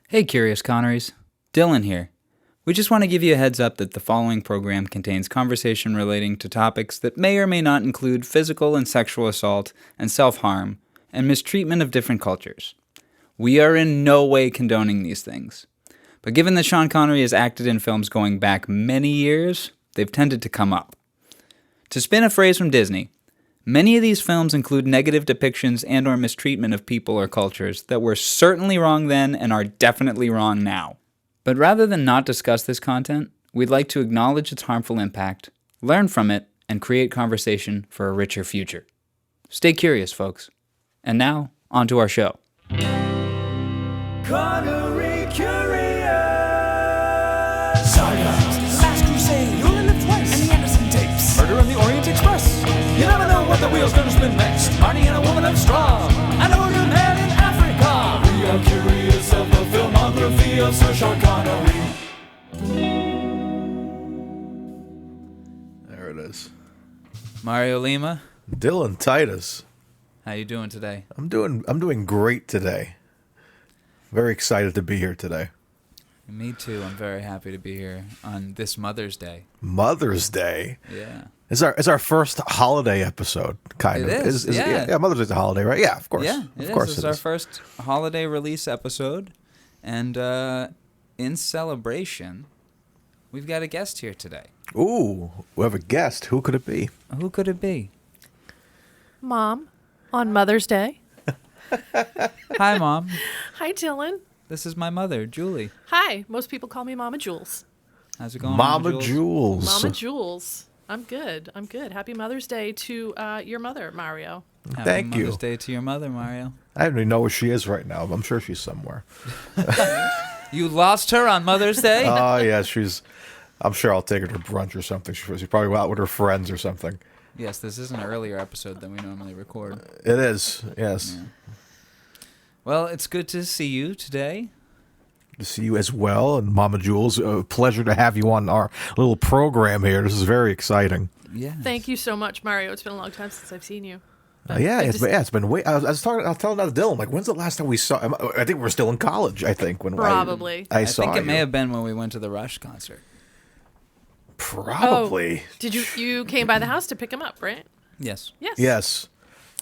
Hey, Curious Connerys. Dylan here. We just want to give you a heads up that the following program contains conversation relating to topics that may or may not include physical and sexual assault and self-harm and mistreatment of different cultures. We are in no way condoning these things. But given that Sean Connery has acted in films going back many years, they've tended to come up. To spin a phrase from Disney, many of these films include negative depictions and or mistreatment of people or cultures that were certainly wrong then and are definitely wrong now. But rather than not discuss this content, we'd like to acknowledge its harmful impact, learn from it, and create conversation for a richer future. Stay curious, folks. And now, on to our show. Connery Curious! Saga! Last Crusade! You'll live twice! And the Anderson tapes! Murder on the Orient Express! You never know what the wheel's gonna spin next! Marnie and a woman of straw! An older man in Africa! We are curious of the filmography of Sir Sean Connery. There it is. Mario Lima, Dylan, Titus. how you doing today? I'm doing great today. Very excited to be here today. Me too. I'm very happy to be here on this Mother's Day. Mother's Day. Yeah. It's our first holiday episode, kind It of. is, yeah. Yeah, Mother's Day's a holiday, right? Yeah, of course. Yeah, of course It's our first holiday release episode. And in celebration, we've got a guest here today. Ooh, we have a guest. Who could it be? Who could it be? Mom, on Mother's Day. Hi, Mom. Hi, Dylan. This is my mother, Julie. Hi. Most people call me Mama Jules. How's it going, Mama Jules. Mama Jules. I'm good. Happy Mother's Day to your mother, Mario. Thank Happy you. Mother's Day to your mother, Mario. I don't even know where she is right now. I'm sure she's somewhere. You lost her on Mother's Day? Oh, yeah, I'm sure I'll take her to brunch or something. She's probably out with her friends or something. Yes, this is an earlier episode than we normally record. It is, yes. Yeah. Well, it's good to see you today. To see you as well, and Mama Jules, a pleasure to have you on our little program here. This is very exciting. Yeah. Thank you so much, Mario. It's been a long time since I've seen you. It's been way. I was telling that to Dylan, like, when's the last time we saw? I think we're still in college. I think when Probably. I saw think it you. may have been when we went to the Rush concert. Probably. Did you came by the house to pick him up, right? Yes. Yes. Yes.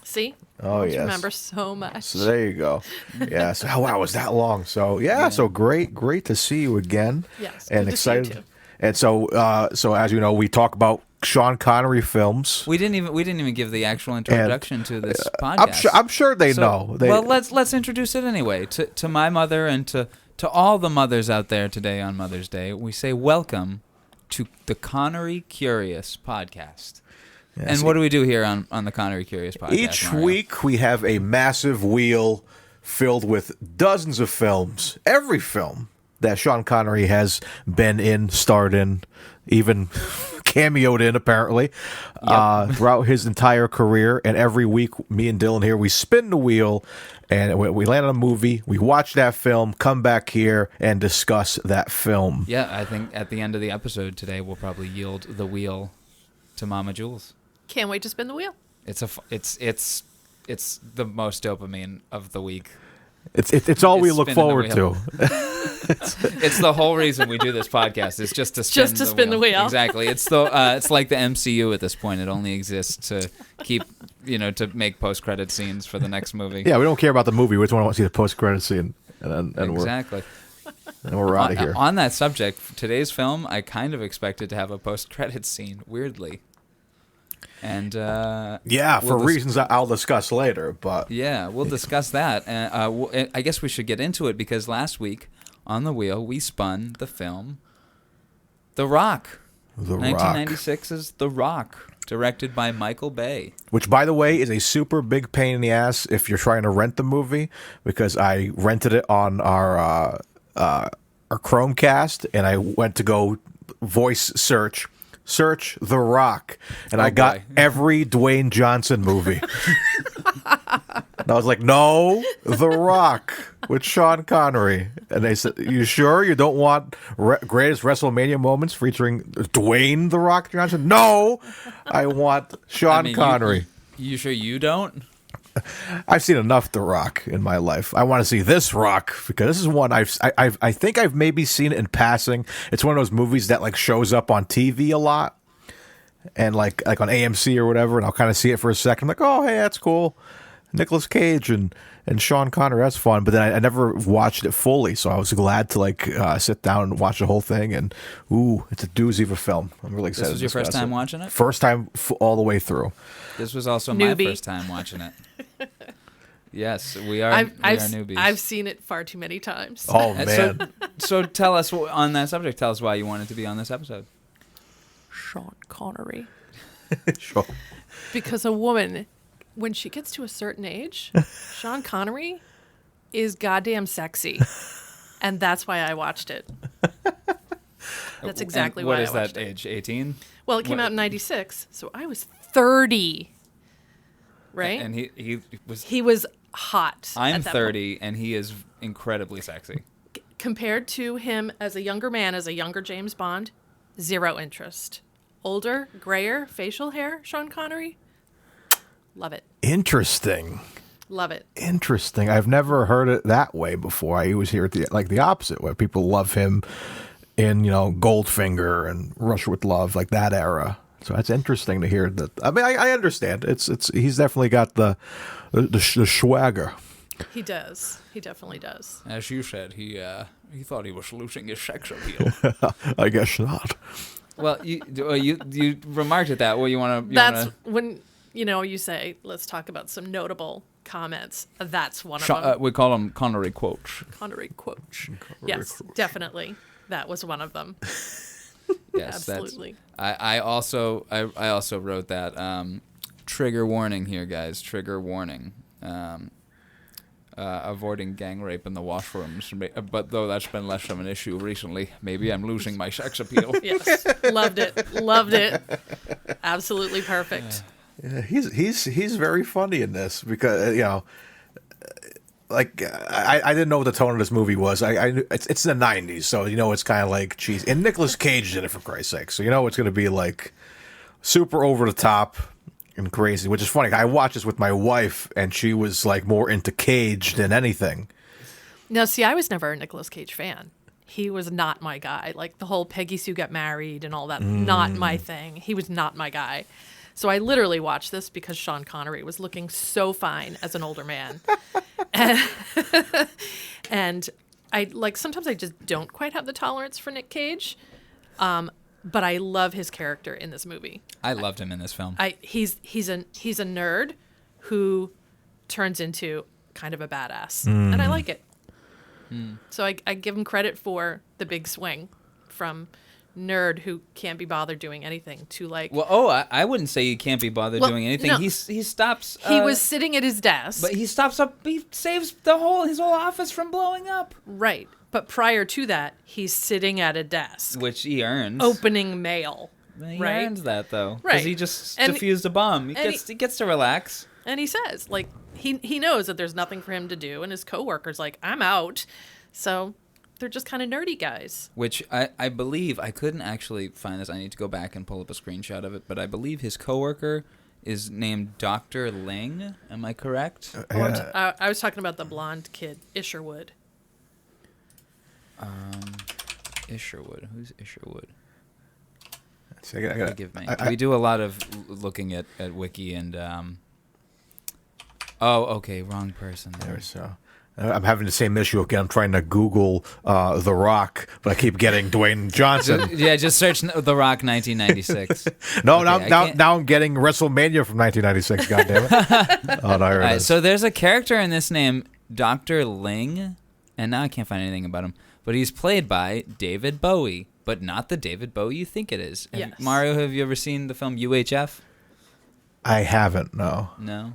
See? Oh, I yes. remember so much. So there you go. Yeah. So wow, it was that long. So yeah. So great to see you again. Yes, And good to see you excited. too. And so as you know, we talk about Sean Connery films. We didn't even give the actual introduction to this podcast. I'm sure they know. Well, let's introduce it anyway. To my mother and to all the mothers out there today on Mother's Day, we say welcome to the Connery Curious podcast. Yes. And what do we do here on the Connery Curious podcast? Each Mario? week we have a massive wheel filled with dozens of films. Every film that Sean Connery has been in, starred in, even cameoed in, apparently, throughout his entire career. And every week, me and Dylan here, we spin the wheel, and we land on a movie, we watch that film, come back here, and discuss that film. Yeah, I think at the end of the episode today, we'll probably yield the wheel to Mama Jules. Can't wait to spin the wheel. It's the most dopamine of the week. It's all we It's look spinning the forward to. wheel. It's the whole reason we do this podcast is just to spin the wheel. Exactly. It's like the MCU at this point. It only exists to keep to make post credit scenes for the next movie. Yeah, we don't care about the movie. We just want to see the post-credit scene, and Exactly. we're out of here. On that subject, today's film, I kind of expected to have a post credit scene. Weirdly. And Yeah, for reasons that I'll discuss later, but yeah, we'll discuss that. And I guess we should get into it because last week on the wheel we spun the film The Rock. The 1996's The Rock, directed by Michael Bay. Which, by the way, is a super big pain in the ass if you're trying to rent the movie, because I rented it on our Chromecast, and I went to go voice search The Rock, and I got every Dwayne Johnson movie. And I was like, no, The Rock with Sean Connery. And they said, you sure you don't want greatest WrestleMania moments featuring Dwayne The Rock Johnson? No, I want Sean Connery. You sure you don't? I've seen enough The Rock in my life. I want to see this Rock because this is one I think I've maybe seen it in passing. It's one of those movies that like shows up on TV a lot, and like on AMC or whatever, and I'll kind of see it for a second. I'm like, oh hey, that's cool. Nicolas Cage and Sean Connery, that's fun. But then I never watched it fully, so I was glad to like sit down and watch the whole thing. And ooh, it's a doozy of a film. I'm really excited. This was your first time watching it? First time all the way through. This was also Newbie. my first time watching it. Yes, we are newbies. I've seen it far too many times. Oh man! So tell us on that subject. Tell us why you wanted to be on this episode. Sean Connery. Sure. Because a woman, when she gets to a certain age, Sean Connery is goddamn sexy. And that's why I watched it. That's exactly why I watched it. What is that age? 18? Well, it came out in 96, so I was 30. Right? And he was hot. I'm at that 30, and he is incredibly sexy. Compared to him as a younger man, as a younger James Bond, zero interest. Older, grayer, facial hair, Sean Connery. Love it. Interesting. Love it. Interesting. I've never heard it that way before. I always hear it the opposite way. People love him in, Goldfinger and Rush with Love, like that era. So that's interesting to hear that. I mean, I understand. He's definitely got the swagger. He does. He definitely does. As you said, he thought he was losing his sex appeal. I guess not. Well, you remarked at that. Well, you want to? That's when you say, let's talk about some notable comments. That's one of them. We call them Connery quotes. Connery quotes. Yes, definitely. That was one of them. Yes, absolutely. I also wrote that. Trigger warning here, guys. Trigger warning. Avoiding gang rape in the washrooms. But though that's been less of an issue recently, maybe I'm losing my sex appeal. Yes, loved it. Absolutely perfect. Yeah, he's very funny in this because I didn't know what the tone of this movie was. I knew it's in the 90s, so it's kind of like cheesy. And Nicolas Cage did it, for Christ's sake, so it's going to be like super over the top and crazy, which is funny. I watched this with my wife, and she was like more into Cage than anything. Now, see, I was never a Nicolas Cage fan. He was not my guy. Like the whole Peggy Sue Got Married and all that, not my thing. He was not my guy. So I literally watched this because Sean Connery was looking so fine as an older man. And I sometimes I just don't quite have the tolerance for Nick Cage. But I love his character in this movie. I loved him in this film. He's a nerd who turns into kind of a badass, and I like it. So I give him credit for the big swing from nerd who can't be bothered doing anything to like. Well, I wouldn't say he can't be bothered doing anything. No. He stops. He was sitting at his desk, but he stops up. He saves his whole office from blowing up. Right. But prior to that, he's sitting at a desk, which he earns, opening mail. He right? earns that though, right? Because he just defused a bomb. He gets to relax. And he says, like, he knows that there's nothing for him to do, and his coworker's like, I'm out. So they're just kind of nerdy guys. Which I believe, I couldn't actually find this. I need to go back and pull up a screenshot of it. But I believe his coworker is named Dr. Ling. Am I correct? I was talking about the blonde kid, Isherwood. Isherwood. Who's Isherwood? Forgive me. We do a lot of looking at Wiki and okay, wrong person. There we go. I'm having the same issue again. I'm trying to Google The Rock, but I keep getting Dwayne Johnson. Just search The Rock 1996. No, okay, now I'm getting WrestleMania from 1996. God damn it! Oh no, here it is. So there's a character in this name, Dr. Ling, and now I can't find anything about him. But he's played by David Bowie, but not the David Bowie you think it is. Yes. Mario, have you ever seen the film UHF? I haven't. No. No.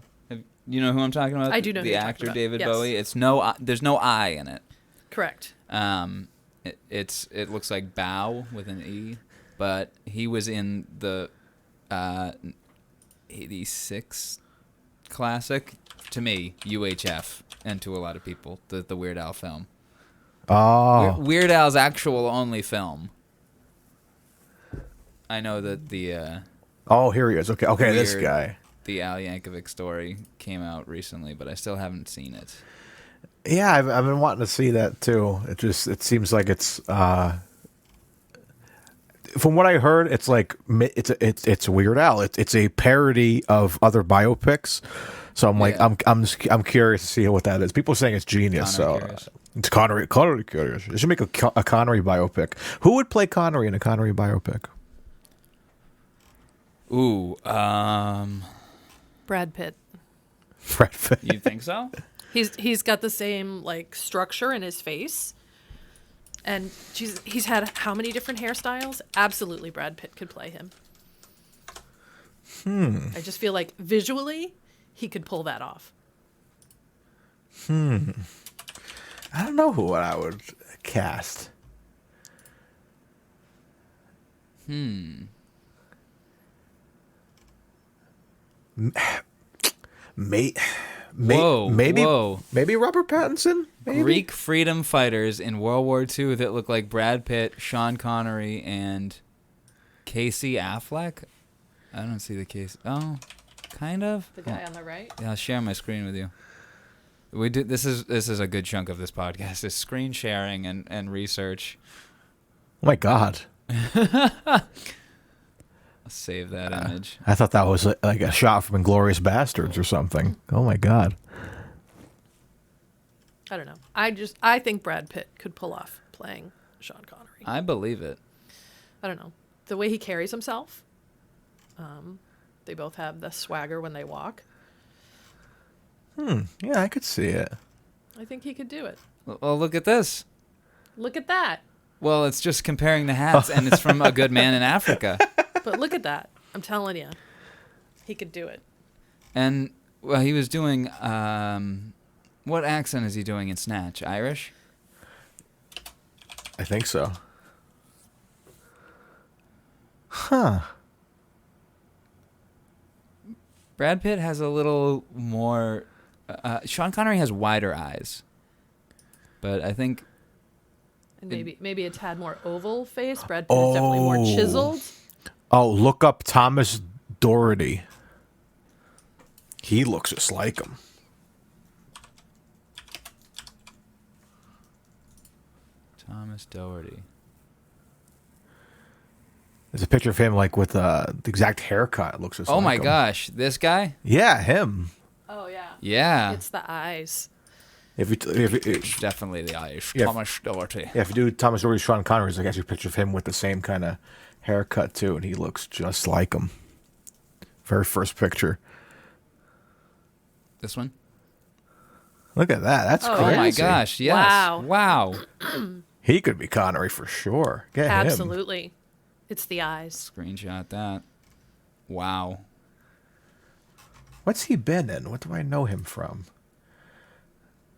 You know who I'm talking about? I do know the who you're actor talking about. David Yes. Bowie. There's no I in it. Correct. It looks like bow with an E, but he was in the 86 classic, to me, UHF, and to a lot of people, the Weird Al film. Oh. Weird Al's actual only film. I know that the oh, here he is. Okay, this guy. the Al Yankovic story came out recently, but I still haven't seen it. Yeah, I've been wanting to see that too. It seems like it's from what I heard, it's like it's Weird Al. It's a parody of other biopics. So I'm like, Yeah. I'm curious to see what that is. People are saying it's genius. Connery So curious. it's Connery curious. They should make a Connery biopic. Who would play Connery in a Connery biopic? Ooh, Brad Pitt. Brad Pitt. you think so? He's got the same like structure in his face. And he's had how many different hairstyles? Absolutely, Brad Pitt could play him. I just feel like visually, he could pull that off. I don't know who I would cast. Whoa, Maybe whoa. maybe Robert Pattinson. Maybe? Greek freedom fighters in World War II that look like Brad Pitt, Sean Connery, and Casey Affleck. I don't see the case. Oh, kind of. The guy on the right. Yeah, I'll share my screen with you. We did. This is a good chunk of this podcast. Is screen sharing and research. Oh my God. I'll save that image. I thought that was like a shot from Inglourious Bastards or something. Oh my God. I don't know. I think Brad Pitt could pull off playing Sean Connery. I believe it. I don't know. The way he carries himself. They both have the swagger when they walk. Yeah, I could see it. I think he could do it. Well, look at this. Look at that. Well, it's just comparing the hats, and it's from A Good Man in Africa. But look at that. I'm telling you. He could do it. And, well, he was doing, what accent is he doing in Snatch? Irish? I think so. Huh. Brad Pitt has a little more, Sean Connery has wider eyes. But I think, And maybe a tad more oval face. Brad Pitt is definitely more chiseled. Oh, look up Thomas Doherty. He looks just like him. Thomas Doherty. There's a picture of him like with the exact haircut. It looks just Oh like my him. gosh, this guy? Yeah, him. Oh, yeah. Yeah. It's the eyes. If you Definitely the Irish. Yeah. Thomas Doherty. if you do Thomas Doherty, Sean Connery, there's like actually a picture of him with the same kind of haircut too, and he looks just like him. Very first picture. This one? Look at that. That's Oh, crazy. Oh my gosh, yes. Wow. Wow. He could be Connery for sure. Get him. Absolutely. It's the eyes. Screenshot that. Wow. What's he been in? What do I know him from?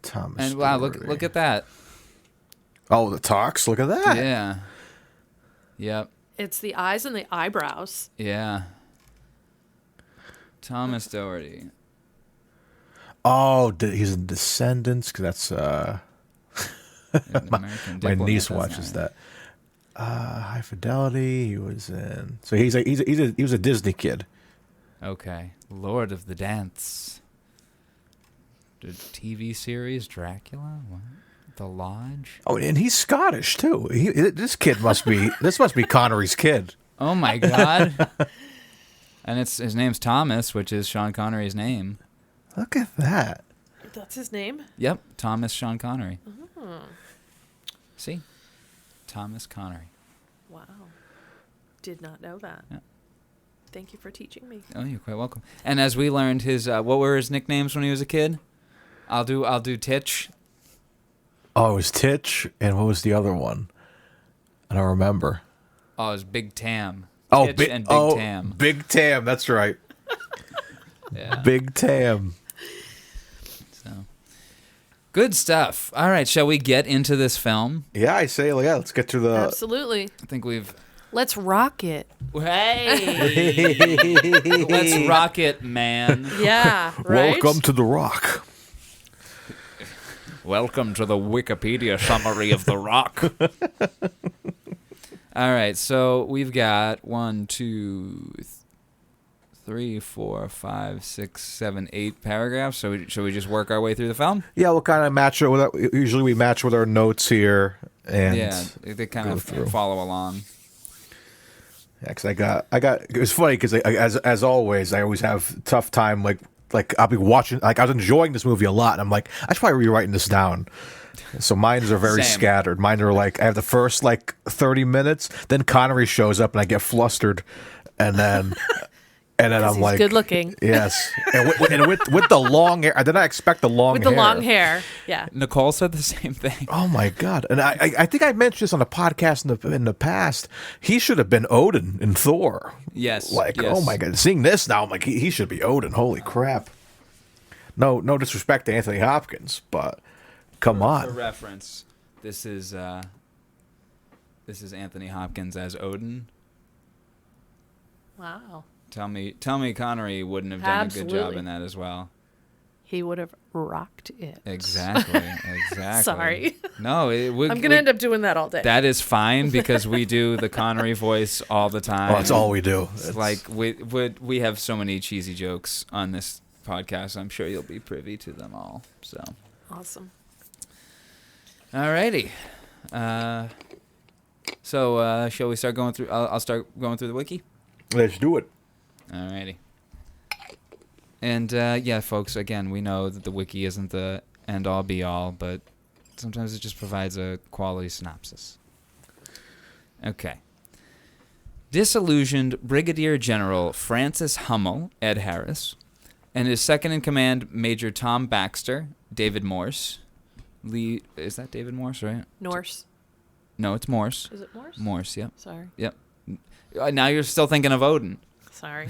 Thomas. And wow, Doherty. look at that. Oh, the talks. Look at that. Yeah. Yep. It's the eyes and the eyebrows. Yeah. Thomas Doherty. Oh, he's in Descendants because that's my niece watches that. High Fidelity. He was in. So he was a Disney kid. Okay. Lord of the Dance. The TV series Dracula? What? The Lodge? Oh, and he's Scottish too. This must be Connery's kid. Oh my God. And his name's Thomas, which is Sean Connery's name. Look at that. That's his name? Yep. Thomas Sean Connery. See? Thomas Connery. Wow. Did not know that. Yeah. Thank you for teaching me. Oh, you're quite welcome. And as we learned his, what were his nicknames when he was a kid? I'll do Titch. Oh, it was Titch, and what was the other one? I don't remember. Oh, it was Big Tam. Oh, Titch and Big Tam. Big Tam. That's right. Yeah. Big Tam. So. Good stuff. All right, shall we get into this film? Yeah, I say, yeah. Let's get to the. Absolutely. I think we've... Let's rock it. Hey! Let's rock it, man. Yeah, right? Welcome to the Rock. Welcome to the Wikipedia summary of The Rock. All right, so we've got 1, 2, 3, 4, 5, 6, 7, 8 paragraphs. So should we just work our way through the film? Yeah, we'll kind of match it with usually we match with our notes here, and Yeah, they kind of follow along. Yeah, cause I got. It was funny because as always, I always have tough time. Like I'll be watching. Like I was enjoying this movie a lot, and I'm like, I should probably rewriting this down. So mines are very Same. scattered. Mine are like I have the first 30 minutes, then Connery shows up, and I get flustered, and then I'm He's like, good looking. yes, and with the long hair. I did not expect the long With hair. the long hair. Yeah. Nicole said the same thing. Oh my god! And I think I mentioned this on a podcast in the past. He should have been Odin in Thor. Yes. Like, yes. oh my god! Seeing this now, I'm like, he should be Odin. Holy crap! No disrespect to Anthony Hopkins, but come For on. reference, this is Anthony Hopkins as Odin. Wow. Tell me, Connery wouldn't have done a good job Absolutely. in that as well. He would have rocked it. Exactly. Sorry. No, I'm going to end up doing that all day. That is fine because we do the Connery voice all the time. Oh, that's all we do. It's like we have so many cheesy jokes on this podcast. I'm sure you'll be privy to them all. So, Awesome. alrighty. So shall we start going through? I'll start going through the wiki. Let's do it. Alrighty. And yeah, folks, again, we know that the wiki isn't the end-all be-all, but sometimes it just provides a quality synopsis. Okay. Disillusioned Brigadier General Francis Hummel, Ed Harris, and his second-in-command, Major Tom Baxter, David Morse. Is that David Morse, right? Norse. No, it's Morse. Is it Morse? Morse, yep. Sorry. Yep. Now you're still thinking of Odin. Sorry.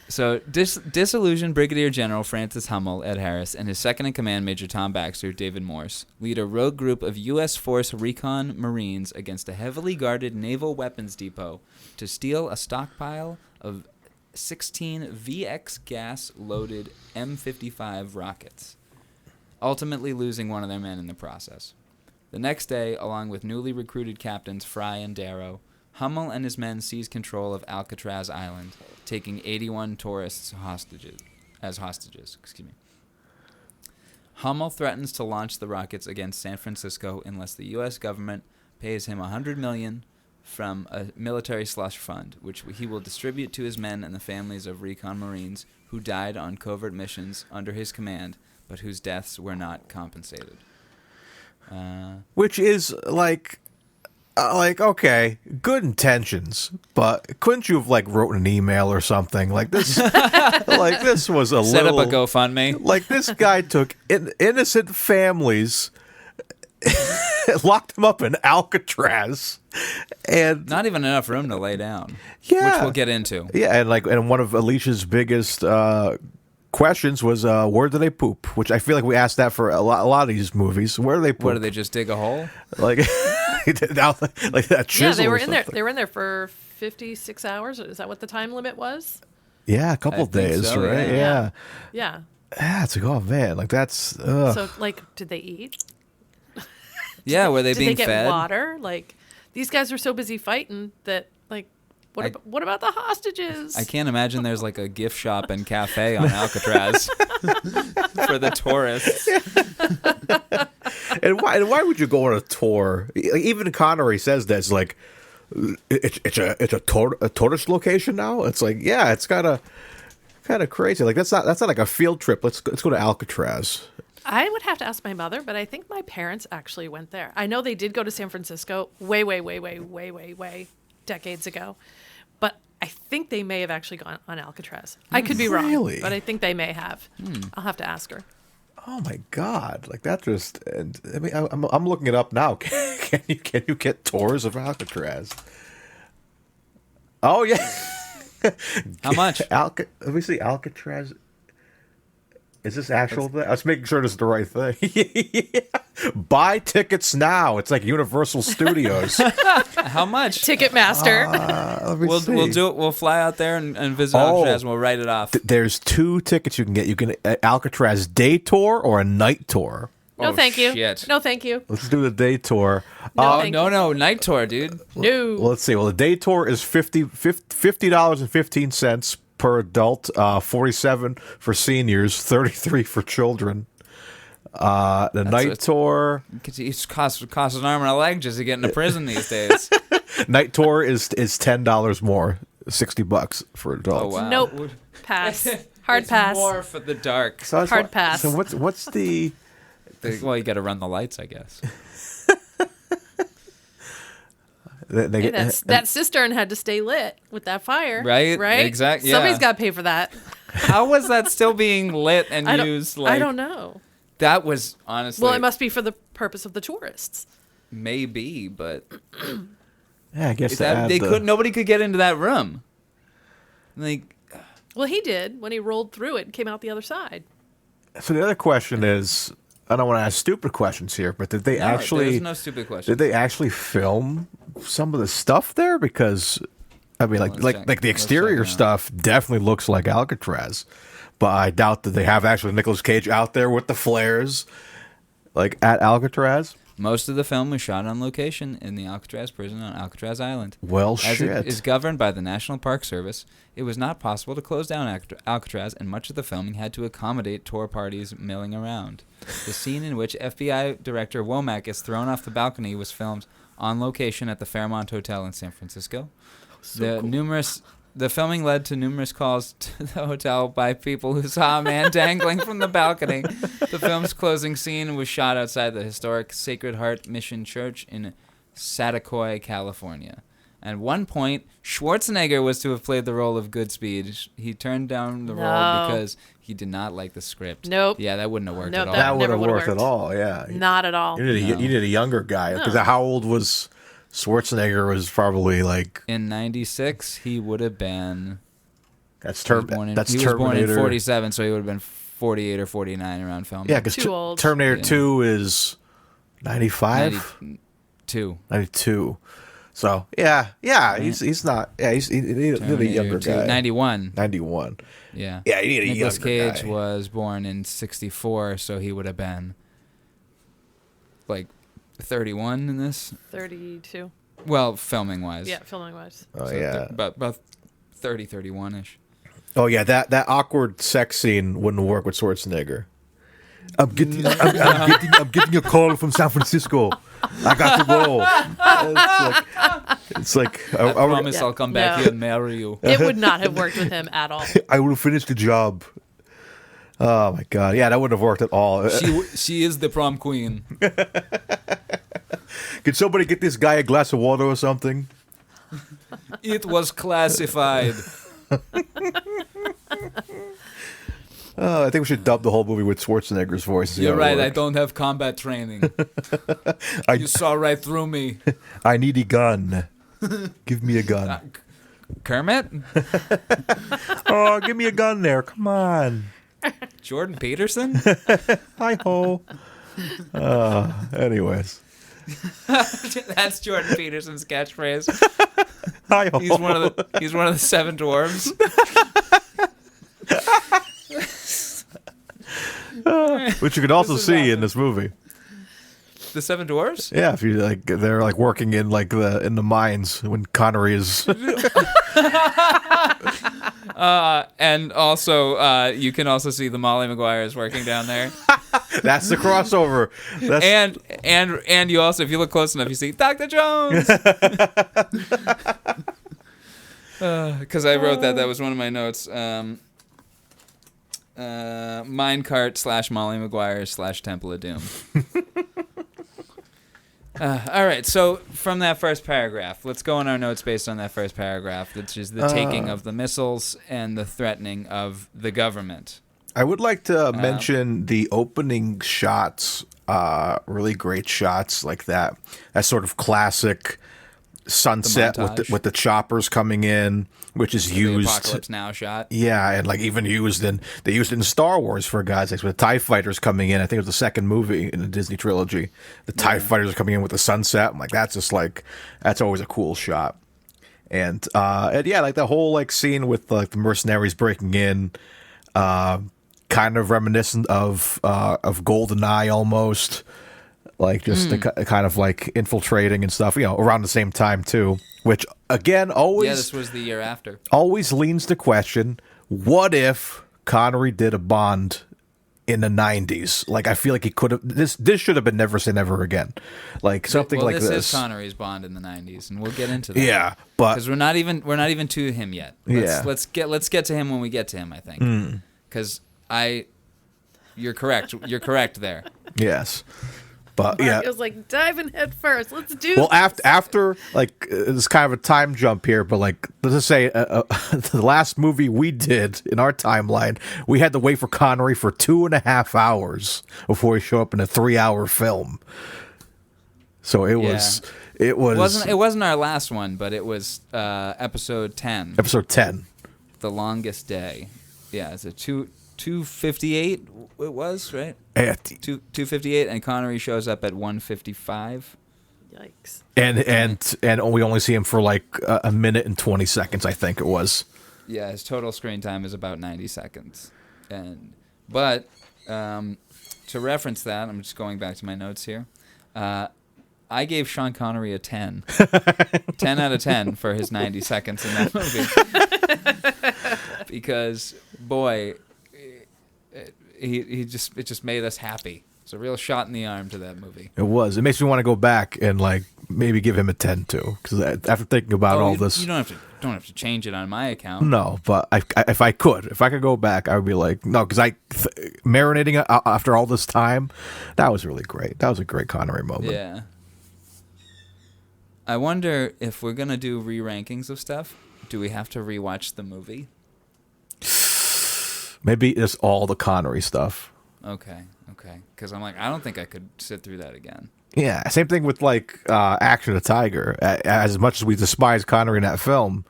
So, disillusioned Brigadier General Francis Hummel, Ed Harris, and his second-in-command, Major Tom Baxter, David Morse, lead a rogue group of U.S. Force Recon Marines against a heavily guarded naval weapons depot to steal a stockpile of 16 VX gas-loaded M55 rockets, ultimately losing one of their men in the process. The next day, along with newly recruited captains Fry and Darrow, Hummel and his men seized control of Alcatraz Island, taking 81 tourists as hostages. Hummel threatens to launch the rockets against San Francisco unless the U.S. government pays him $100 million from a military slush fund, which he will distribute to his men and the families of recon Marines who died on covert missions under his command, but whose deaths were not compensated. Which is like okay, good intentions, but couldn't you have wrote an email or something like this? Like this was a Set little up a GoFundMe. Like this guy took innocent families, locked them up in Alcatraz, and Not even enough room to lay down. Yeah. Which we'll get into. yeah, and one of Alicia's biggest questions was where do they poop? Which I feel like we asked that for a lot of these movies. Where do they poop? What, do they just dig a hole? Like like that chisel? Yeah, they were or in there. something. They were in there for 56 hours. Is that what the time limit was? Yeah, a couple I of think days, so, right? yeah. Yeah. Yeah, it's like, oh man, like that's. Ugh. So, did they eat? Yeah, were they Did being they get fed? water? These guys were so busy fighting that, what about the hostages? I can't imagine there's a gift shop and cafe on Alcatraz for the tourists. And why would you go on a tour? Even Connery says that it's a tourist location now. It's like, yeah, it's kind of crazy. Like that's not like a field trip. Let's go to Alcatraz. I would have to ask my mother, but I think my parents actually went there. I know they did go to San Francisco way decades ago, but I think they may have actually gone on Alcatraz. I could be wrong, Really? but I think they may have. I'll have to ask her. Oh my God! Like that just. I mean, I'm looking it up now. Can you get tours of Alcatraz? Oh yeah. How much? Let me see Alcatraz. Is this actual thing? I was making sure this is the right thing. Yeah. Buy tickets now. It's like Universal Studios. How much? Ticketmaster. Let me see. We'll do it. We'll fly out there and visit Alcatraz and we'll write it off. There's 2 tickets you can get. You can Alcatraz day tour or a night tour. No, Oh, thank you. shit. No, thank you. Let's do the day tour. No, thank you. No, night tour, dude. No. Well, let's see. Well, the day tour is $50.15 per adult, 47 for seniors, 33 for children. The night tour. It costs an arm and a leg just to get into prison these days. Night tour is $10 more, $60 for adults. Oh, wow. Nope. Pass. Hard It's pass. more for the dark. So that's Hard pass. So what's the? Well, you got to run the lights, I guess. Hey, that cistern had to stay lit with that fire. Right? Right? Exactly. Somebody's Yeah. got to pay for that. How was that still being lit and used? I don't know. That was honestly. Well, it must be for the purpose of the tourists. Maybe, but Yeah, I guess nobody could get into that room. Like, Well, he did when he rolled through it and came out the other side. So the other question is, I don't want to ask stupid questions here, but did they there's no stupid question. Did they actually film some of the stuff there? Because I mean, like the exterior stuff definitely looks like Alcatraz, but I doubt that they have actually Nicolas Cage out there with the flares, like at Alcatraz. Most of the film was shot on location in the Alcatraz prison on Alcatraz Island. Well, As shit. it is governed by the National Park Service, it was not possible to close down Alcatraz, and much of the filming had to accommodate tour parties milling around. The scene in which FBI Director Womack is thrown off the balcony was filmed on location at the Fairmont Hotel in San Francisco. The filming led to numerous calls to the hotel by people who saw a man dangling from the balcony. The film's closing scene was shot outside the historic Sacred Heart Mission Church in Satacoy, California. At one point, Schwarzenegger was to have played the role of Goodspeed. He turned down the role because he did not like the script. Nope. Yeah, that wouldn't have worked Nope, at all. That would never have would've worked at worked. all. Yeah, Not at all. you need a younger guy because how old was Schwarzenegger? Was probably like In 96, he would have been... that's he was born in Terminator. 47, so he would have been 48 or 49 around filming. Yeah, because Too old. Terminator Yeah. 2 is 95, 92. So yeah, he's not. Yeah, you need a younger guy. 91. 91. Yeah. Yeah, you need a Nicolas younger Cage guy. was born in 64, so he would have been like 31 in this. 32. Well, filming wise. Yeah, filming wise. Oh yeah. About 30, 31-ish. Oh yeah. That awkward sex scene wouldn't work with Schwarzenegger. I'm getting a call from San Francisco. I got to go. It's like I promise Yeah. I'll come back No. here and marry you. It would not have worked with him at all. I will finish the job. Oh my god. Yeah, that wouldn't have worked at all. She is the prom queen. Could somebody get this guy a glass of water or something? It was classified. I think we should dub the whole movie with Schwarzenegger's voice. See You're how it right, I works. don't have combat training. You saw right through me. I need a gun. Give me a gun. Kermit? Oh, give me a gun there. Come on. Jordan Peterson? Hi ho. Anyways. That's Jordan Peterson's catchphrase. Hi ho. He's one of the seven dwarves. Which you can also This is see awesome. in this movie. The seven dwarves? Yeah, if you like, they're like working in like in the mines when Connery is. And also, you can also see the Molly Maguires working down there. That's the crossover. That's And you also, if you look close enough, you see Dr. Jones. Because I wrote that was one of my notes. Minecart / Molly Maguire / Temple of Doom. All right, so from that first paragraph, let's go on our notes based on that first paragraph, which is the taking of the missiles and the threatening of the government. I would like to mention the opening shots. Really great shots like that. That sort of classic sunset montage. with the choppers coming in, which is The used. Apocalypse Now shot. Yeah, and like even used in Star Wars for God's sakes with the TIE fighters coming in. I think it was the second movie in the Disney trilogy. The TIE fighters are coming in with the sunset. I'm like, that's always a cool shot. And yeah, like the whole like scene with like the mercenaries breaking in, kind of reminiscent of GoldenEye almost. like just the kind of like infiltrating and stuff, around the same time too. Which again, always this was the year after. Always leans to question: what if Connery did a Bond in the 90s? Like, I feel like he could have. This should have been Never Say Never Again, like something like this. This is Connery's Bond in the 90s, and we'll get into that. Yeah, but because we're not even to him yet. Let's get to him when we get to him. I think because you're correct. You're correct there. Yes. But It was like diving head first. Let's do. Well, after like it's kind of a time jump here, but like let's just say the last movie we did in our timeline, we had to wait for Connery for 2.5 hours before he showed up in a 3-hour film. So it wasn't our last one, but it was episode 10. Episode 10. The Longest Day. Yeah, it's a 2:58. It was right. 2:58, and Connery shows up at 1:55. Yikes! And we only see him for like a minute and 20 seconds, I think it was. Yeah, his total screen time is about 90 seconds. But to reference that, I'm just going back to my notes here. I gave Sean Connery a 10. 10 out of 10 for his 90 seconds in that movie. Because boy, it just made us happy. It's a real shot in the arm to that movie. It was. It makes me want to go back and like maybe give him a 10 too, because after thinking about all this, you don't have to change it on my account. No, but if I could go back, I would be like, no, because marinating it after all this time, that was really great. That was a great Connery moment. Yeah. I wonder if we're gonna do re-rankings of stuff. Do we have to rewatch the movie? Maybe it's all the Connery stuff. Okay. Because I'm like, I don't think I could sit through that again. Yeah, same thing with like Action of the Tiger. As much as we despise Connery in that film,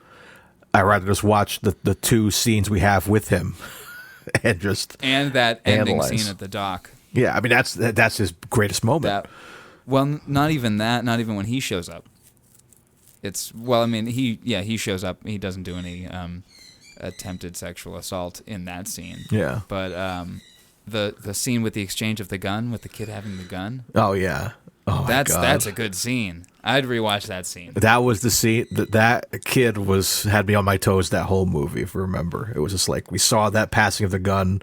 I'd rather just watch the two scenes we have with him and that ending analyze. scene at the dock. Yeah, I mean that's his greatest moment. Not even that. Not even when he shows up. He shows up. He doesn't do any attempted sexual assault in that scene. Yeah. But the scene with the exchange of the gun, with the kid having the gun. Oh yeah. Oh my God. That's a good scene. I'd rewatch that scene. That was the scene that kid had me on my toes that whole movie. If you remember, it was just like we saw that passing of the gun.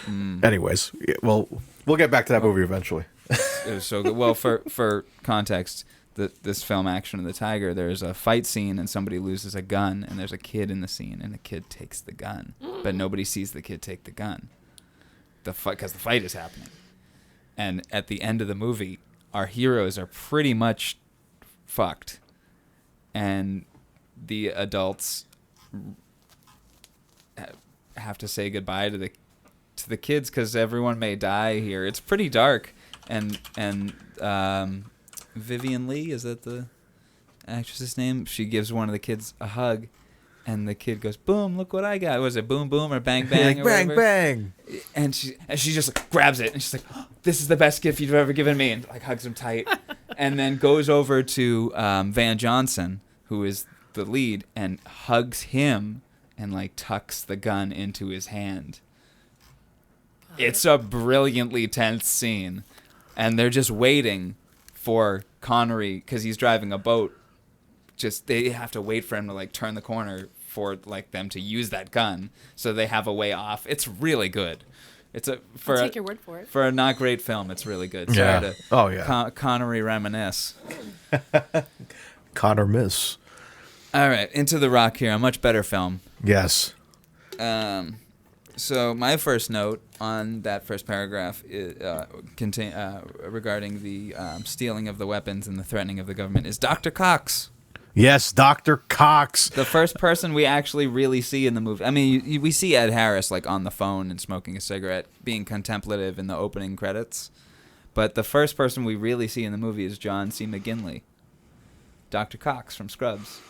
Anyways, well, we'll get back to that movie eventually. It was so good. Well, for context, this film Action of the Tiger, there's a fight scene and somebody loses a gun and there's a kid in the scene and the kid takes the gun, but nobody sees the kid take the gun. Because the fight is happening, and at the end of the movie, our heroes are pretty much fucked, and the adults have to say goodbye to the kids because everyone may die here. It's pretty dark, and Vivian Lee, is that the actress's name? She gives one of the kids a hug, and the kid goes, "Boom! Look what I got." Was it boom boom or bang bang? Like, or bang whatever? bang. And she just like, grabs it and she's like, oh, "This is the best gift you've ever given me," and like hugs him tight, and then goes over to Van Johnson, who is the lead, and hugs him and like tucks the gun into his hand. It's a brilliantly tense scene, and they're just waiting for Connery because he's driving a boat. They have to wait for him to like turn the corner for like them to use that gun, so they have a way off. It's really good. I'll take your word for it. For a not great film, it's really good. Yeah. Sorry to Connery reminisce. Connor miss. All right, Into the Rock here, a much better film. Yes. So my first note on that first paragraph is, regarding the stealing of the weapons and the threatening of the government is Dr. Cox. Yes, Dr. Cox. The first person we actually really see in the movie. I mean, we see Ed Harris like on the phone and smoking a cigarette, being contemplative in the opening credits. But the first person we really see in the movie is John C. McGinley. Dr. Cox from Scrubs.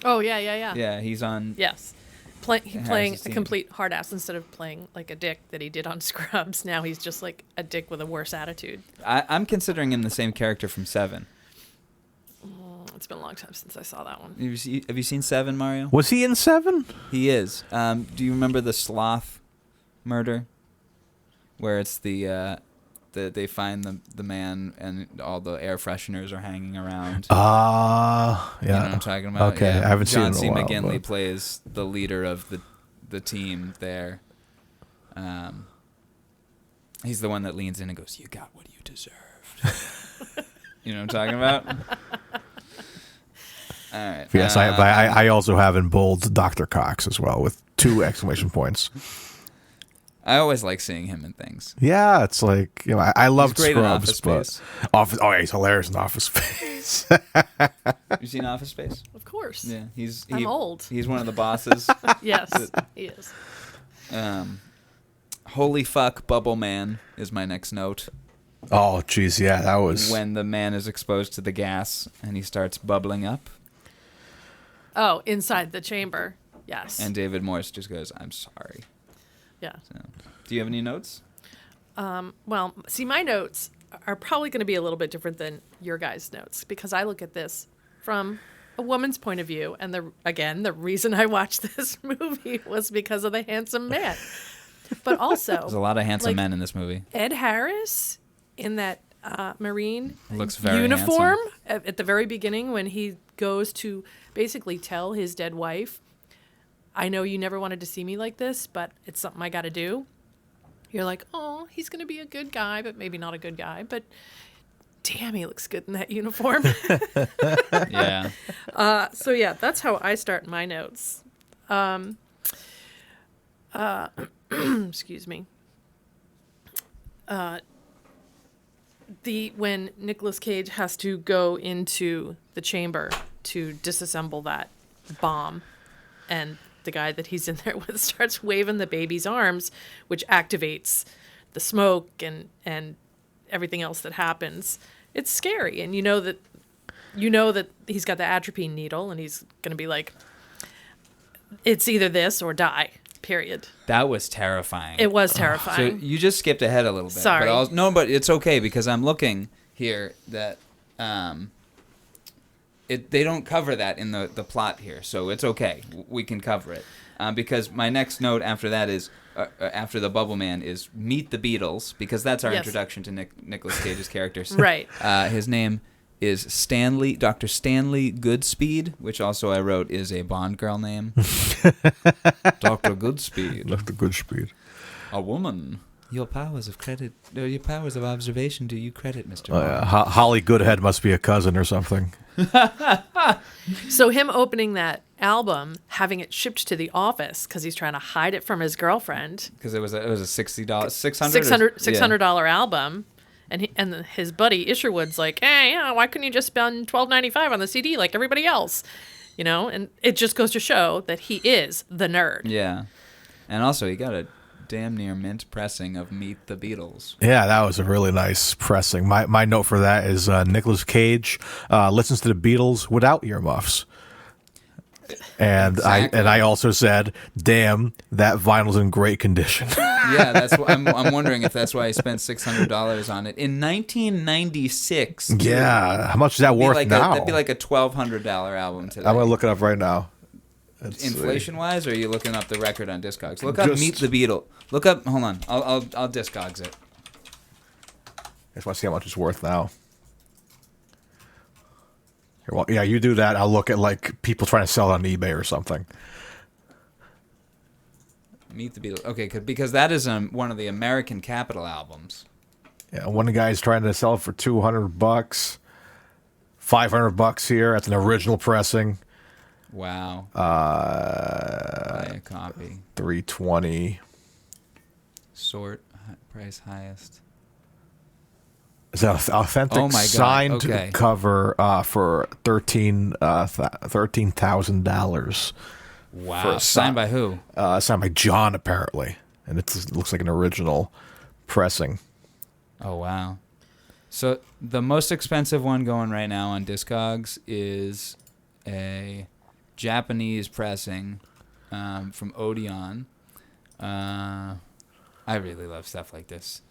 Oh, yeah. Yeah, he's on... Yes. Playing Harris's a team. complete hard ass instead of playing like a dick that he did on Scrubs. Now he's just like a dick with a worse attitude. I'm considering him the same character from Seven. It's been a long time since I saw that one. Have you seen Seven, Mario? Was he in 7? He is. Do you remember the sloth murder? Where it's the they find the man and all the air fresheners are hanging around. Yeah. You know what I'm talking about? Okay, Yeah. I haven't John seen it in a while. McGinley But... plays the leader of the team there. He's the one that leans in and goes, "You got what you deserved." You know what I'm talking about? All right. Yes, I also have in bold Dr. Cox as well with 2 exclamation points. I always like seeing him in things. Yeah, it's like, you know, I love He's great in Scrubs, Office but Space. Oh, yeah, he's hilarious in Office Space. You seen Office Space? Of course. Yeah, I'm old. He's one of the bosses. Yes, he is. Holy fuck, Bubble Man is my next note. Oh, jeez, yeah, that was... When the man is exposed to the gas and he starts bubbling up. Oh, inside the chamber. Yes. And David Morse just goes, "I'm sorry." Yeah. So, do you have any notes? Well, see, my notes are probably going to be a little bit different than your guys' notes because I look at this from a woman's point of view. And the reason I watched this movie was because of the handsome man. But also, There's a lot of handsome men in this movie. Ed Harris in that Marine Looks very uniform at the very beginning when he goes to basically tell his dead wife, "I know you never wanted to see me like this, but it's something I got to do." You're like, oh, he's going to be a good guy, but maybe not a good guy. But damn, he looks good in that uniform. Yeah. So, yeah, that's how I start my notes. Excuse me. When Nicolas Cage has to go into the chamber to disassemble that bomb, and the guy that he's in there with starts waving the baby's arms, which activates the smoke and everything else that happens. It's scary, and you know that he's got the atropine needle, and he's gonna be like, "It's either this or die." Period. That was terrifying. It was terrifying. So you just skipped ahead a little bit. Sorry. But it's okay because I'm looking here that they don't cover that in the plot here, so it's okay. We can cover it because my next note after that is after the Bubble Man is meet the Beatles because that's our introduction to Nicolas Cage's character. Right. His name is Dr. Stanley Goodspeed, which also I wrote is a Bond girl name. Dr. Goodspeed. Dr. Goodspeed. A woman. Your powers of observation do you credit, Mr. Oh, yeah. Holly Goodhead must be a cousin or something. So him opening that album, having it shipped to the office because he's trying to hide it from his girlfriend. Because it was a $600 album. And his buddy Isherwood's like, "Hey, why couldn't you just spend $12.95 on the CD like everybody else?" You know, and it just goes to show that he is the nerd. Yeah, and also he got a damn near mint pressing of Meet the Beatles. Yeah, that was a really nice pressing. My note for that is Nicolas Cage listens to the Beatles without earmuffs. And exactly. I also said, "Damn, that vinyl's in great condition." Yeah, that's what I'm wondering if that's why I spent $600 on it in 1996. Yeah, how much is that worth now? That'd be like a $1,200 album today. I'm gonna look it up right now. Inflation-wise, or are you looking up the record on Discogs? Look up Meet the Beatles. Look up. Hold on, I'll Discogs it. I just want to see how much it's worth now. Here, well, yeah, you do that. I'll look at like people trying to sell it on eBay or something. Meet the Beatles. Okay, because that is one of the American Capitol albums. Yeah, one guy's trying to sell it for $200, $500 here. That's an original pressing. Wow. Buy a copy. $320. Sort price highest. It's an authentic signed cover for $13,000. Wow. Signed by who? Signed by John, apparently. And it looks like an original pressing. Oh, wow. So the most expensive one going right now on Discogs is a Japanese pressing from Odeon. I really love stuff like this.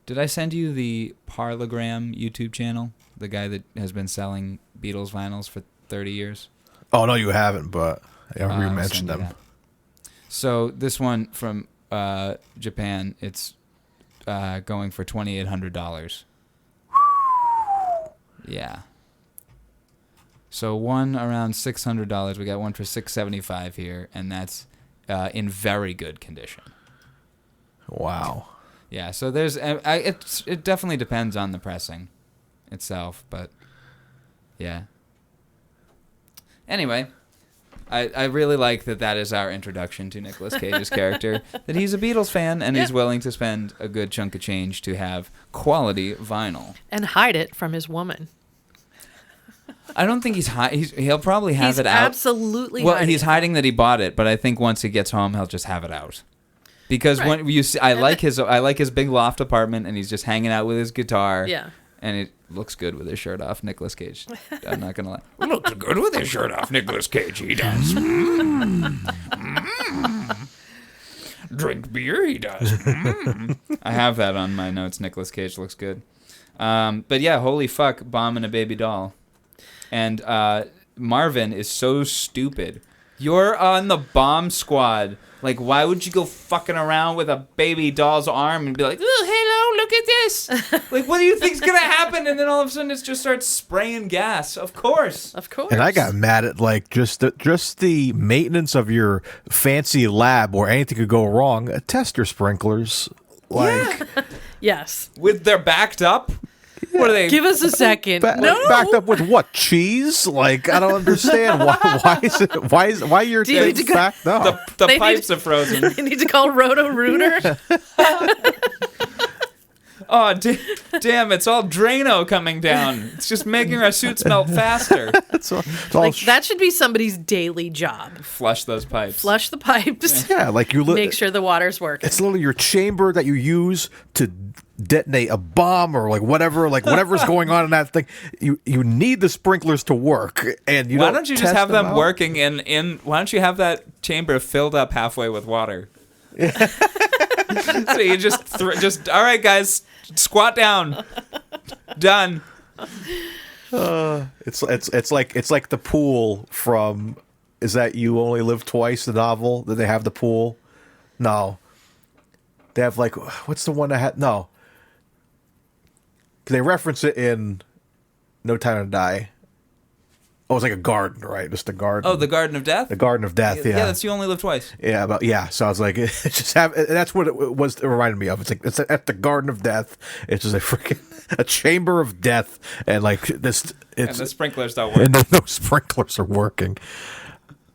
Did I send you the Parlogram YouTube channel? The guy that has been selling Beatles vinyls for 30 years? Oh, no, you haven't, but I already mentioned them. So this one from Japan, it's going for $2,800. Yeah. So one around $600. We got one for $675 here, and that's in very good condition. Wow. Yeah. So there's it definitely depends on the pressing itself, but yeah. Anyway, I really like that is our introduction to Nicolas Cage's character, that he's a Beatles fan and he's willing to spend a good chunk of change to have quality vinyl. And hide it from his woman. I don't think he'll probably have it out. He's absolutely Well, hiding he's hiding that he bought it, but I think once he gets home, he'll just have it out. Because Right. when you see, I like his big loft apartment, and he's just hanging out with his guitar. Yeah. And it looks good with his shirt off, Nicolas Cage. I'm not gonna lie. Looks good with his shirt off, Nicolas Cage. He does. Drink beer, he does. I have that on my notes. Nicolas Cage looks good. But yeah, holy fuck, bombing a baby doll. And Marvin is so stupid. You're on the bomb squad. Like, why would you go fucking around with a baby doll's arm and be like, oh, hello, look at this. Like, what do you think's going to happen? And then all of a sudden it just starts spraying gas. Of course. Of course. And I got mad at like just the maintenance of your fancy lab where anything could go wrong. Test your sprinklers. Like Yes. With their backed up? What are they? Give us a second. No. backed up with what? Cheese? Like I don't understand why your Do you need thing's to go- backed up. The They pipes need- are frozen. You need to call Roto Rooter. Oh, damn, it's all Drano coming down. It's just making our suits melt faster. It's all Like that should be somebody's daily job. Flush those pipes. Flush the pipes. yeah, like you Make sure the water's working. It's literally your chamber that you use to detonate a bomb or like whatever's going on in that thing. You need the sprinklers to work, and Why don't you just test have them out? working in? Why don't you have that chamber filled up halfway with water? So you just all right, guys, squat down. Done. It's like the pool from is that You Only Live Twice, the novel that they have the pool? No. They have like what's the one that had no. They reference it in No Time to Die. Oh, it's like a garden, right? Just a garden. Oh, the Garden of Death. The Garden of Death, yeah. Yeah, that's You Only Live Twice. Yeah, but yeah. So I was like, that's what it was. It reminded me of. It's like it's at the Garden of Death. It's just a freaking a chamber of death, and like this. And It's the sprinklers don't work. and no sprinklers are working.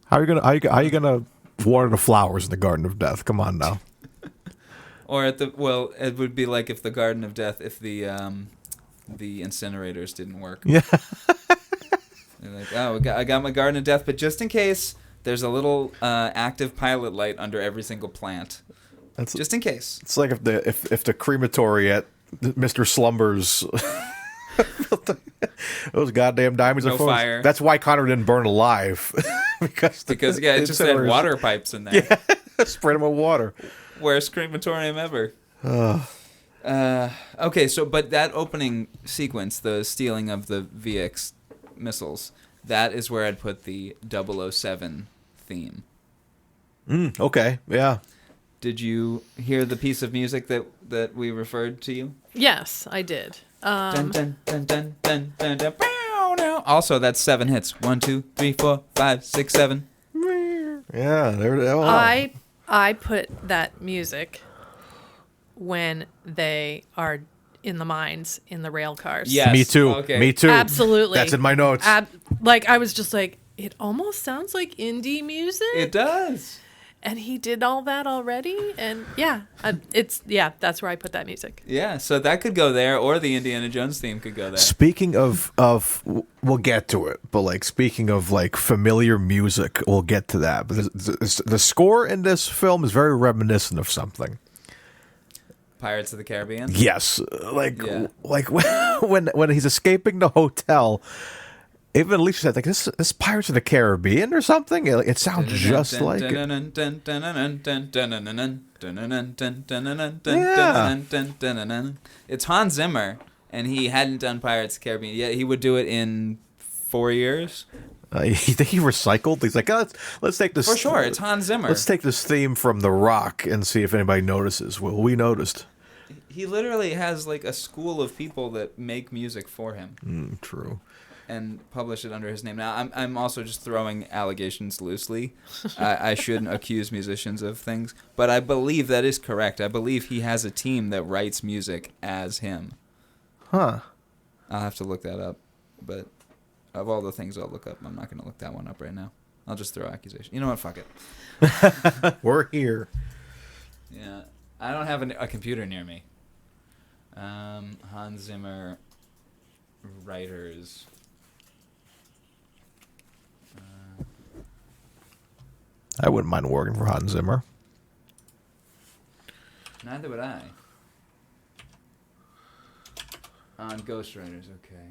How are you gonna water the flowers in the Garden of Death? Come on now. Or it would be like if the Garden of Death, if the incinerators didn't work. Yeah. They're like, oh, I got my Garden of Death, but just in case, there's a little active pilot light under every single plant. That's Just in case. It's like if the crematory at Mr. Slumber's those goddamn diamonds No are full. fire. That's why Connor didn't burn alive Because it just had water pipes in there. Yeah, spread them with water. Worst crematorium ever. Okay, so but that opening sequence, the stealing of the VX missiles, that is where I'd put the 007 theme. Okay, yeah. Did you hear the piece of music that we referred to you? Yes, I did. Dun, dun, dun, dun, dun, dun, dun, bow, now. Also, that's 7 hits. 1, 2, 3, 4, 5, 6, 7. Yeah, there. Oh. I put that music when they are in the mines in the rail cars. Yes. Me too. Okay. Me too. Absolutely. That's in my notes. Like I was just like, it almost sounds like indie music. It does. And he did all that already, and that's where I put that music. Yeah, so that could go there, or the Indiana Jones theme could go there. Speaking of, we'll get to it, but like speaking of like familiar music, we'll get to that. But the score in this film is very reminiscent of something. Pirates of the Caribbean. Yes, like Yeah. like when he's escaping the hotel. Even Alicia said, like, this Pirates of the Caribbean or something? It sounds just like it. It's Hans Zimmer, and he hadn't done Pirates of the Caribbean yet. He would do it in 4 years. You think he recycled? He's like, oh, let's take this. For sure, it's Hans Zimmer. Let's take this theme from The Rock and see if anybody notices. Well, we noticed. he literally has like a school of people that make music for him. True. And publish it under his name. Now, I'm also just throwing allegations loosely. I shouldn't accuse musicians of things, but I believe that is correct. I believe he has a team that writes music as him. Huh. I'll have to look that up, but of all the things I'll look up, I'm not going to look that one up right now. I'll just throw accusations. You know what? Fuck it. We're here. Yeah, I don't have a computer near me. Hans Zimmer writers. I wouldn't mind working for Hans Zimmer. Neither would I. On ghostwriters, okay.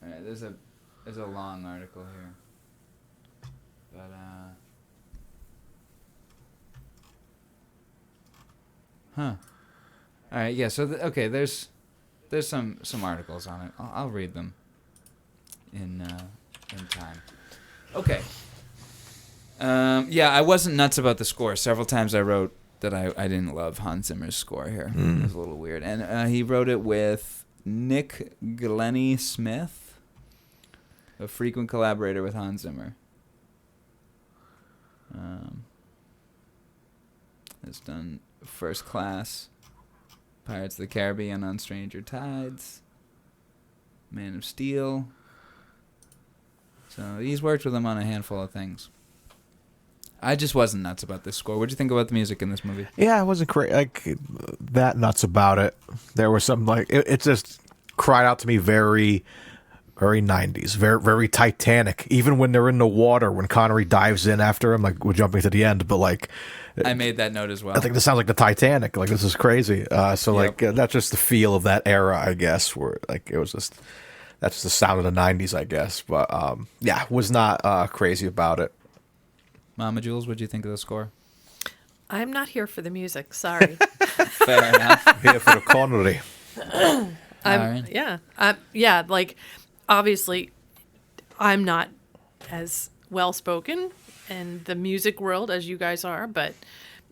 All right, there's a long article here, but huh. All right, yeah. So okay, there's some articles on it. I'll read them in time. Okay. Yeah, I wasn't nuts about the score. Several times I wrote that I didn't love Hans Zimmer's score here. It was a little weird. And he wrote it with Nick Glennie Smith, a frequent collaborator with Hans Zimmer. Has done First Class, Pirates of the Caribbean on Stranger Tides, Man of Steel. So he's worked with him on a handful of things. I just wasn't nuts about this score. What do you think about the music in this movie? Yeah, I wasn't that nuts about it. There was something like it just cried out to me very, very 90s, very, very Titanic. Even when they're in the water, when Connery dives in after him, like we're jumping to the end, but like I made that note as well. I think this sounds like the Titanic. Like this is crazy. That's just the feel of that era, I guess. Where like it was just. That's the sound of the 90s, I guess. But, yeah, was not crazy about it. Mama Jules, what do you think of the score? I'm not here for the music. Sorry. Fair enough. Here for the Connery. Yeah, like, obviously, I'm not as well-spoken in the music world as you guys are. But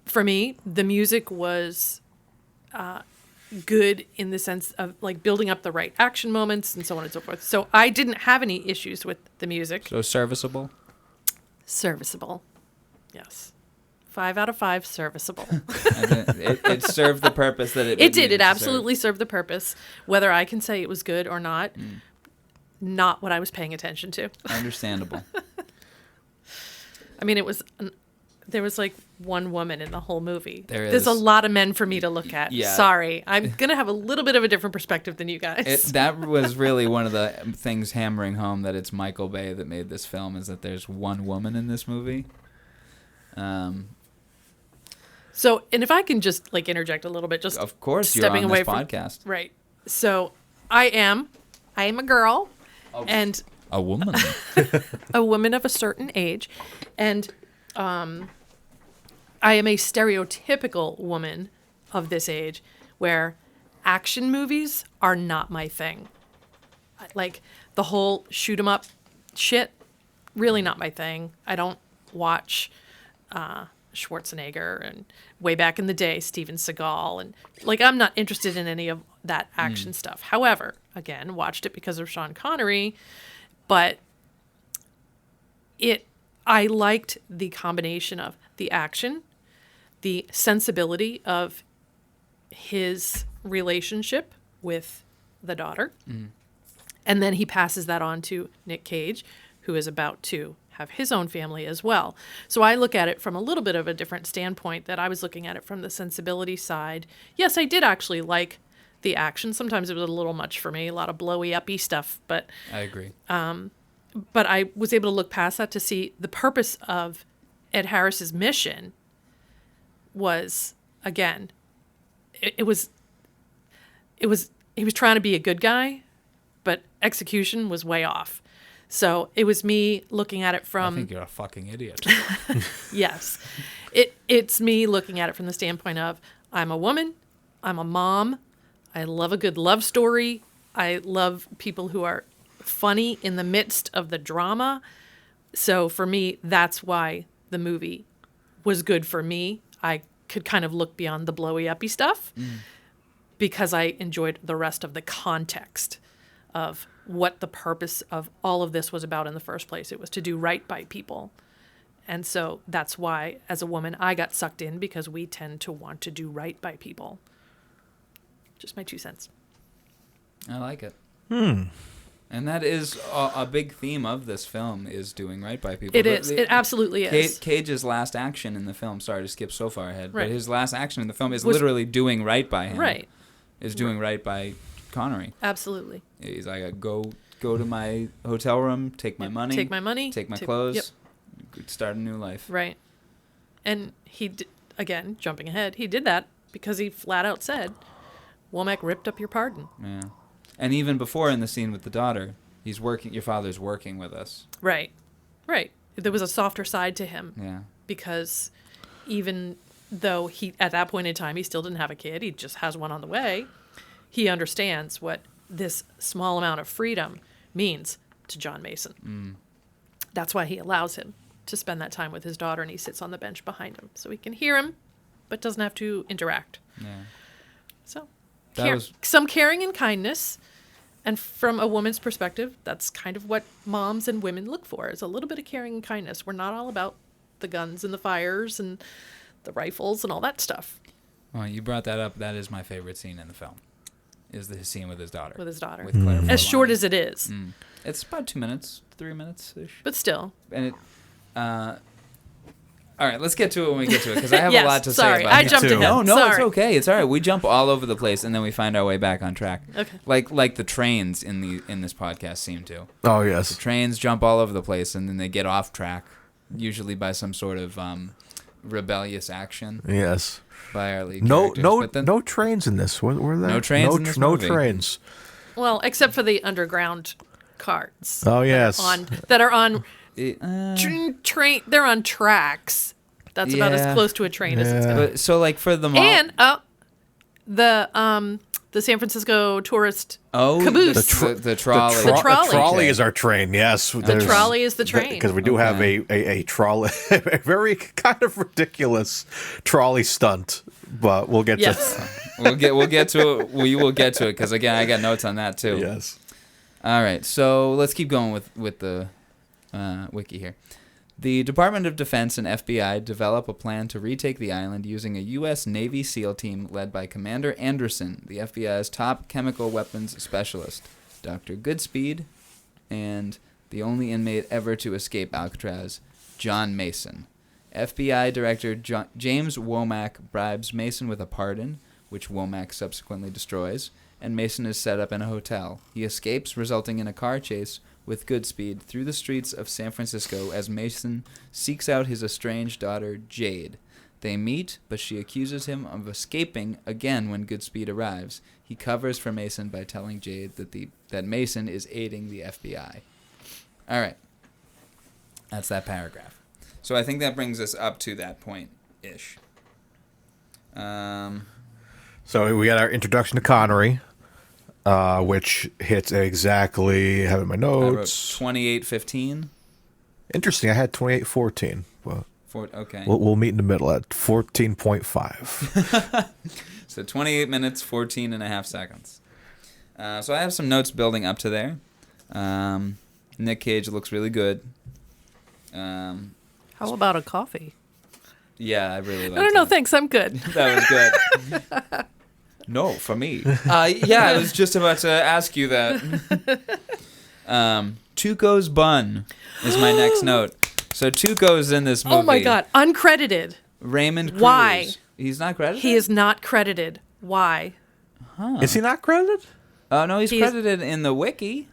for me, the music was... good in the sense of like building up the right action moments and so on and so forth. So I didn't have any issues with the music. So serviceable? Serviceable. Yes. 5 out of 5 serviceable. It served the purpose that it did. needed It to absolutely serve. served the purpose. Whether I can say it was good or not, not what I was paying attention to. Understandable. I mean, there was like one woman in the whole movie. There's a lot of men for me to look at. Yeah. Sorry. I'm going to have a little bit of a different perspective than you guys. That was really one of the things hammering home that it's Michael Bay that made this film, is that there's one woman in this movie. So, and if I can just like interject a little bit, just of course you're stepping on away this podcast. Right. So I am a girl and A woman. a woman of a certain age. And I am a stereotypical woman of this age where action movies are not my thing. Like the whole shoot 'em up shit, really not my thing. I don't watch Schwarzenegger and way back in the day, Steven Seagal. And like, I'm not interested in any of that action stuff. However, again, watched it because of Sean Connery, but I liked the combination of the action, the sensibility of his relationship with the daughter. And then he passes that on to Nick Cage, who is about to have his own family as well. So I look at it from a little bit of a different standpoint, that I was looking at it from the sensibility side. Yes, I did actually like the action. Sometimes it was a little much for me, a lot of blowy uppy stuff, but I agree. but I was able to look past that to see the purpose of Ed Harris's mission was, again, he was trying to be a good guy, but execution was way off. So it was me looking at it from... I think you're a fucking idiot. Yes. It's me looking at it from the standpoint of, I'm a woman, I'm a mom, I love a good love story, I love people who are funny in the midst of the drama. So for me, that's why the movie was good for me. I could kind of look beyond the blowy uppy stuff because I enjoyed the rest of the context of what the purpose of all of this was about in the first place. It was to do right by people. And so that's why, as a woman, I got sucked in, because we tend to want to do right by people. Just my 2 cents. I like it. And that is a big theme of this film, is doing right by people. It is. It absolutely is. Cage's last action in the film, sorry to skip so far ahead, Right. but his last action in the film is literally doing right by him. Right. Is doing right by Connery. Absolutely. He's like, go to my hotel room, take my money. Take my money. Take my clothes. Yep. Start a new life. Right. And he, again, jumping ahead, he did that because he flat out said, Womack ripped up your pardon. Yeah. And even before, in the scene with the daughter, he's working. Your father's working with us. Right. Right. There was a softer side to him. Yeah. Because even though he, at that point in time, he still didn't have a kid, he just has one on the way, he understands what this small amount of freedom means to John Mason. That's why he allows him to spend that time with his daughter, and he sits on the bench behind him so he can hear him, but doesn't have to interact. Yeah. So, That was- some caring and kindness. And from a woman's perspective, that's kind of what moms and women look for, is a little bit of caring and kindness. We're not all about the guns and the fires and the rifles and all that stuff. Well, you brought that up. That is my favorite scene in the film, is the scene with his daughter. With his daughter. With Claire As Forlani. short as it is. It's about 2 minutes, 3 minutes-ish. But still. And it... all right, let's get to it when we get to it, because I have Yes, a lot to sorry, say about I it. jumped too. ahead. No, it's Sorry. okay. It's all right. We jump all over the place, and then we find our way back on track. Okay. Like the trains in this podcast seem to. Oh, yes. Trains jump all over the place, and then they get off track, usually by some sort of rebellious action Yes. by our lead No, characters. no, But then, no trains in this. Were there? No trains in this No movie. trains. Well, except for the underground carts. Oh, yes. That are on it- train. They're on tracks. That's about Yeah. as close to a train as it's Yeah. gonna. but, so, like, for the mall... And the San Francisco tourist caboose. the trolley. The trolley. trolley is our train. Yes, the trolley is the train. because we do have a trolley, a very kind of ridiculous trolley stunt. But we'll get Yes. We'll get to it. We will get to it, because again, I got notes on that too. to yes. All right, so let's keep going with the wiki here. The Department of Defense and FBI develop a plan to retake the island using a U.S. Navy SEAL team led by Commander Anderson, the FBI's top chemical weapons specialist, Dr. Goodspeed, and the only inmate ever to escape Alcatraz, John Mason. FBI Director James Womack bribes Mason with a pardon, which Womack subsequently destroys, and Mason is set up in a hotel. He escapes, resulting in a car chase with Goodspeed through the streets of San Francisco as Mason seeks out his estranged daughter, Jade. They meet, but she accuses him of escaping again when Goodspeed arrives. He covers for Mason by telling Jade that Mason is aiding the FBI. All right. That's that paragraph. So I think that brings us up to that point-ish. So we got our introduction to Connery, which hits exactly. I have it in my I wrote notes. 28:15. Interesting. I had 28:14. Well, Okay. we'll meet in the middle at 14.5. So 28 minutes, 14 and a half seconds. So I have some notes building up to there. Nick Cage looks really good. How about a coffee? Yeah, I really like I don't know. Thanks. I'm good. That was good. No, for me. Yeah, I was just about to ask you that. Tuco's bun is my next note. So Tuco's in this movie. Oh my God. Uncredited. Raymond Cruz. Why? He's not credited? He is not credited. Why? Is he not credited? Oh, no, he's He's- credited in the wiki,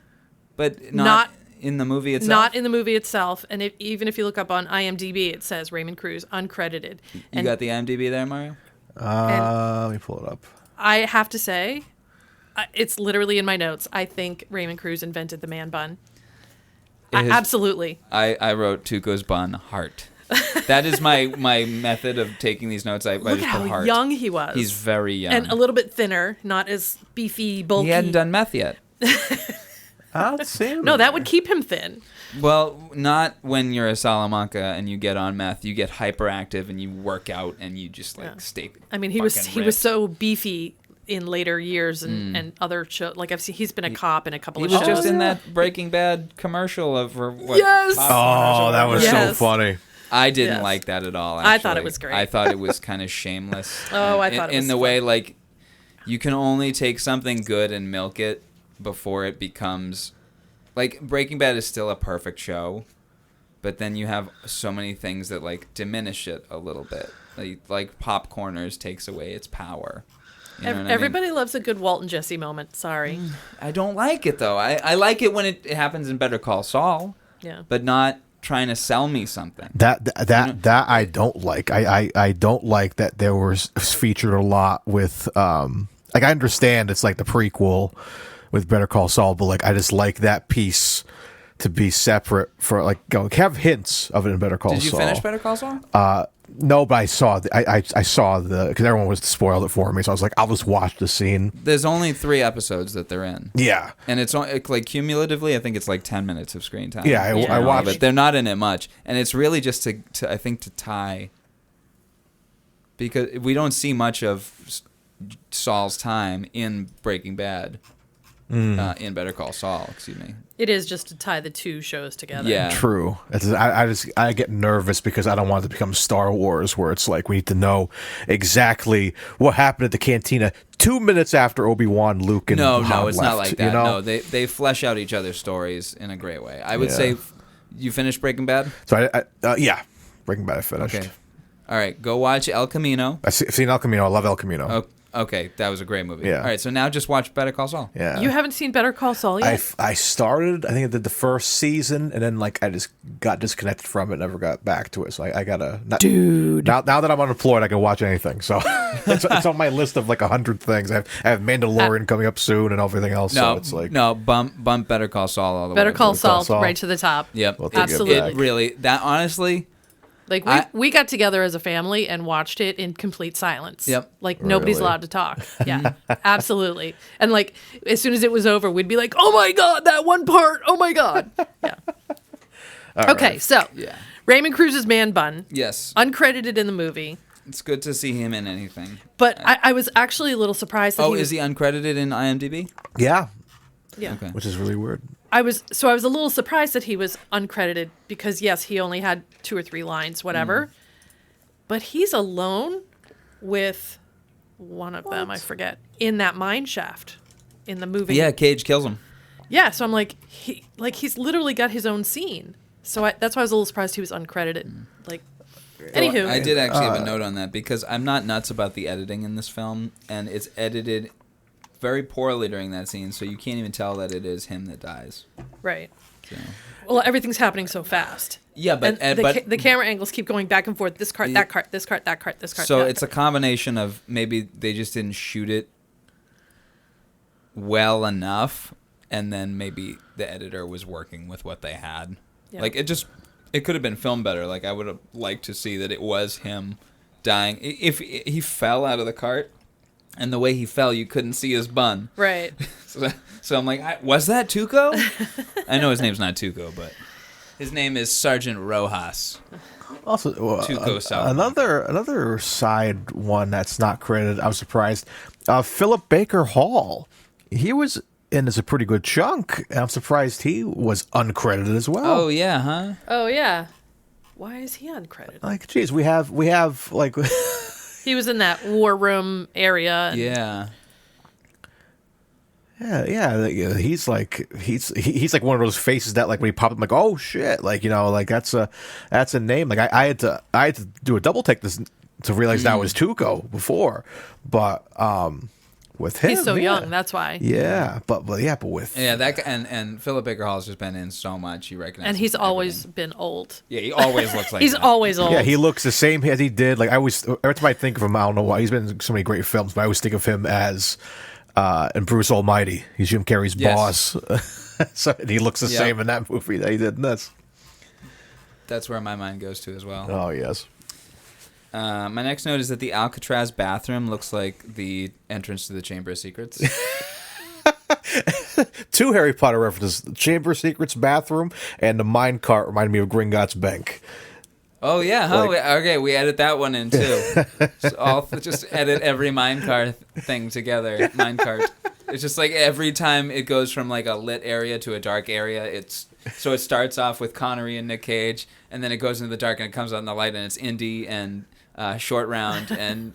but not Not- in the movie itself. Not in the movie itself. And even if you look up on IMDb, it says Raymond Cruz, uncredited. You And got the IMDb there, Mario? Let me pull it up. I have to say, it's literally in my notes. I think Raymond Cruz invented the man bun. Absolutely. I wrote Tuco's bun heart. That is my method of taking these notes. I Look just at put how heart. young he was. He's very young. And a little bit thinner, not as beefy, bulky. He hadn't done meth yet. No, that would keep him thin. Well, not when you're a Salamanca and you get on meth. You get hyperactive and you work out and you just stay. I mean, he was so beefy in later years and other shows. Like he's been a cop in a couple of shows. He was just in that Breaking Bad commercial of what? Yes. Oh, that was so funny. I didn't like that at all. Actually. I thought it was great. I thought it was kind of shameless. I thought it was in the way like you can only take something good and milk it before it becomes like Breaking Bad is still a perfect show, but then you have so many things that like diminish it a little bit. Like Popcorners takes away its power. You know Everybody loves a good Walt and Jesse moment. Sorry. I don't like it though. I like it when it happens in Better Call Saul. Yeah. But not trying to sell me something. That I don't like. I don't like that there was featured a lot with like I understand it's like the prequel with Better Call Saul, but like I just like that piece to be separate for like have hints of it in Better Call Saul. Did you finish Better Call Saul? No, but I saw I saw because everyone was spoiled it for me, so I was like, I'll just watch the scene. There's only 3 episodes that they're in. Yeah, and it's like cumulatively, I think it's like 10 minutes of screen time. Yeah, I watched, but they're not in it much, and it's really just to I think to tie because we don't see much of Saul's time in Breaking Bad. In Better Call Saul, excuse me. It is just to tie the two shows together. Yeah, true. I get nervous because I don't want it to become Star Wars, where it's like we need to know exactly what happened at the cantina 2 minutes after Obi-Wan, Luke, and Han no, it's left, not like that. You know? No, they flesh out each other's stories in a great way. I would say, you finished Breaking Bad? So yeah, Breaking Bad I finished. Okay, all right, go watch El Camino. I've seen El Camino. I love El Camino. Okay, that was a great movie. Yeah. All right, so now just watch Better Call Saul. Yeah. You haven't seen Better Call Saul yet? I started, I think I did the first season, and then like I just got disconnected from it, never got back to it. So I gotta... Dude. Now that I'm unemployed, I can watch anything. So it's on my list of like 100 things. I have Mandalorian coming up soon and everything else. No, so it's like... No, bump Better Call Saul all the way. Better Call Saul Saul. right to the top. Yep. We'll take it Absolutely. back. It really, that honestly... Like we got together as a family and watched it in complete silence. Yep. Like nobody's Really? allowed to talk. Yeah, absolutely. And like as soon as it was over, we'd be like, "Oh my god, that one part! Oh my god!" Yeah. Okay, so Raymond Cruz's Man Bun. Yes. Uncredited in the movie. It's good to see him in anything. But I was actually a little surprised that is he uncredited in IMDb? Yeah. Yeah. Okay. Which is really weird. I was a little surprised that he was uncredited because yes, he only had 2 or 3 lines, whatever. But he's alone with one of them, I forget, in that mine shaft in the movie. Yeah, Cage kills him. Yeah, so I'm like he's literally got his own scene. So that's why I was a little surprised he was uncredited. Like anywho, I did actually have a note on that because I'm not nuts about the editing in this film, and it's edited very poorly during that scene, so you can't even tell that it is him that dies. right. So. Well, everything's happening so fast. Yeah, but the camera angles keep going back and forth. This cart, that cart, this cart, that cart, this cart. So that it's cart. a combination of maybe they just didn't shoot it well enough, and then maybe the editor was working with what they had. Yeah. Like it could have been filmed better. Like I would have liked to see that it was him dying. If he fell out of the cart, and the way he fell, you couldn't see his bun. Right. So I'm like, was that Tuco? I know his name's not Tuco, but his name is Sergeant Rojas. Also, Tuco South. another side one that's not credited. I was surprised. Philip Baker Hall. He was in as a pretty good chunk. And I'm surprised he was uncredited as well. Oh yeah, huh? Oh yeah. Why is he uncredited? Like, geez, we have like. He was in that war room area. Yeah. Yeah. He's like one of those faces that like when he popped up, I'm like, oh shit, like like that's a name. Like I had to do a double take this to realize that was Tuco before, but with him, He's so young, that's why. Yeah, but with that guy, and Philip Baker Hall's just been in so much. You recognize, And he's everything. always been old. Yeah, he always looks like He's that. always old. Yeah, he looks the same as he did. Like every time I think of him, I don't know why he's been in so many great films, but I always think of him as in Bruce Almighty. He's Jim Carrey's boss. So and he looks the same in that movie that he did in this. That's where my mind goes to as well. Oh yes. My next note is that the Alcatraz bathroom looks like the entrance to the Chamber of Secrets. two Harry Potter references: the Chamber of Secrets bathroom and the mine cart reminded me of Gringotts Bank. Oh yeah, huh? Like- Okay, we edit that one in too. Just edit every minecart thing together. Minecart. It's just like every time it goes from like a lit area to a dark area. It starts off with Connery and Nick Cage, and then it goes into the dark and it comes out in the light, and it's Indy and Short Round and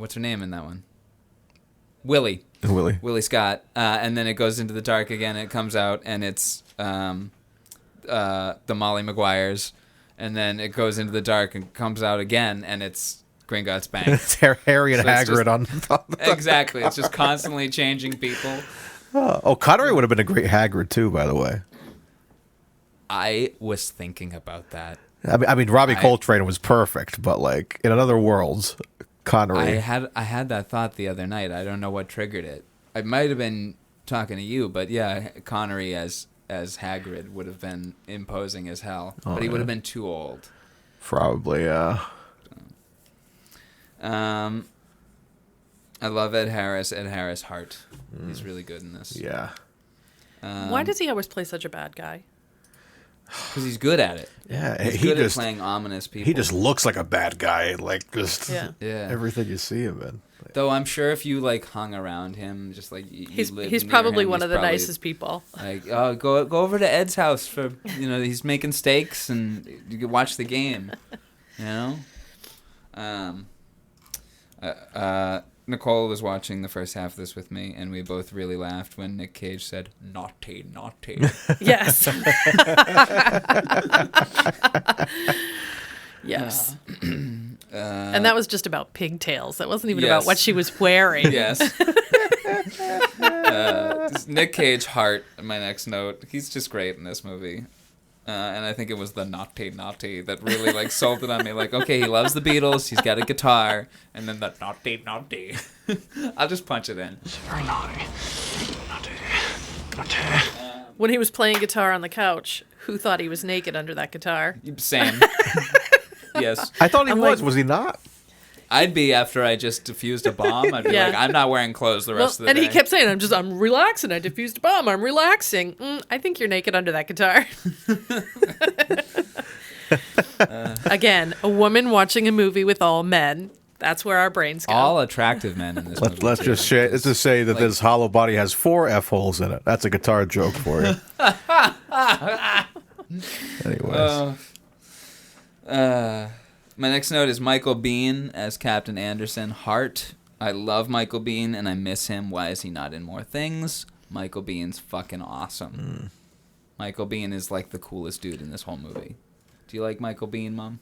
what's her name in that one? Willie Scott, and then it goes into the dark again. And it comes out and it's the Molly Maguires, and then it goes into the dark and comes out again, and it's Gringotts Bank. It's Harry and So it's Hagrid on the Exactly. It's just constantly changing people. Connery would have been a great Hagrid too, by the way. I was thinking about that. I mean, Robbie Coltrane was perfect, but like in other worlds, Connery. I had that thought the other night. I don't know what triggered it. I might have been talking to you, but yeah, Connery as Hagrid would have been imposing as hell, but he would have been too old. Probably, yeah. I love Ed Harris. Ed Harris Hart. He's really good in this. Yeah. Why does he always play such a bad guy? Because he's good at it. Yeah, He's good at playing ominous people. He just looks like a bad guy, like just Yeah. everything you see him in. Though I'm sure if you like hung around him, just like He's lived near probably him, one he's of the probably, nicest people. Like, oh, go over to Ed's house for he's making steaks and you can watch the game. Nicole was watching the first half of this with me, and we both really laughed when Nick Cage said, "Naughty, naughty." Yes. Yes. And that was just about pigtails. That wasn't even about what she was wearing. Yes. Nick Cage Hart, my next note. He's just great in this movie. And I think it was the naughty naughty that really like sold it on me. Like, okay, he loves the Beatles, he's got a guitar, and then the naughty naughty. I'll just punch it in. It's very naughty. Naughty. Naughty. When he was playing guitar on the couch, who thought he was naked under that guitar? Same. Yes. I thought he I'm was. like- Was he not? I'd be after I just defused a bomb. I'd be Yeah. like, I'm not wearing clothes the rest of the And day. he kept saying, I'm relaxing. I diffused a bomb. I'm relaxing. I think you're naked under that guitar. Again, a woman watching a movie with all men. That's where our brains go. All attractive men in this movie. Let's too. just say that this hollow body has 4 F holes in it. That's a guitar joke for you. Anyways. My next note is Michael Biehn as Captain Anderson. Hart. I love Michael Biehn and I miss him. Why is he not in more things? Michael Bihn's fucking awesome. Michael Biehn is like the coolest dude in this whole movie. Do you like Michael Biehn, Mom?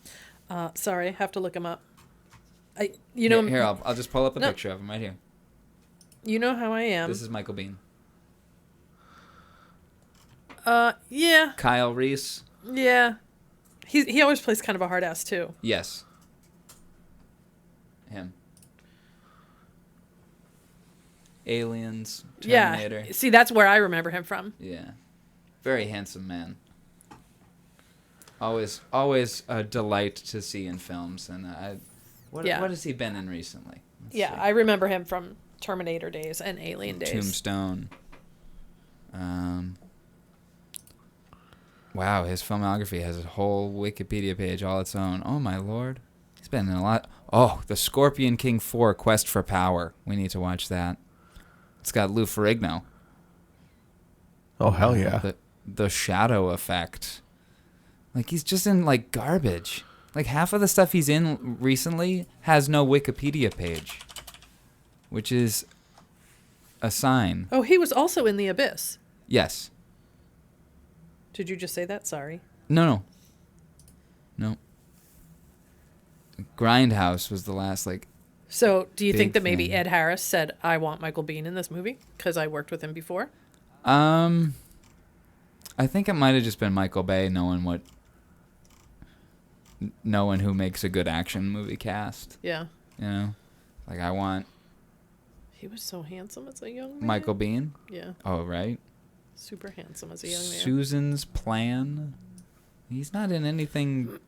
Sorry, I have to look him up. Here, I'll just pull up a No. picture of him right here. You know how I am. This is Michael Biehn. Yeah. Kyle Reese. Yeah. He always plays kind of a hard ass too. Yes. Him. Aliens. Terminator. Yeah. See, that's where I remember him from. Yeah. Very handsome man. Always a delight to see in films. And what has he been in recently? Let's see. I remember him from Terminator days and Alien days. Tombstone. Wow, his filmography has a whole Wikipedia page all its own. Oh my lord. He's been in a lot. Oh, The Scorpion King 4, Quest for Power. We need to watch that. It's got Lou Ferrigno. Oh, hell yeah. The Shadow Effect. Like, he's just in, like, garbage. Like, half of the stuff he's in recently has no Wikipedia page. Which is a sign. Oh, he was also in The Abyss. Yes. Did you just say that? Sorry. No. Grindhouse was the last, like... So, do you think Big that maybe thing. Ed Harris said, I want Michael Biehn in this movie? Because I worked with him before? I think it might have just been Michael Bay knowing who makes a good action movie cast. Yeah. You know? Like, I want He was so handsome as a young man. Michael Biehn. Yeah. Oh, right. Super handsome as a young man. Susan's Plan. He's not in anything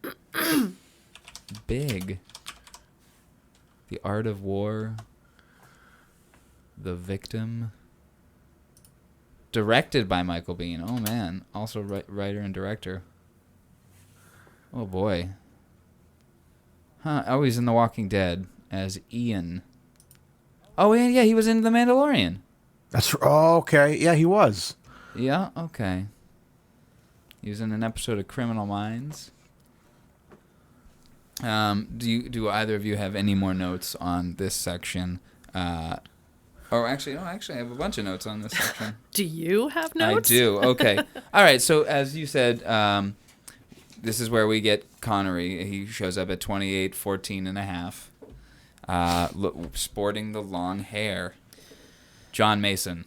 big. The Art of War. The Victim. Directed by Michael Biehn. Oh, man. Also writer and director. Oh, boy. Huh. Oh, he's in The Walking Dead as Ian. Oh, yeah, he was in The Mandalorian. Okay. Yeah, he was. Yeah, okay. He was in an episode of Criminal Minds. Do either of you have any more notes on this section? Actually, I have a bunch of notes on this section. Do you have notes? I do. Okay. All right. So as you said, this is where we get Connery. He shows up at 28, 14 and a half, sporting the long hair. John Mason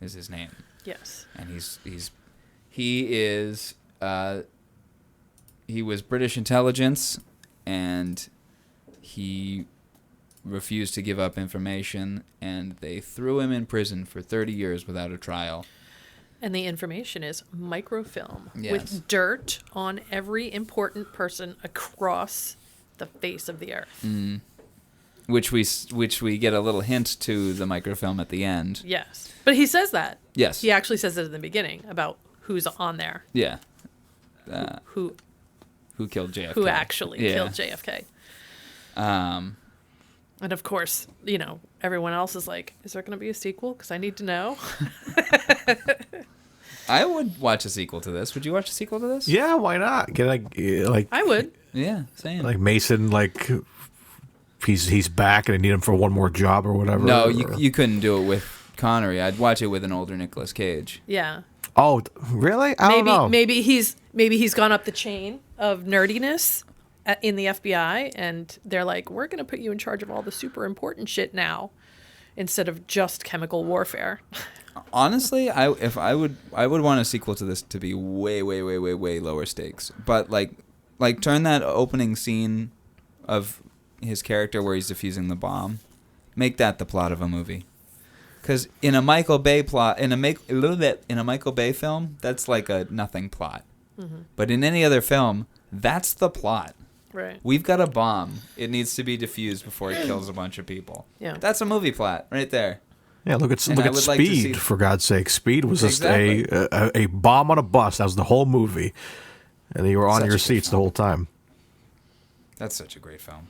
is his name. Yes. And he was British intelligence, and he refused to give up information, and they threw him in prison for 30 years without a trial. And the information is microfilm Yes. with dirt on every important person across the face of the earth. Which we get a little hint to the microfilm at the end. Yes. But he says that. Yes. He actually says it in the beginning about who's on there. Yeah. Who killed JFK? Who actually killed JFK. And of course, everyone else is like, is there going to be a sequel? Because I need to know. I would watch a sequel to this. Would you watch a sequel to this? Yeah, why not? Get I would. Yeah, same. like Mason, like he's back and I need him for one more job or whatever. No, you couldn't do it with Connery. I'd watch it with an older Nicolas Cage. Yeah. Oh, really? I don't know. Maybe he's gone up the chain of nerdiness in the FBI, and they're like, we're going to put you in charge of all the super important shit now, instead of just chemical warfare. Honestly, I would want a sequel to this to be way lower stakes. But like turn that opening scene of his character where he's defusing the bomb, make that the plot of a movie. Because in a Michael Bay film, that's like a nothing plot. Mm-hmm. But in any other film, that's the plot. Right. We've got a bomb. It needs to be defused before it kills a bunch of people. Yeah. That's a movie plot right there. Yeah, look at And I would like to Speed, see- for God's sake. Speed was just Exactly. a bomb on a bus. That was the whole movie. And you were on Such a your good seats the film. whole time. That's such a great film.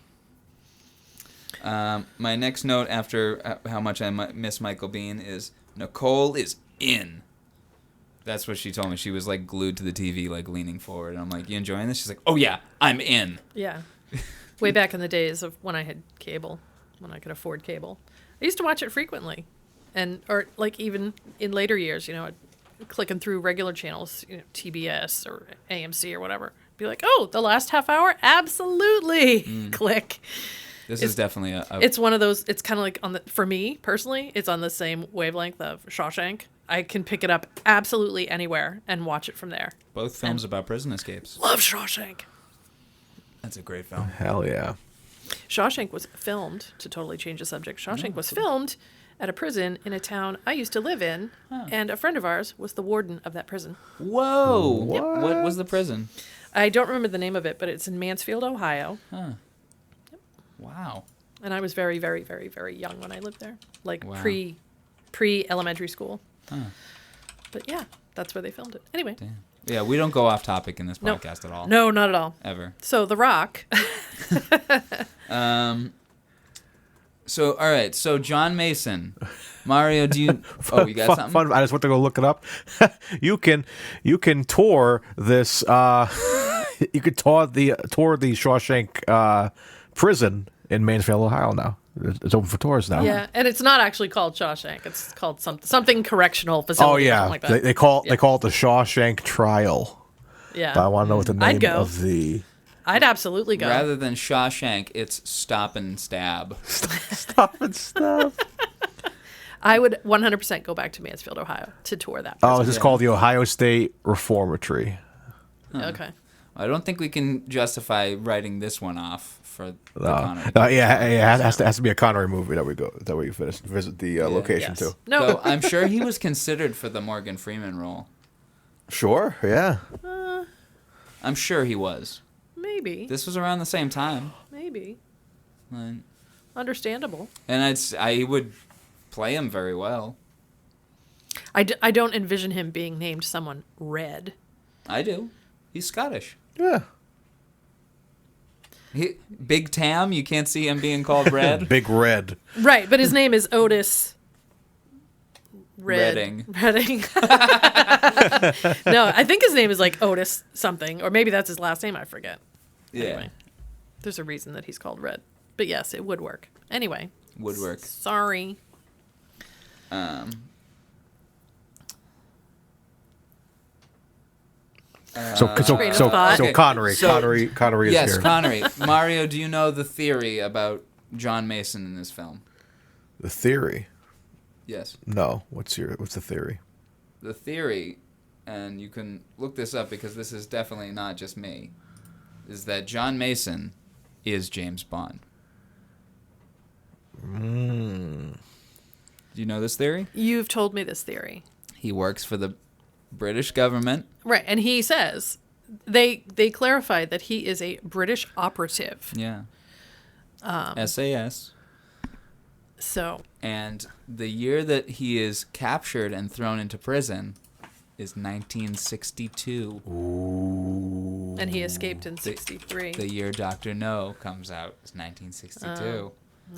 My next note after how much I miss Michael Biehn is Nicole is in. That's what she told me. She was like glued to the TV, like leaning forward. And I'm like, you enjoying this? She's like, oh yeah, I'm in. Yeah. Way back in the days of when I had cable, when I could afford cable, I used to watch it frequently. Or like even in later years, clicking through regular channels, TBS or AMC or whatever. Be like, oh, the last half hour? Absolutely. Click. This is definitely a It's one of those, it's kind of like for me personally, it's on the same wavelength of Shawshank. I can pick it up absolutely anywhere and watch it from there. both films about prison escapes. Love Shawshank. That's a great film. Hell yeah. Shawshank was filmed, to totally change the subject, Shawshank was filmed at a prison in a town I used to live in, and a friend of ours was the warden of that prison. Whoa! What was the prison? I don't remember the name of it, but it's in Mansfield, Ohio. Huh. Wow. And I was very, very, very, very young when I lived there, like Wow. pre-elementary school. Huh. But yeah, that's where they filmed it. Anyway. Damn. Yeah, we don't go off topic in this No. podcast at all. No, not at all. Ever. So The Rock. So, all right. So, John Mason. Mario, do you... Oh, you got something? Fun. I just went to go look it up. You can tour this. You could tour the Shawshank prison in Mansfield, Ohio. Now it's open for tours now. Yeah, and it's not actually called Shawshank. It's called something correctional facility. Oh or yeah, something like that. they call it the Shawshank Trial. Yeah. But I want to know what the I'd name go. of the I'd absolutely go. Rather than Shawshank, it's Stop and Stab. Stop and stuff. I would 100% go back to Mansfield, Ohio to tour that. Oh, prison. is this called the Ohio State Reformatory? Okay. I don't think we can justify writing this one off for the Connery. Yeah, it has to be a Connery movie that we visit the location Yes. to. No. So I'm sure he was considered for the Morgan Freeman role. Sure, yeah. I'm sure he was. Maybe. This was around the same time. Maybe. Like, Understandable. and I would play him very well. I don't envision him being named someone Red. I do. He's Scottish. Yeah. Big Tam, you can't see him being called Red. Big Red. Right, but his name is Otis Redding. Redding. No, I think his name is like Otis something, or maybe that's his last name. I forget. Yeah. Anyway, there's a reason that he's called Red. But yes, it would work. Anyway. Would work. Sorry. Train of thought. So Connery. So- Connery is Yes, here. Connery. Mario, do you know the theory about John Mason in this film? The theory. Yes. No. What's the theory? The theory, and you can look this up because this is definitely not just me, is that John Mason is James Bond. Do you know this theory? You've told me this theory. He works for the British government. Right, and he says they clarified that he is a British operative. Yeah. SAS. So And the year that he is captured and thrown into prison is 1962. and he escaped in 63. The year Dr. No comes out is 1962.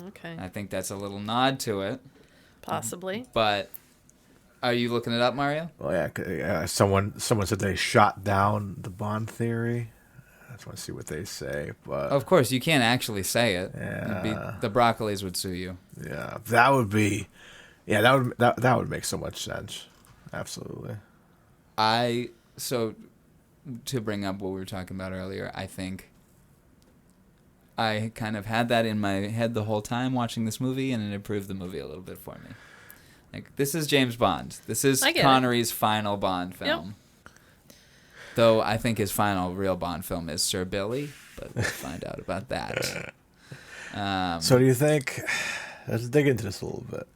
Okay. I think that's a little nod to it. Possibly. But are you looking it up, Mario? Oh yeah. Someone said they shot down the Bond theory. I just want to see what they say, but Of course, you can't actually say it. Yeah. The Broccolis would sue you. yeah, that would make so much sense. Absolutely. So to bring up what we were talking about earlier, I think I kind of had that in my head the whole time watching this movie, and it improved the movie a little bit for me. Like, this is James Bond. This is I get it. Connery's final Bond film. Though I think his final real Bond film is Sir Billy, but we'll find out about that. So do you think? Let's dig into this a little bit.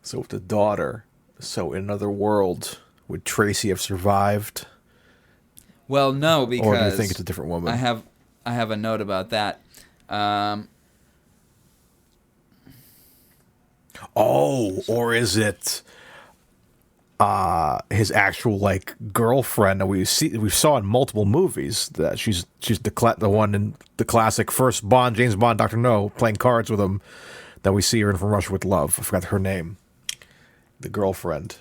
So with the daughter, so in another world, would Tracy have survived, Well, no, because or do you think it's a different woman? I have a note about that. Or is it his actual like girlfriend that we saw in multiple movies, that she's the one in the classic first Bond, James Bond, Dr. No, playing cards with him, that we see her in From Russia with Love. I forgot her name. The girlfriend.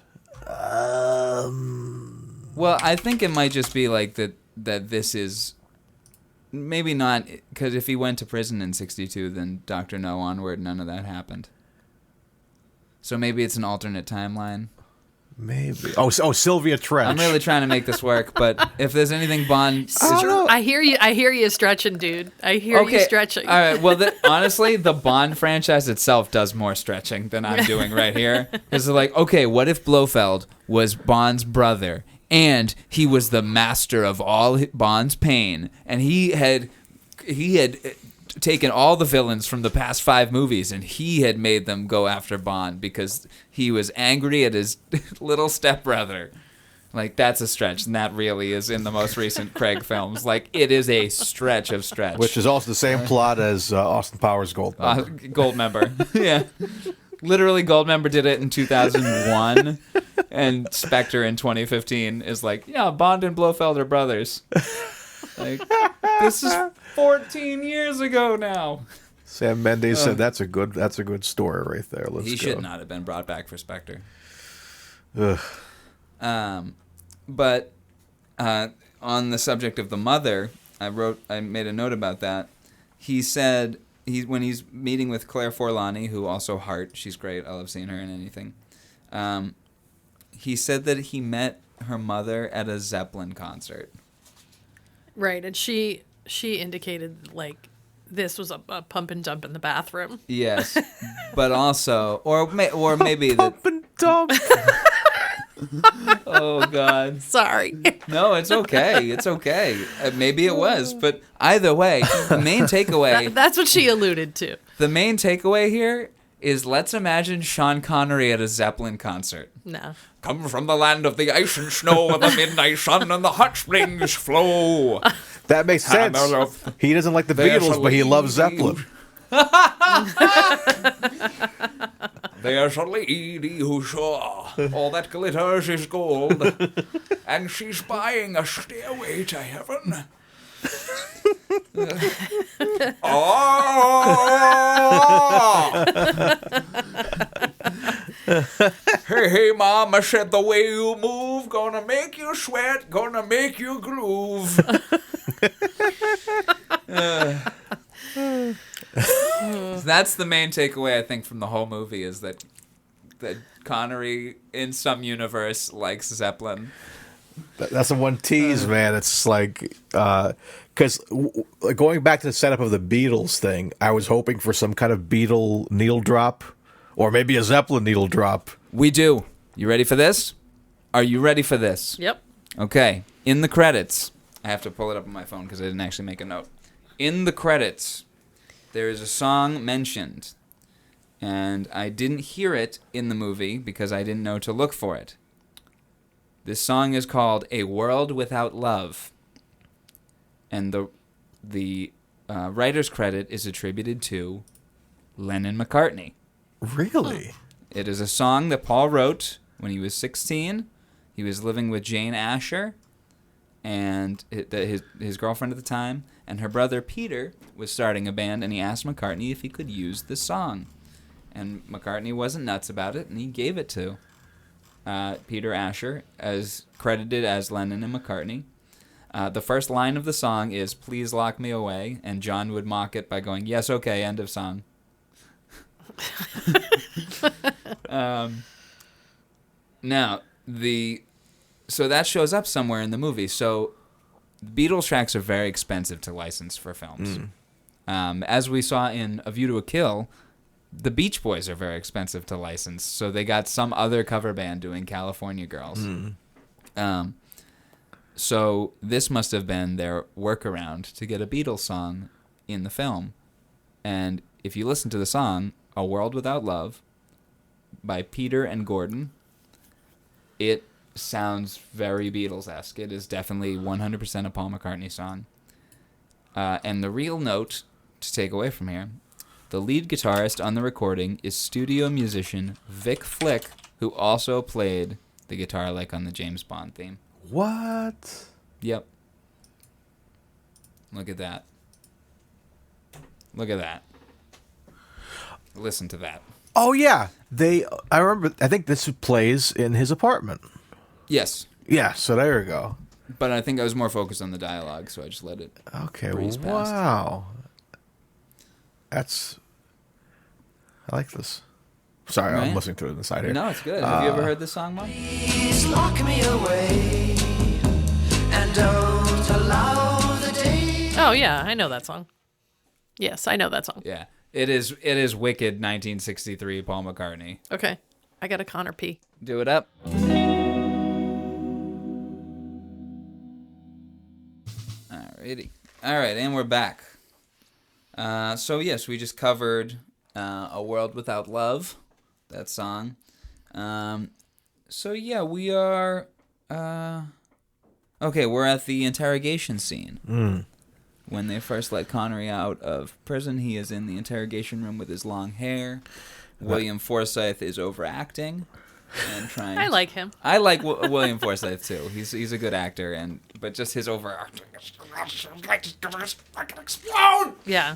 Well, I think it might just be like that this is maybe not, because if he went to prison in 62, then Dr. No onward, none of that happened. So maybe it's an alternate timeline. Maybe. Oh, Sylvia Trench. I'm really trying to make this work, but if there's anything Bond... I hear you stretching, dude. I hear you stretching. All right. Well, honestly, the Bond franchise itself does more stretching than I'm doing right here. Because they're like, okay, what if Blofeld was Bond's brother, and he was the master of all Bond's pain, and he had taken all the villains from the past 5 movies, and he had made them go after Bond because he was angry at his little stepbrother. Like, that's a stretch, and that really is in the most recent Craig films. Like, it is a stretch of stretch. Which is also the same plot as Austin Powers Goldmember. Goldmember. Yeah. Literally, Goldmember did it in 2001, and Spectre in 2015 is like, yeah, Bond and Blofeld are brothers. Like, this is 14 years ago now. Sam Mendes said that's a good story right there. Let's He go. should not have been brought back for Spectre. Ugh. But on the subject of the mother, I made a note about that. He said when he's meeting with Claire Forlani, who also Heart, she's great. I love seeing her in anything. He said that he met her mother at a Zeppelin concert. Right, and she indicated like this was a pump and dump in the bathroom. Yes, but also, or maybe Pump and dump. Oh God. Sorry. No, it's okay. It's okay. Maybe it was, but either way, the main takeaway. That's what she alluded to. The main takeaway here is, let's imagine Sean Connery at a Zeppelin concert. No. Come from the land of the ice and snow, where the midnight sun and the hot springs flow. That makes sense. He doesn't like the Beatles, but he loves Zeppelin. There's a lady who saw all that glitters is gold, and she's buying a stairway to heaven. Hey, mama said the way you move, gonna make you sweat, gonna make you groove. That's the main takeaway, I think, from the whole movie is that Connery, in some universe, likes Zeppelin. That's the one tease, man. It's like, because going back to the setup of the Beatles thing, I was hoping for some kind of Beatle needle drop, or maybe a Zeppelin needle drop. We do. You ready for this? Are you ready for this? Yep. Okay. In the credits, I have to pull it up on my phone because I didn't actually make a note. In the credits, there is a song mentioned, and I didn't hear it in the movie because I didn't know to look for it. This song is called "A World Without Love," and the writer's credit is attributed to Lennon-McCartney. Really? It is a song that Paul wrote when he was 16. He was living with Jane Asher and his girlfriend at the time, and her brother Peter was starting a band, and he asked McCartney if he could use the song. And McCartney wasn't nuts about it, and he gave it to Peter Asher, as credited as Lennon and McCartney. The first line of the song is "Please lock me away," and John would mock it by going, "Yes, okay, end of song." So that shows up somewhere in the movie. So Beatles tracks are very expensive to license for films. As we saw in A View to a Kill, the Beach Boys are very expensive to license, so they got some other cover band doing California Girls. So this must have been their workaround to get a Beatles song in the film. And if you listen to the song, "A World Without Love" by Peter and Gordon, it sounds very Beatles-esque. It is definitely 100% a Paul McCartney song. And the real note to take away from here, the lead guitarist on the recording is studio musician Vic Flick, who also played the guitar like on the James Bond theme. What? Yep. Look at that. Look at that. Listen to that. Oh yeah, I remember. I think this plays in his apartment. Yes. Yeah. So there you go. But I think I was more focused on the dialogue, so I just let it Okay. breeze past. Wow. I like this. Sorry, Right? I'm listening to it inside here. No, it's good. Have you ever heard this song, Mom? Please lock me away and don't allow the day. Oh, yeah, I know that song. Yes, I know that song. Yeah. It is wicked 1963 Paul McCartney. Okay, I got a Connor P. Do it up. Alrighty. Alright, and we're back. So yes, we just covered A World Without Love, that song. So yeah, we are... okay, we're at the interrogation scene. When they first let Connery out of prison, he is in the interrogation room with his long hair. William Forsythe is overacting and trying. I like him. I like William Forsythe too. He's a good actor, but just his overacting is fucking explode. Yeah.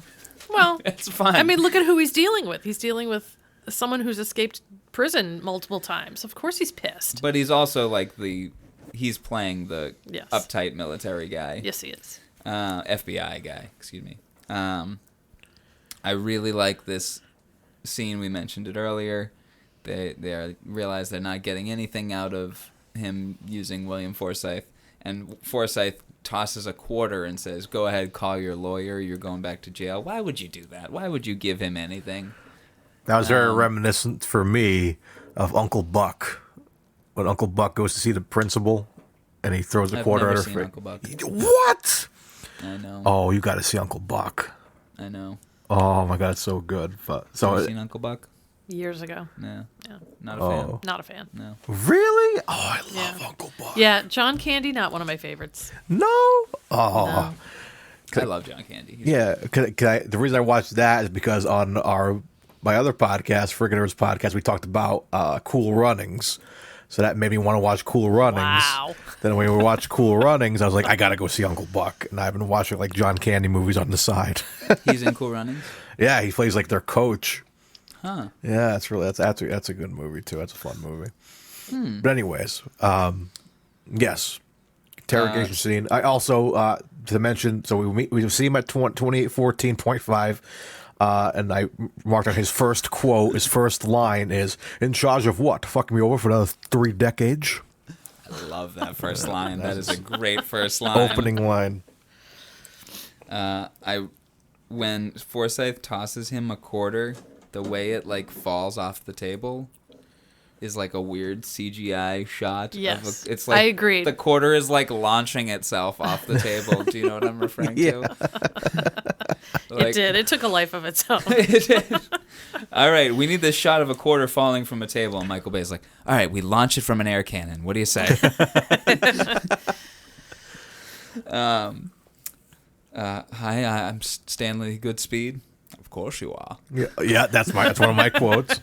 Well, It's fine. I mean, look at who he's dealing with. He's dealing with someone who's escaped prison multiple times. Of course he's pissed. But he's also like he's playing the Yes. uptight military guy. Yes, he is. FBI guy, excuse me. I really like this scene. We mentioned it earlier. They realize they're not getting anything out of him using William Forsythe, and Forsythe tosses a quarter and says, "Go ahead, call your lawyer. You're going back to jail." Why would you do that? Why would you give him anything? That was very reminiscent for me of Uncle Buck. When Uncle Buck goes to see the principal, and he throws a I've quarter never at her seen face. Uncle Buck. What? I know. Oh, you got to see Uncle Buck. I know. Oh my God, it's so good. But Have you seen Uncle Buck? Years ago. No. Yeah. Not a fan. Not a fan. No. Really? Oh, I love Yeah. Uncle Buck. Yeah, John Candy, not one of my favorites. No. Oh. No. I love John Candy. Yeah. The reason I watched that is because on our my other podcast, Friggin' podcast, we talked about Cool Runnings. So that made me want to watch Cool Runnings. Wow. Then when we watched Cool Runnings, I was like, I got to go see Uncle Buck. And I've been watching like John Candy movies on the side. He's in Cool Runnings? Yeah, he plays like their coach. Huh. Yeah, that's a good movie too. That's a fun movie. But anyways, yes, interrogation scene. I also to mention. So we see him at 2814.5. And I marked on his first quote. His first line is, "In charge of what? Fucking me over for another 3 decades." I love that first line. That is a great first line. Opening line. When Forsyth tosses him a quarter, the way it like falls off the table is like a weird CGI shot. Yes, it's like I agree. The quarter is like launching itself off the table. Do you know what I'm referring to? It did. It took a life of its own. It did. All right, we need this shot of a quarter falling from a table. And Michael Bay's like, all right, we launch it from an air cannon. What do you say? Hi, I'm Stanley Goodspeed. Of course you are. Yeah, that's one of my quotes.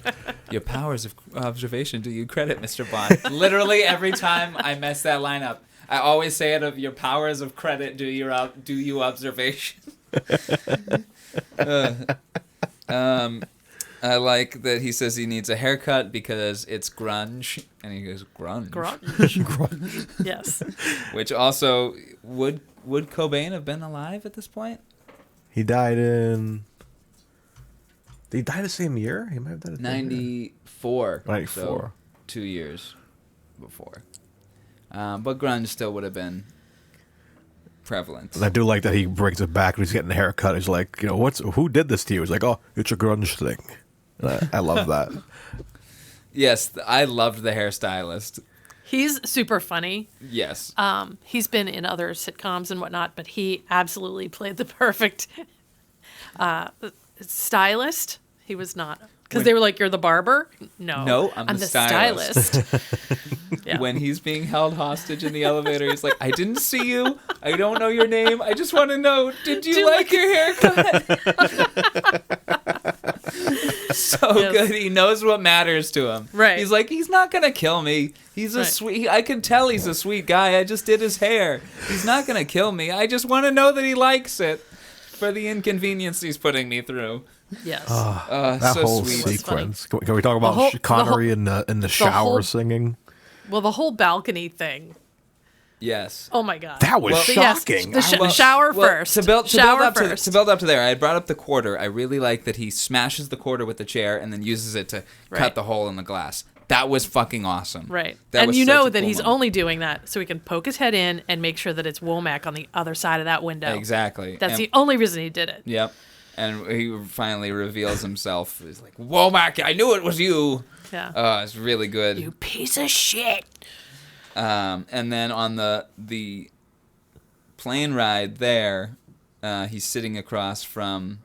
Your powers of observation do you credit, Mr. Bond. Literally every time I mess that line up, I always say it of your powers of credit do you observation. I like that he says he needs a haircut because it's grunge, and he goes grunge. Grunge. Yes. Which also would Cobain have been alive at this point? He died in. Did he die the same year? He might have died the same year. 94. 94. So 2 years before. But grunge still would have been prevalent. And I do like that he brings it back when he's getting a haircut. He's like, who did this to you? He's like, oh, it's a grunge thing. And I love that. Yes, I loved the hairstylist. He's super funny. Yes. He's been in other sitcoms and whatnot, but he absolutely played the perfect stylist. He was not. Because they were like, you're the barber? No, I'm the stylist. Yeah. When he's being held hostage in the elevator, he's like, I didn't see you. I don't know your name. I just want to know, did you like your haircut? So good. He knows what matters to him. Right. He's like, he's not going to kill me. He's a sweet, I can tell he's a sweet guy. I just did his hair. He's not going to kill me. I just want to know that he likes it for the inconvenience he's putting me through. Yes. That so whole sweet. sequence. Can we talk about Connery in the shower singing? Well, the whole balcony thing. Yes. Oh my God. That was shocking. Yes, the shower first. To build up to there, I had brought up the quarter. I really like that he smashes the quarter with the chair and then uses it to cut the hole in the glass. That was fucking awesome. Right. That and was you such know a that cool he's moment. only doing that so he can poke his head in and make sure that it's Womack on the other side of that window. Exactly. That's the only reason he did it. Yep. And he finally reveals himself. He's like, Womack, I knew it was you. Yeah. It's really good. You piece of shit. And then on the plane ride there, he's sitting across from,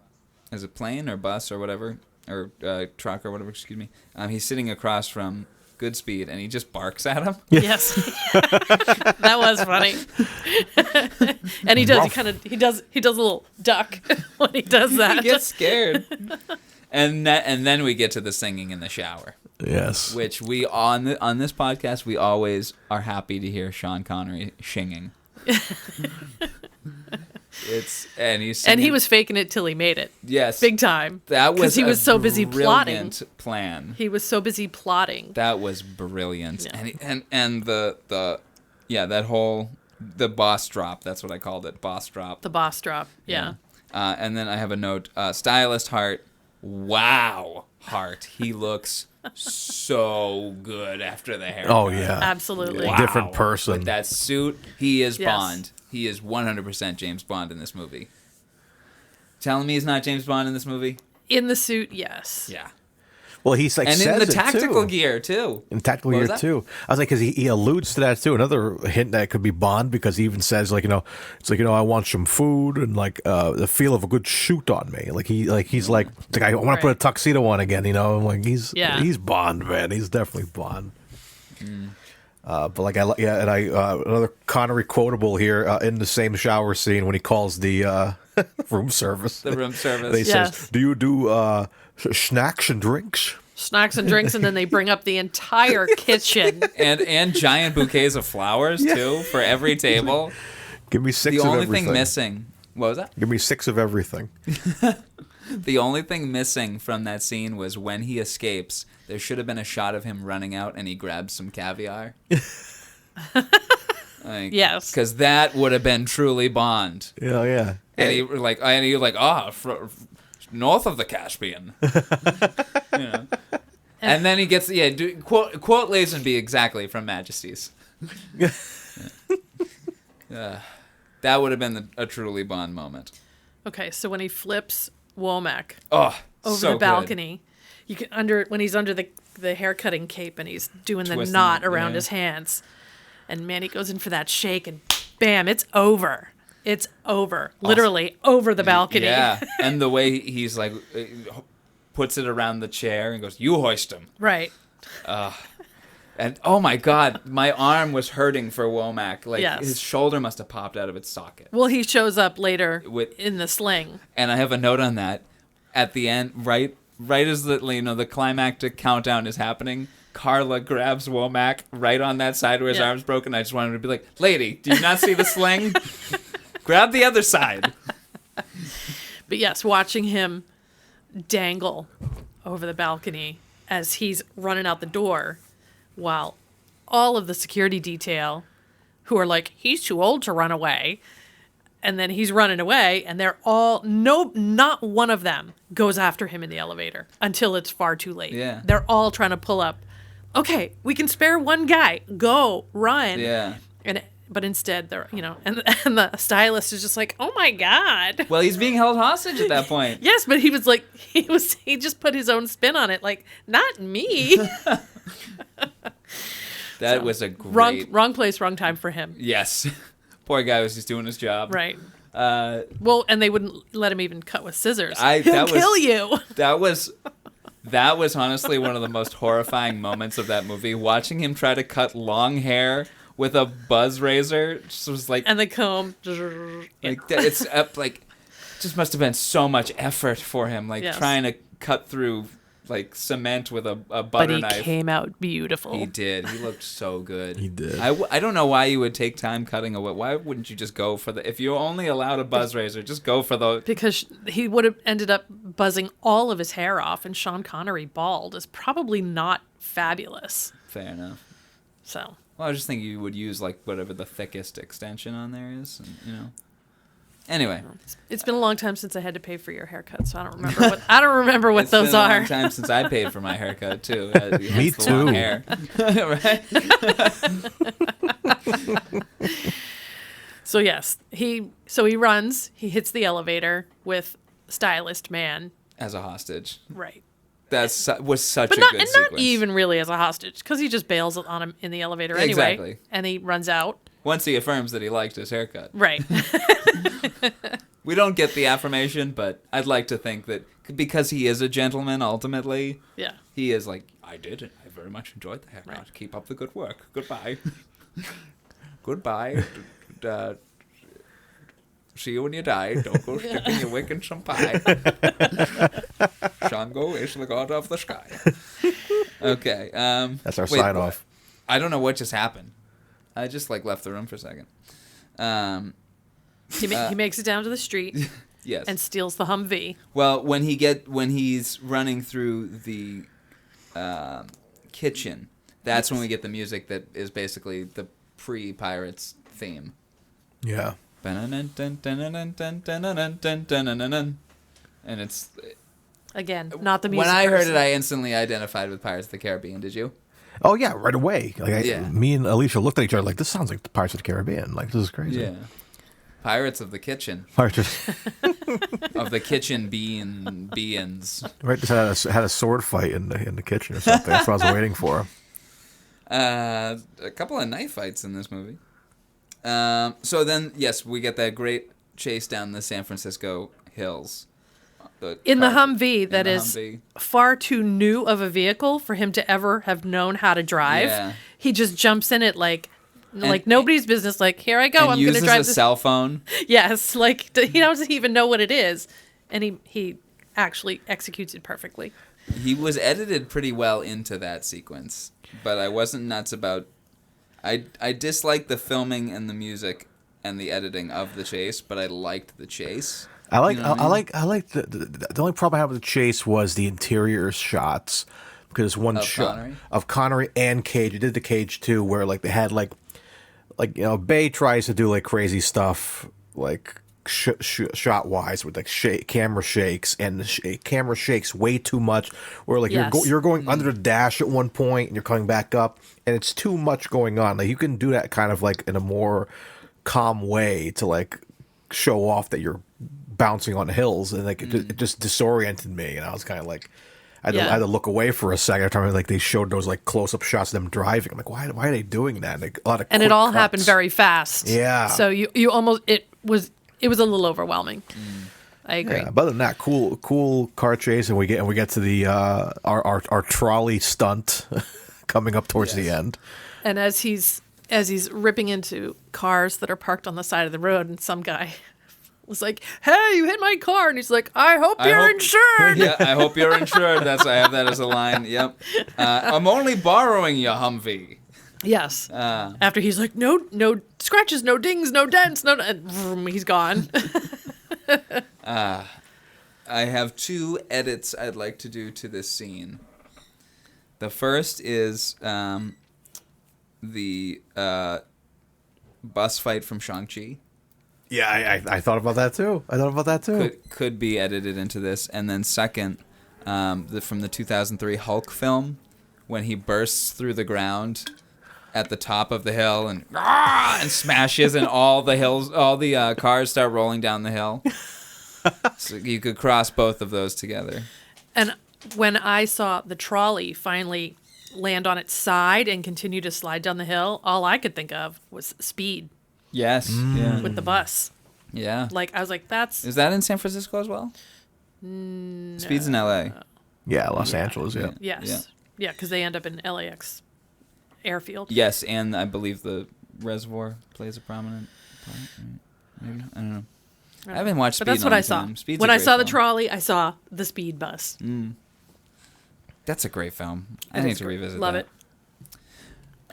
is it plane or bus or whatever, or truck or whatever, excuse me. He's sitting across from Goodspeed, and he just barks at him. Yes. That was funny. And he does a little duck when he does that. He gets scared. And then we get to the singing in the shower. Yes. Which we on this podcast we always are happy to hear Sean Connery singing. And he was faking it till he made it. Yes, big time. That was because he was so busy plotting. Brilliant plan. He was so busy plotting. That was brilliant. Yeah. And that whole the boss drop. That's what I called it. Boss drop. The boss drop. Yeah. And then I have a note. Stylist Hart. Wow, Hart. He looks so good after the haircut. Oh yeah, absolutely. Wow. Different person. With that suit, he is Yes. Bond. He is 100% James Bond in this movie. Telling me he's not James Bond in this movie? In the suit, yes. Yeah. Well, he's like, and says in the it tactical too. gear too. In tactical What gear was that? too. I was like, because he alludes to that too. Another hint that it could be Bond, because he even says like, it's like, I want some food and like the feel of a good shoot on me. Like he's like I want to put a tuxedo on again. I'm like he's Bond, man. He's definitely Bond. But like another Connery quotable here in the same shower scene when he calls the room service. The room service. They Yes. says, "Do you do snacks and drinks?" Snacks and drinks, and then they bring up the entire kitchen. And giant bouquets of flowers too for every table. Give me 6 The of only everything. thing missing. What was that? Give me 6 of everything. The only thing missing from that scene was when he escapes. There should have been a shot of him running out and he grabs some caviar. Yes. Because that would have been truly Bond. Yeah, yeah. And he north of the Caspian. You know. And then he gets quote Lazenby exactly from Majesty's. That would have been a truly Bond moment. Okay, so when he flips Womack Oh, over so the good. balcony, you can when he's under the haircutting cape and he's doing the Twisting knot it, around yeah. his hands, and man, he goes in for that shake and bam, it's over. It's over, literally over the balcony. Yeah, and the way he's like puts it around the chair and goes, "You hoist him." Right. And oh my God, my arm was hurting for Womack. Like Yes. his shoulder must have popped out of its socket. Well, he shows up later With- in the sling. And I have a note on that. At the end, right as the climactic countdown is happening, Carla grabs Womack right on that side where his Yeah. arm's broken. I just wanted to be like, "Lady, do you not see the sling? Grab the other side." But yes, watching him dangle over the balcony as he's running out the door, while all of the security detail, who are like, he's too old to run away, and then he's running away, and they're all not one of them goes after him in the elevator until it's far too late. Yeah. They're all trying to pull up. Okay, we can spare one guy. Go, run. Yeah. But instead, they're and the stylist is just like, oh my God. Well, he's being held hostage at that point. Yes, but he was like, he just put his own spin on it, like, not me. That was a great. wrong place, wrong time for him. Yes. Poor guy was just doing his job. Right. Uh, Well, and they wouldn't let him even cut with scissors. that He'll was- kill you. That was honestly one of the most horrifying moments of that movie. Watching him try to cut long hair with a buzz razor just was like, And the comb. it's up like, just must have been so much effort for him, like Yes. trying to cut through like cement with a But butter he knife. came out beautiful. He did. He looked so good. He did. I don't know why you would take time cutting away. Why wouldn't you just go for if you're only allowed a buzz razor, just go for the. Because he would have ended up buzzing all of his hair off, and Sean Connery bald is probably not fabulous. Fair enough. So. Well, I was just thinking you would use like whatever the thickest extension on there is, and. Anyway, It's been a long time since I had to pay for your haircut, so I don't remember what it's those been a are. long time since I paid for my haircut too. Me Hence the long too. hair. Right? So yes, he runs. He hits the elevator with stylist man. As a hostage. Right. Was such But a not good and sequence. not even really as a hostage, because he just bails on him in the elevator anyway. Exactly. And he runs out. Once he affirms that he liked his haircut. Right. We don't get the affirmation, but I'd like to think that because he is a gentleman, ultimately, Yeah. he is like, I did it. I very much enjoyed the haircut. Right. Keep up the good work. Goodbye. Goodbye. See you when you die. Don't go sticking your wick in some pie. Shango is the god of the sky. Okay. That's our wait, sign off. I don't know what just happened. I just left the room for a second. He makes it down to the street Yes. and steals the Humvee. Well, when he's running through the kitchen, that's when we get the music that is basically the pre-Pirates theme. Yeah. And it's Again, not the music. when I heard person. it, I instantly identified with Pirates of the Caribbean. Did you? Oh yeah, right away. Yeah. Me and Alicia looked at each other like, this sounds like the Pirates of the Caribbean. Like, this is crazy. Pirates of the Kitchen. Pirates Of the kitchen beans. right, just had a sword fight in the kitchen or something. That's what I was waiting for. A couple of knife fights in this movie. So then, yes, we get that great chase down the San Francisco hills. in the car- Humvee in that the is Humvee. far too new of a vehicle for him to ever have known how to drive. Yeah. He just jumps in it like nobody's business. Like, here I go. and I'm going to uses drive a this. cell phone. Yes, like he doesn't even know what it is, and he actually executes it perfectly. He was edited pretty well into that sequence, but I wasn't nuts about. I disliked the filming and the music and the editing of the chase, but I liked the chase. I like You know what I mean? I like the only problem I have with the chase was the interior shots, because one Of shot Connery? of Connery and Cage. You did the Cage too, where like they had like Bay tries to do like crazy stuff like shot wise with like camera shakes, and the camera shakes way too much. Where like Yes. you're going under the dash at one point and you're coming back up, and it's too much going on. Like you can do that kind of like in a more calm way to like show off that you're bouncing on hills, and like it just disoriented me, and I was kind of like I had to look away for a second every time like they showed those like close up shots of them driving. I'm like, why are they doing that? Like, a lot of And it quick all cuts. happened very fast. Yeah. So you almost it was a little overwhelming. I agree. Yeah, but other than that, cool car chase, and we get to the our trolley stunt coming up towards the end. And as he's ripping into cars that are parked on the side of the road, and some guy was like, "Hey, you hit my car," and he's like, "I hope you're insured." Yeah, I hope you're insured. I have that as a line. Yep. I'm only borrowing your Humvee. Yes. After he's like, no scratches, no dings, no dents, and vroom, he's gone. I have 2 edits I'd like to do to this scene. The first is the bus fight from Shang-Chi. Yeah, I thought about that too. Could be edited into this. And then second, from the 2003 Hulk film, when he bursts through the ground at the top of the hill and smashes, and all the cars start rolling down the hill. So you could cross both of those together. And when I saw the trolley finally land on its side and continue to slide down the hill, all I could think of was speed Yes. Yeah. with the bus. Yeah. Like, I was like, that's... Is that in San Francisco as well? Speed's in L.A. Yeah, Los Angeles. Yeah. Yes. Yeah, because they end up in LAX airfield. Yes, and I believe the reservoir plays a prominent part. Maybe, I don't know. I haven't watched Speed But that's in a what long I saw. time. Speed's When a I great saw the film. trolley, I saw the speed bus. That's a great film. I It need is to great. revisit Love that.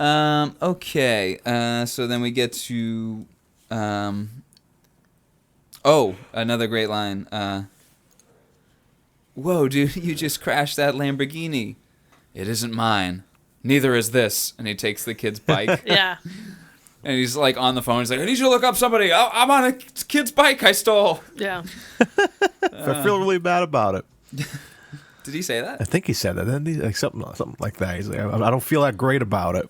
it. Okay. So then we get to another great line. Whoa, dude, you just crashed that Lamborghini. It isn't mine. Neither is this. And he takes the kid's bike. Yeah. And he's like on the phone. He's like, I need you to look up somebody. I'm on a kid's bike I stole. Yeah. I feel really bad about it. Did he say I that? think he said that. Didn't he? Like something like that. He's like, I don't feel that great about it.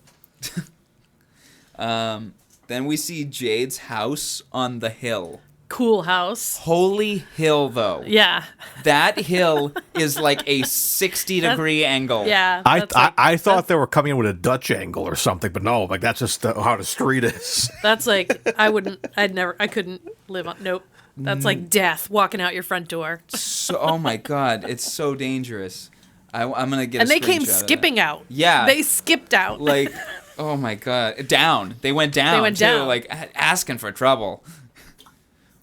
Then we see Jade's house on the hill. Cool house. Holy hill, though. Yeah. That hill is like a 60-degree angle. Yeah. I that's like- I thought they were coming in with a Dutch angle or something, but no, like that's just how the street is. That's like, I couldn't live on, nope. That's like death walking out your front door. So, oh my God, it's so dangerous. I'm gonna get. And a they came screenshot of that. skipping out. Yeah. They skipped out. Like, oh my God, down. They went down. They went too, down. like asking for trouble.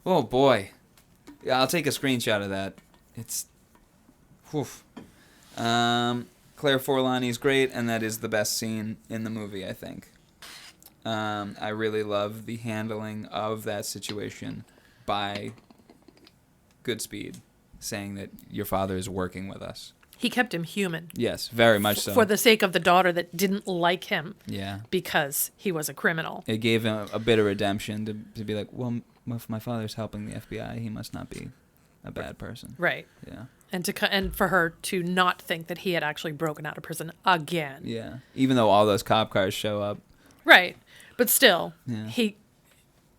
Oh boy. Yeah, I'll take a screenshot of that. It's, whew. Claire Forlani's great, and that is the best scene in the movie, I think. I really love the handling of that situation by Goodspeed, saying that your father is working with us. He kept him human. Yes, very much so. For the sake of the daughter that didn't like him Yeah. because he was a criminal. It gave him a bit of redemption to be like, well, if my father's helping the FBI, he must not be a bad person. Right. Yeah. And for her to not think that he had actually broken out of prison again. Yeah. Even though all those cop cars show up. Right. But still, Yeah.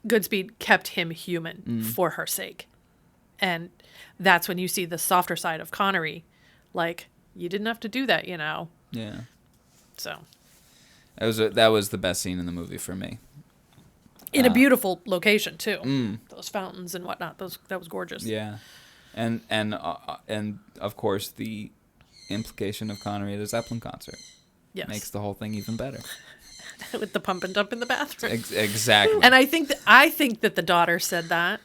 Goodspeed kept him human for her sake. And that's when you see the softer side of Connery. Like, you didn't have to do that, you know. Yeah. So, That was the best scene in the movie for me. in a beautiful location too. Those fountains and whatnot. That was gorgeous. Yeah. And of course the implication of Connery at a Zeppelin concert makes the whole thing even better. With the pump and dump in the bathroom. Exactly. And I think that the daughter said that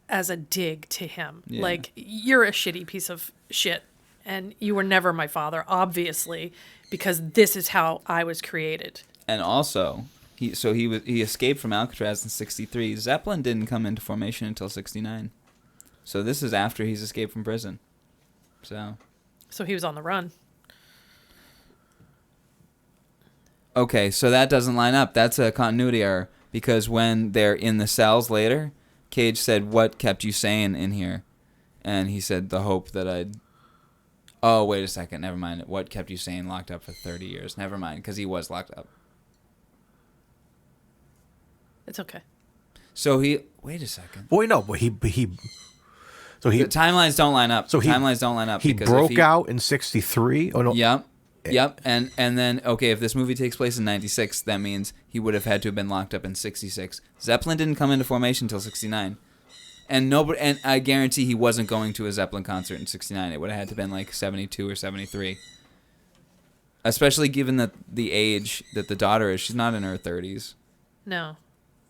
as a dig to him. Yeah. Like, you're a shitty piece of shit, and you were never my father, obviously, because this is how I was created. And also, he escaped from Alcatraz in 1963. Zeppelin didn't come into formation until 1969. So this is after he's escaped from prison. So he was on the run. Okay, so that doesn't line up. That's a continuity error, because when they're in the cells later, Cage said, "What kept you sane in here?" And he said, "The hope that I'd..." Oh, wait a second. Never mind. What kept you sane? Locked up for 30 years. Never mind, because he was locked up. It's okay. So he... Wait a second. Well, no, but he so he The timelines don't line up. so he timelines don't line up. He because broke out in 1963. Oh no. Yep. And then, okay, if this movie takes place in 1996, that means he would have had to have been locked up in 1966. Zeppelin didn't come into formation until 1969. And I guarantee he wasn't going to a Zeppelin concert in 1969. It would have had to have been like 1972 or 1973. Especially given that the age that the daughter is. She's not in her 30s. No.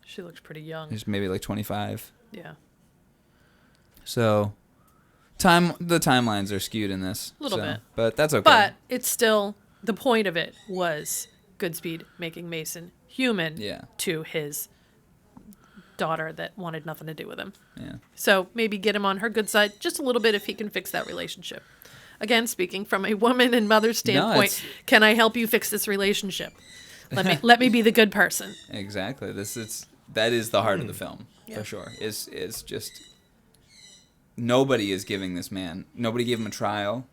She looks pretty young. She's maybe like 25. Yeah. So... The timelines are skewed in this. A little bit. But that's okay. But it's still, the point of it was Goodspeed making Mason human to his daughter that wanted nothing to do with him. Yeah. So maybe get him on her good side just a little bit if he can fix that relationship. Again, speaking from a woman and mother's standpoint, can I help you fix this relationship? Let me be the good person. Exactly. That is the heart of the film, for sure. Is just... Nobody is giving this man. Nobody gave him a trial.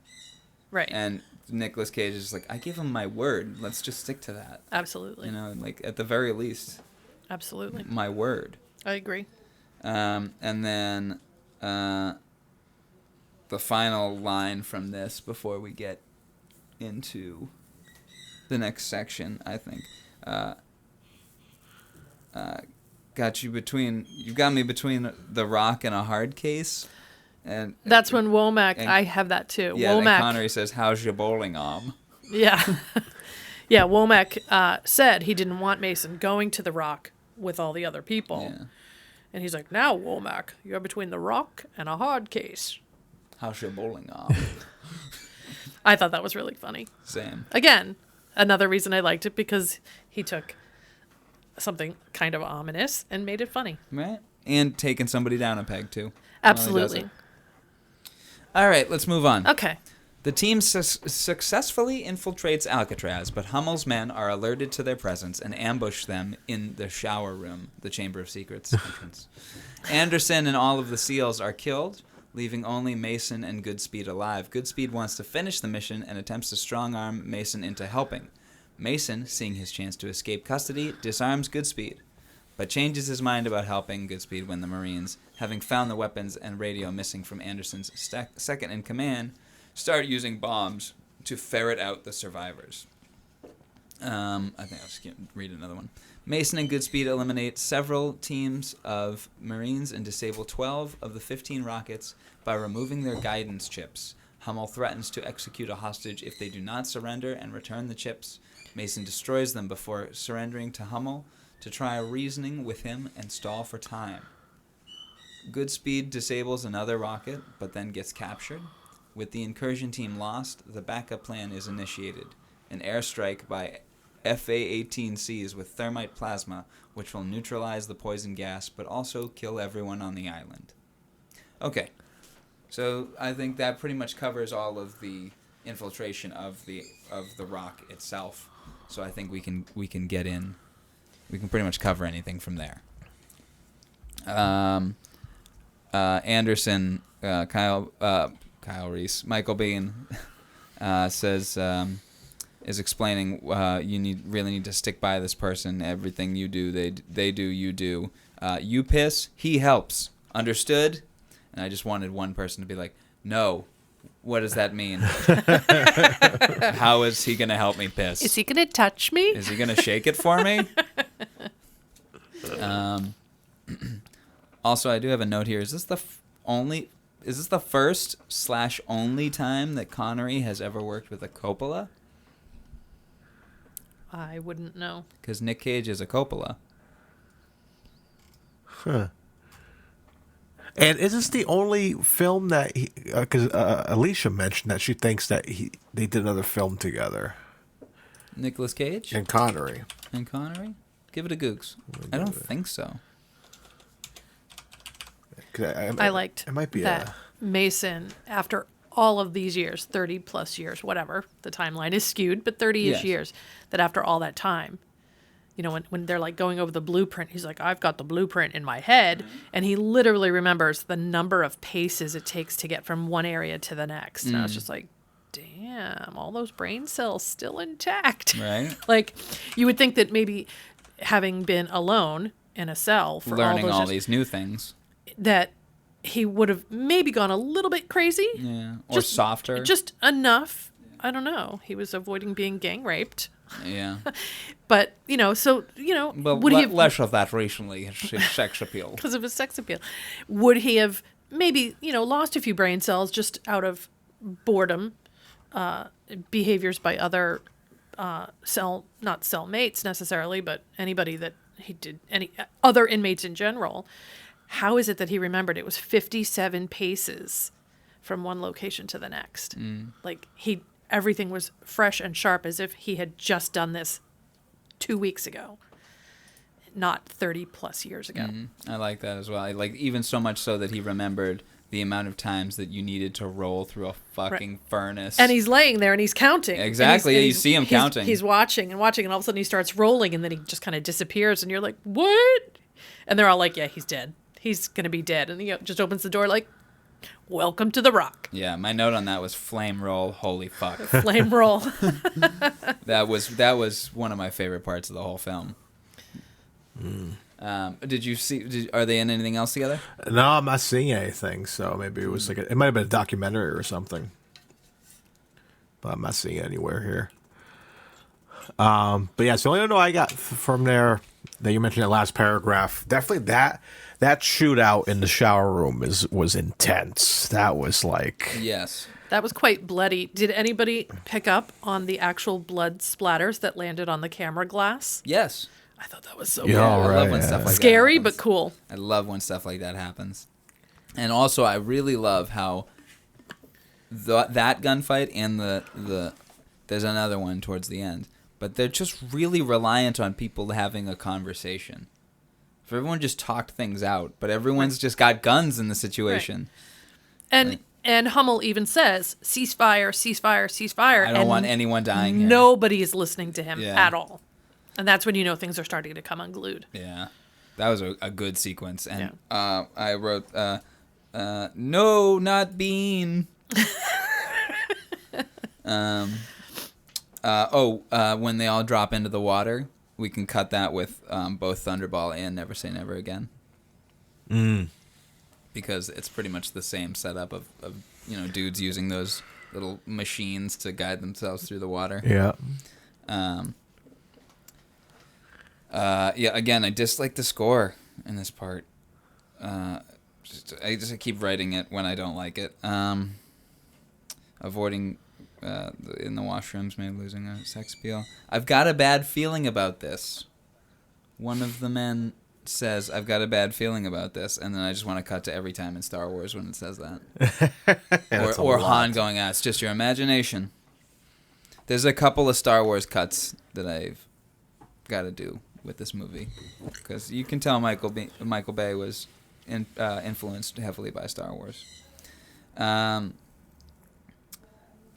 Right. And Nicolas Cage is like, I gave him my word. Let's just stick to that. Absolutely. You know, like at the very least. Absolutely. My word. I agree. And then the final line from this before we get into the next section, I think. You got me between the rock and a hard case. And that's when Womack, I have that too. Yeah, Womack, and Connery says, "How's your bowling arm?" Yeah. Yeah, Womack said he didn't want Mason going to the rock with all the other people. Yeah. And he's like, now, Womack, you're between the rock and a hard case. How's your bowling arm? I thought that was really funny. Same. Again, another reason I liked it, because he took something kind of ominous and made it funny. Right. And taking somebody down a peg, too. Absolutely. All right, let's move on. Okay. The team successfully infiltrates Alcatraz, but Hummel's men are alerted to their presence and ambush them in the shower room, the Chamber of Secrets entrance. Anderson and all of the SEALs are killed, leaving only Mason and Goodspeed alive. Goodspeed wants to finish the mission and attempts to strong-arm Mason into helping. Mason, seeing his chance to escape custody, disarms Goodspeed, but changes his mind about helping Goodspeed when the Marines, having found the weapons and radio missing from Anderson's second-in-command, start using bombs to ferret out the survivors. I think I'll just read another one. Mason and Goodspeed eliminate several teams of Marines and disable 12 of the 15 rockets by removing their guidance chips. Hummel threatens to execute a hostage if they do not surrender and return the chips. Mason destroys them before surrendering to Hummel to try reasoning with him and stall for time. Goodspeed disables another rocket, but then gets captured. With the incursion team lost, the backup plan is initiated. An airstrike by FA-18Cs with thermite plasma, which will neutralize the poison gas, but also kill everyone on the island. Okay, so I think that pretty much covers all of the infiltration of the rock itself. So I think we can get in. We can pretty much cover anything from there. Anderson, Kyle Reese, Michael Biehn says is explaining you really need to stick by this person. Everything you do, they do, you do. You piss, he helps. Understood? And I just wanted one person to be like, no. What does that mean? How is he going to help me piss? Is he going to touch me? Is he going to shake it for me? Also, I do have a note here. Is this the only is this the first / only time that Connery has ever worked with a Coppola? I wouldn't know. Because Nick Cage is a Coppola. Huh. And is this the only film that he? Because Alicia mentioned that she thinks that they did another film together. Nicolas Cage And Connery. and Connery? Give it a gooks. I don't think so. I liked it might be that Mason, after all of these years, 30 plus years, whatever, the timeline is skewed, but 30-ish Yes. years, that after all that time, you know, when they're like going over the blueprint, he's like, I've got the blueprint in my head. And he literally remembers the number of paces it takes to get from one area to the next. And I was just like, damn, all those brain cells still intact. Right. Like, you would think that maybe having been alone in a cell for Learning all all those years, these new things. that he would have maybe gone a little bit crazy. Yeah. Or softer. Just enough. I don't know. He was avoiding being gang raped. Yeah. But, you know, so, you know, Well, would he have, less of that recently, his sex appeal. because of his sex appeal, would he have maybe, you know, lost a few brain cells just out of boredom, behaviors by other not cellmates necessarily, but anybody that he did, any other inmates in general? How is it that he remembered it was 57 paces from one location to the next? Like, everything was fresh and sharp as if he had just done this 2 weeks ago, not 30 plus years ago. I like that as well. I like even so much so that he remembered the amount of times that you needed to roll through a fucking furnace. And he's laying there and he's counting. Exactly, And yeah, you see him counting. He's watching, and all of a sudden he starts rolling, and then he just kind of disappears, and you're like, what? And they're all like, yeah, he's dead. He's going to be dead. And he just opens the door like, welcome to the Rock. Yeah, my note on that was flame roll. Holy fuck. Flame roll. That was one of my favorite parts of the whole film. Did you see? Are they in anything else together? No, I'm not seeing anything. So maybe it was it might have been a documentary or something. But I'm not seeing it anywhere here. But yeah, so the only note I got from there that you mentioned in the last paragraph, definitely that shootout in the shower room was intense. That was like, Yes. That was quite bloody. Did anybody pick up on the actual blood splatters that landed on the camera glass? Yes. I thought that was so Yeah, cool. I love right, when yeah. stuff like that Scary, happens. but cool. I love when stuff like that happens. And also, I really love how that gunfight and the there's another one towards the end, but they're just really reliant on people having a conversation. If everyone just talked things out, but everyone's just got guns in the situation. And Hummel even says, ceasefire, ceasefire, ceasefire. I don't want anyone dying here. Nobody is listening to him Yeah. at all. And that's when you know things are starting to come unglued. Yeah, that was a good sequence. And I wrote, no, not Bean. When they all drop into the water, we can cut that with both Thunderball and Never Say Never Again. Because it's pretty much the same setup of dudes using those little machines to guide themselves through the water. yeah. Again, I dislike the score in this part. I keep writing it when I don't like it. Avoiding in the washrooms, maybe losing a sex appeal. I've got a bad feeling about this. One of the men says, I've got a bad feeling about this, and then I just want to cut to every time in Star Wars when it says that. or Han going, it's just your imagination. There's a couple of Star Wars cuts that I've got to do with this movie, because you can tell Michael Bay was influenced heavily by Star Wars.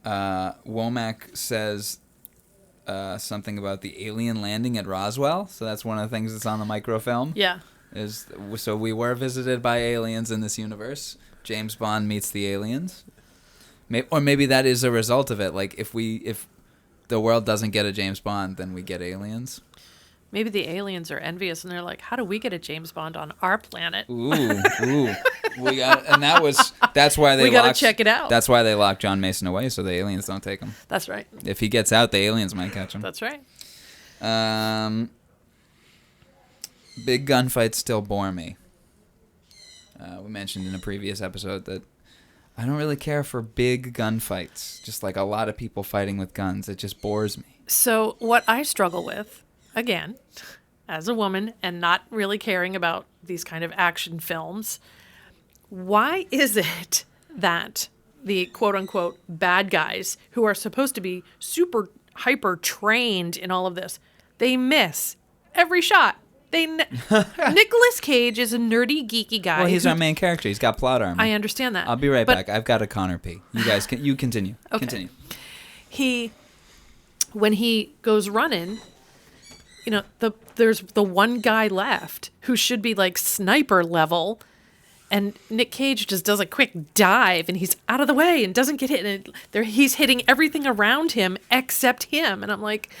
Womack says something about the alien landing at Roswell, so that's one of the things that's on the microfilm. Yeah. So we were visited by aliens in this universe. James Bond meets the aliens, or maybe that is a result of it. Like if the world doesn't get a James Bond, then we get aliens. Maybe the aliens are envious, and they're like, how do we get a James Bond on our planet? Ooh. We got, and that's why they We gotta check it out. That's why they locked John Mason away, so the aliens don't take him. That's right. If he gets out, the aliens might catch him. That's right. Big gunfights still bore me. We mentioned in a previous episode that I don't really care for big gunfights. Just like a lot of people fighting with guns. It just bores me. So what I struggle with, again, as a woman and not really caring about these kind of action films, why is it that the quote-unquote bad guys who are supposed to be super hyper trained in all of this, they miss every shot? Nicolas Cage is a nerdy, geeky guy. Well, he's our main character. He's got plot armor. I understand that. I'll be right back. I've got a Connor P. You guys you continue. Okay. Continue. When he goes running, there's the one guy left who should be like sniper level, and Nick Cage just does a quick dive and he's out of the way and doesn't get hit. And he's hitting everything around him except him. And I'm like,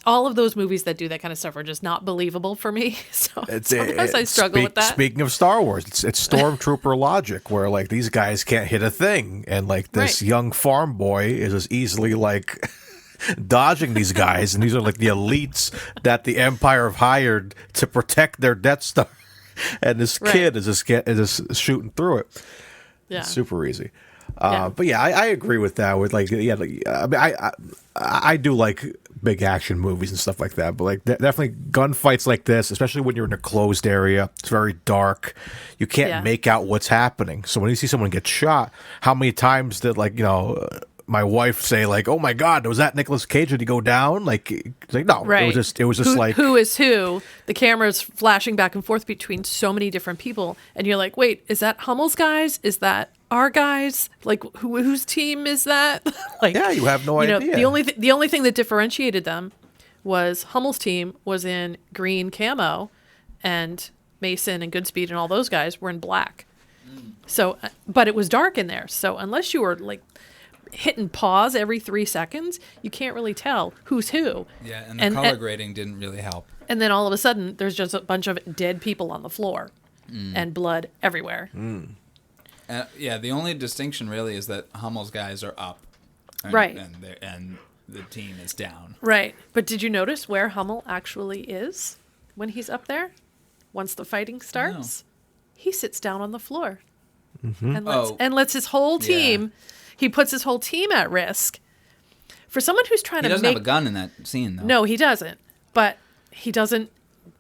all of those movies that do that kind of stuff are just not believable for me. So sometimes I struggle with that. Speaking of Star Wars, it's stormtrooper logic where like these guys can't hit a thing, and like this young farm boy is as easily like dodging these guys, and these are like the elites that the Empire have hired to protect their Death Star, and this kid is just shooting through it. Yeah, it's super easy. But yeah, I agree with that. With like, I mean, I do like big action movies and stuff like that. But like, definitely gunfights like this, especially when you're in a closed area, it's very dark. You can't make out what's happening. So when you see someone get shot, how many times did my wife say like, "Oh my God, was that Nicolas Cage? Did he go down?" Like, it's like no, it was just like who is who? The camera's flashing back and forth between so many different people, and you're like, wait, is that Hummel's guys? Is that our guys? Like, whose team is that? Like, yeah, you have no idea. The only thing that differentiated them was Hummel's team was in green camo, and Mason and Goodspeed and all those guys were in black. So, but it was dark in there. So unless you were like hitting pause every 3 seconds, you can't really tell who's who. Yeah, and the color grading didn't really help. And then all of a sudden, there's just a bunch of dead people on the floor and blood everywhere. Yeah, the only distinction really is that Hummel's guys are up. Right. And the team is down. Right. But did you notice where Hummel actually is when he's up there? Once the fighting starts? No. He sits down on the floor and lets his whole team... Yeah. He puts his whole team at risk. For someone who's trying to make... He doesn't have a gun in that scene, though. No, he doesn't. But he doesn't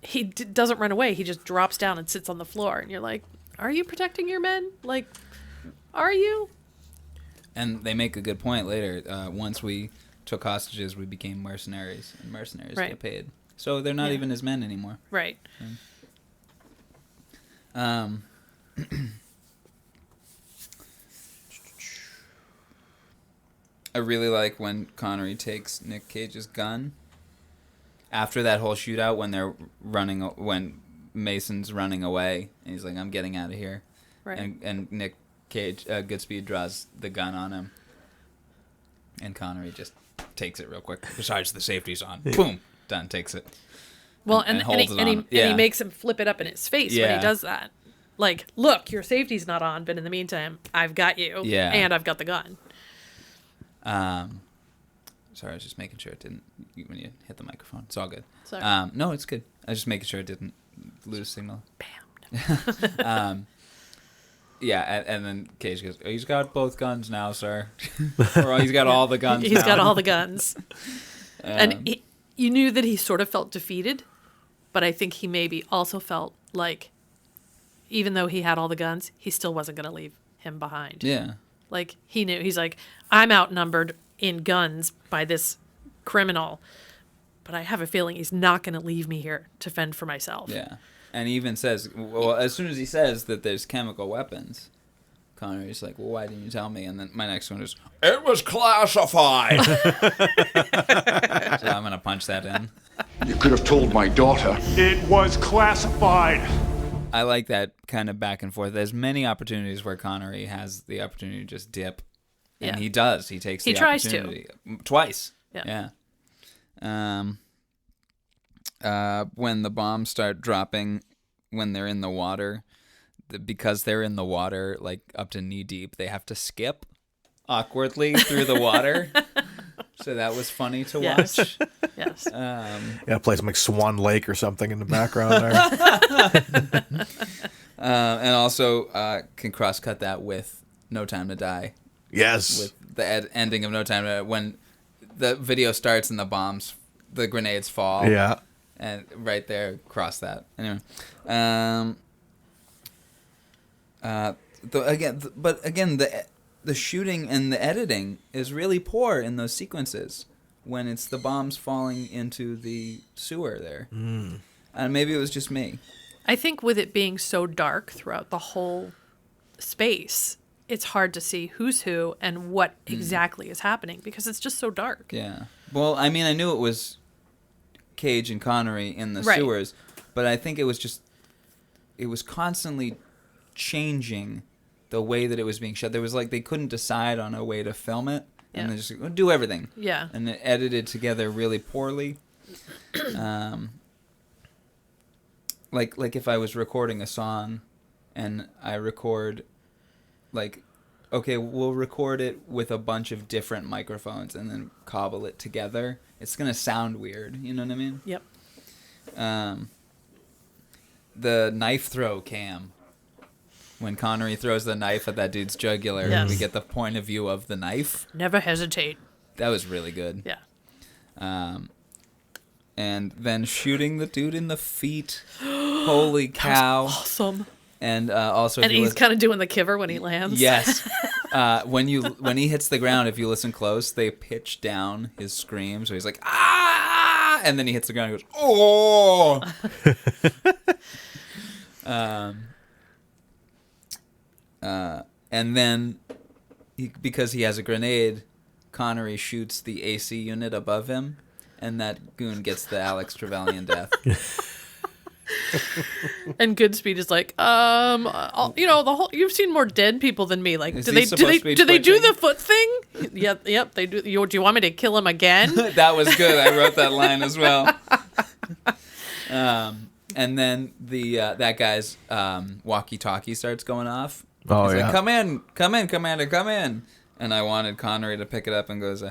run away. He just drops down and sits on the floor. And you're like, are you protecting your men? Like, are you? And they make a good point later. Once we took hostages, we became mercenaries. And mercenaries get paid. So they're not even his men anymore. Right. I really like when Connery takes Nick Cage's gun. After that whole shootout, when Mason's running away, and he's like, "I'm getting out of here," and Nick Cage, Goodspeed draws the gun on him, and Connery just takes it real quick. Besides, the safety's on. Boom, done. Takes it. Well, and he makes him flip it up in his face when he does that. Like, look, your safety's not on, but in the meantime, I've got you, and I've got the gun. Sorry, I was just making sure it didn't when you hit the microphone. It's all good. Sorry. No, it's good. I was just making sure it didn't lose signal. Bam. Yeah, and then Cage goes, "He's got both guns now, sir." Or he's got all the guns. He's got all the guns. And you knew that he sort of felt defeated, but I think he maybe also felt like, even though he had all the guns, he still wasn't going to leave him behind. Yeah. Like, he knew. He's like, I'm outnumbered in guns by this criminal, but I have a feeling he's not going to leave me here to fend for myself. Yeah. And he even says, well, as soon as he says that there's chemical weapons, Connery's like, well, why didn't you tell me? And then my next one is, it was classified. So I'm going to punch that in. You could have told my daughter. It was classified. I like that kind of back and forth. There's many opportunities where Connery has the opportunity to just dip. And he does. He takes the opportunity. He tries to. Twice. Yeah. When the bombs start dropping, when they're in the water, because they're in the water, like up to knee deep, they have to skip awkwardly through the water. So that was funny to watch. Yes. Play some like Swan Lake or something in the background there. And also can cross-cut that with No Time to Die. Yes. With the ending of No Time to Die, when the video starts and the grenades fall. Yeah. And right there, cross that. Anyway, the shooting and the editing is really poor in those sequences when it's the bombs falling into the sewer there. And maybe it was just me. I think with it being so dark throughout the whole space, it's hard to see who's who and what exactly is happening because it's just so dark. Yeah. Well, I mean, I knew it was Cage and Connery in the Right. sewers, but I think it was constantly changing the way that it was being shot. There was they couldn't decide on a way to film it, and they just do everything. Yeah. And it edited together really poorly. Like if I was recording a song, and I record, okay, we'll record it with a bunch of different microphones and then cobble it together. It's gonna sound weird. You know what I mean? Yep. The knife throw cam. When Connery throws the knife at that dude's jugular, Yes. we get the point of view of the knife. Never hesitate. That was really good. Yeah. And then shooting the dude in the feet. Holy cow. Awesome. And also, And he's kind of doing the kiver when he lands. yes. When he hits the ground, if you listen close, they pitch down his scream. So he's like, ah! And then he hits the ground and goes, oh! And then, because he has a grenade, Connery shoots the AC unit above him, and that goon gets the Alex Trevelyan death. And Goodspeed is like, the whole. You've seen more dead people than me. Like, Is do he they supposed to be do twitching? the foot thing? Yep, they do. Do you want me to kill him again? That was good. I wrote that line as well. And then that guy's walkie-talkie starts going off. Oh, He's yeah. like, come in, Commander, come in. And I wanted Connery to pick it up and goes,